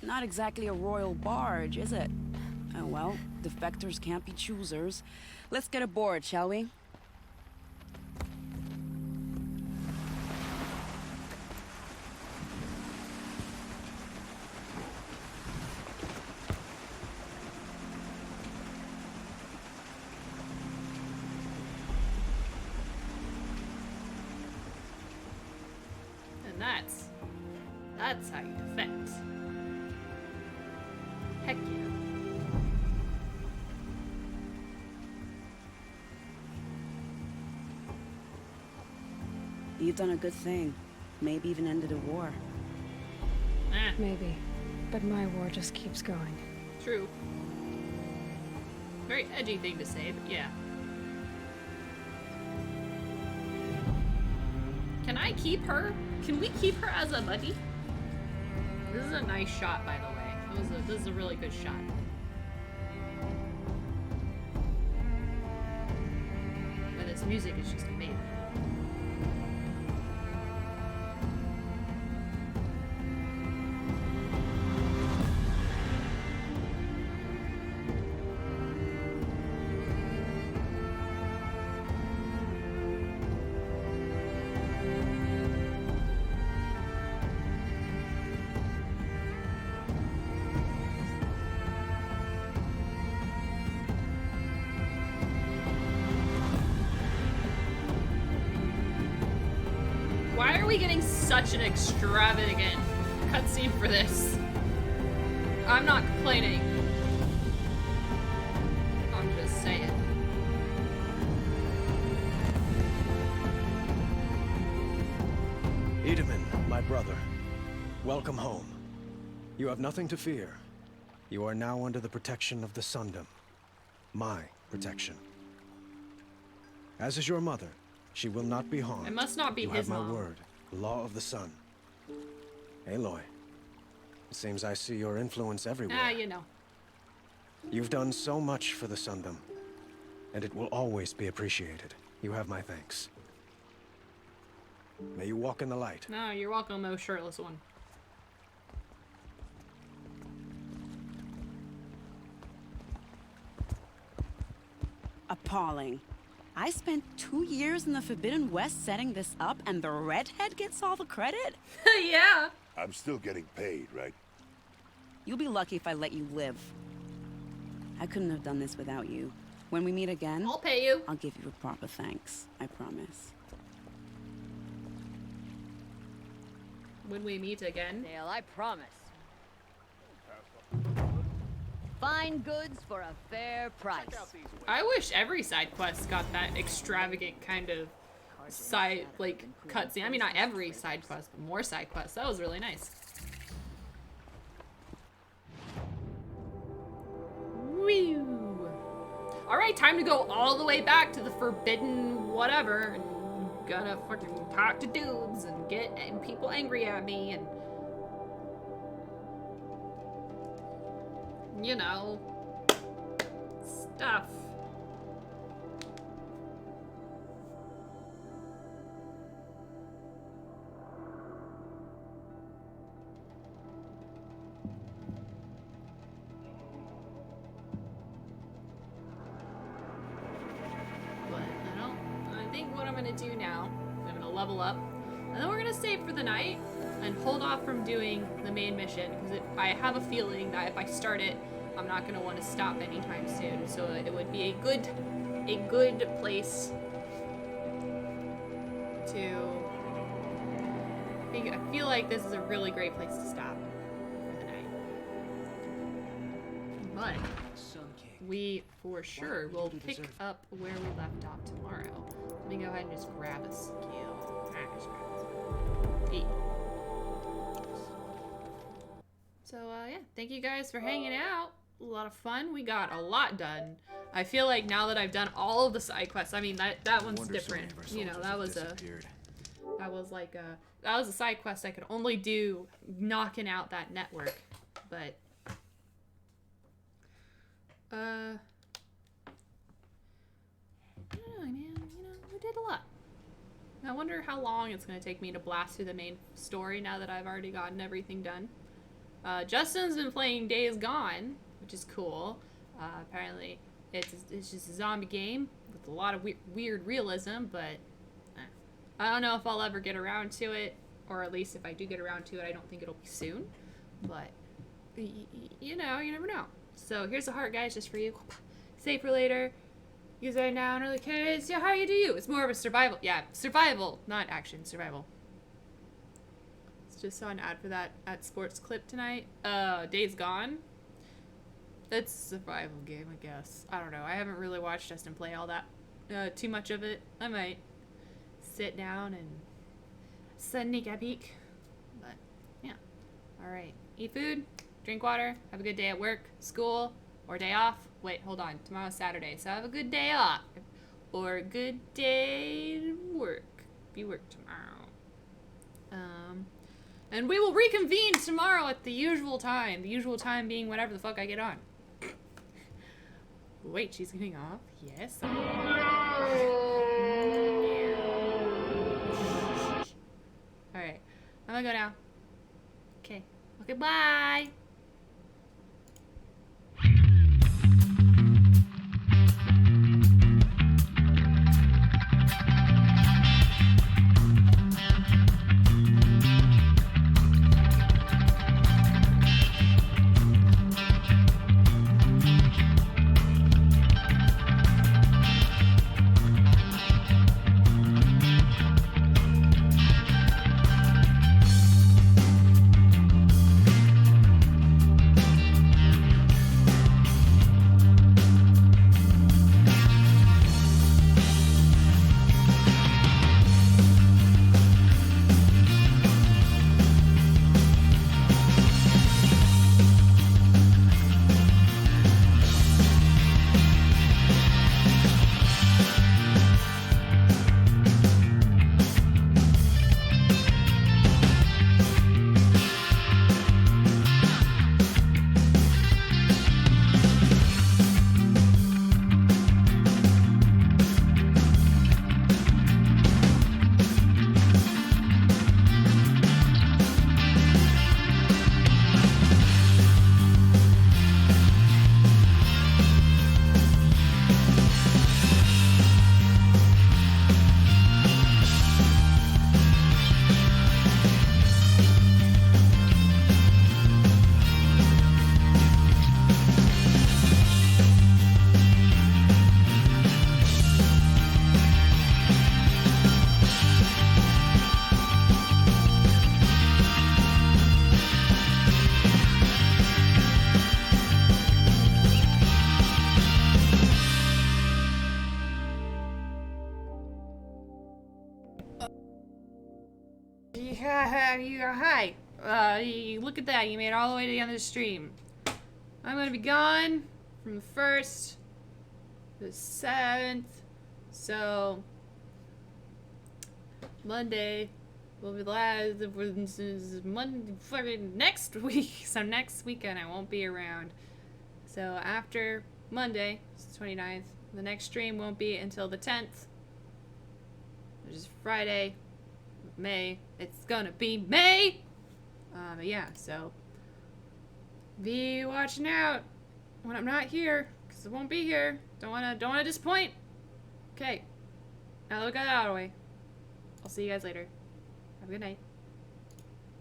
Not exactly a royal barge, is it? Oh well, defectors can't be choosers. Let's get aboard, shall we? That's how you defect. Heck yeah. You've done a good thing. Maybe even ended a war. Maybe. But my war just keeps going. True. Very edgy thing to say, but yeah. Can I keep her? Can we keep her as a buddy? This is a nice shot, by the way. This is a really good shot. And this music is just amazing. Why are we getting such an extravagant cutscene for this? I'm not complaining. I'm just saying. Edaman, my brother, welcome home. You have nothing to fear. You are now under the protection of the Sundom. My protection. As is your mother, she will not be harmed. It must not be his mom. You have my word. Law of the Sun. Aloy, it seems I see your influence everywhere. Ah, you know. You've done so much for the Sundom, and it will always be appreciated. You have my thanks. May you walk in the light. No, you're welcome, oh shirtless one. Appalling. I spent 2 years in the Forbidden West setting this up, and the redhead gets all the credit? Yeah. I'm still getting paid, right? You'll be lucky if I let you live. I couldn't have done this without you. When we meet again, I'll pay you. I'll give you a proper thanks. I promise. When we meet again. Dale, I promise. Fine goods for a fair price. I wish every side quest got that extravagant kind of side, like, cutscene. I mean, not every side quest, but more side quests. That was really nice. Whew. Alright, time to go all the way back to the Forbidden whatever, and gotta fucking talk to dudes and get people angry at me, and you know, stuff. But I think what I'm gonna do now, I'm gonna level up, and then we're gonna save for the night and hold off from doing the main mission, because I have a feeling that if I start it, I'm not gonna want to stop anytime soon. So it would be a good place to. I feel like this is a really great place to stop for the night. But we for sure will pick up where we left off tomorrow. Let me go ahead and just grab a skill. Just grab a skill. So, yeah, thank you guys for hanging out. A lot of fun. We got a lot done. I feel like now that I've done all of the side quests, I mean, that one's different. You know, that was a side quest I could only do knocking out that network. But, I don't know, man. You know, we did a lot. I wonder how long it's going to take me to blast through the main story now that I've already gotten everything done. Justin's been playing Days Gone, which is cool. Apparently, it's just a zombie game with a lot of weird realism, but I don't know if I'll ever get around to it, or at least if I do get around to it, I don't think it'll be soon. But, you know, you never know. So here's a heart, guys, just for you. Save for later. Use it now and early kids. Yeah, how you do you? It's more of a survival. Yeah, survival, not action. Survival. Just saw an ad for that at sports clip tonight. Days Gone. It's a survival game, I guess. I don't know. I haven't really watched Justin play all that too much of it. I might sit down and sneak a peek. But yeah. Alright. Eat food, drink water, have a good day at work, school, or day off. Wait, hold on. Tomorrow's Saturday, so have a good day off. Or a good day to work. If you work tomorrow. And we will reconvene tomorrow at the usual time. The usual time being whenever the fuck I get on. Wait, she's getting off? Yes. Alright. I'm gonna go now. Okay. Okay, bye! Hi. Look at that. You made it all the way to the end of the stream. I'm gonna be gone from the 1st to the 7th. So Monday will be the last. Monday, next week. So next weekend I won't be around. So after Monday, it's the 29th, the next stream won't be until the 10th, which is Friday. May. It's gonna be May! But yeah, so be watching out when I'm not here, because I won't be here. Don't wanna disappoint. Okay. Now that we got that out of the way, I'll see you guys later. Have a good night.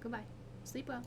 Goodbye. Sleep well.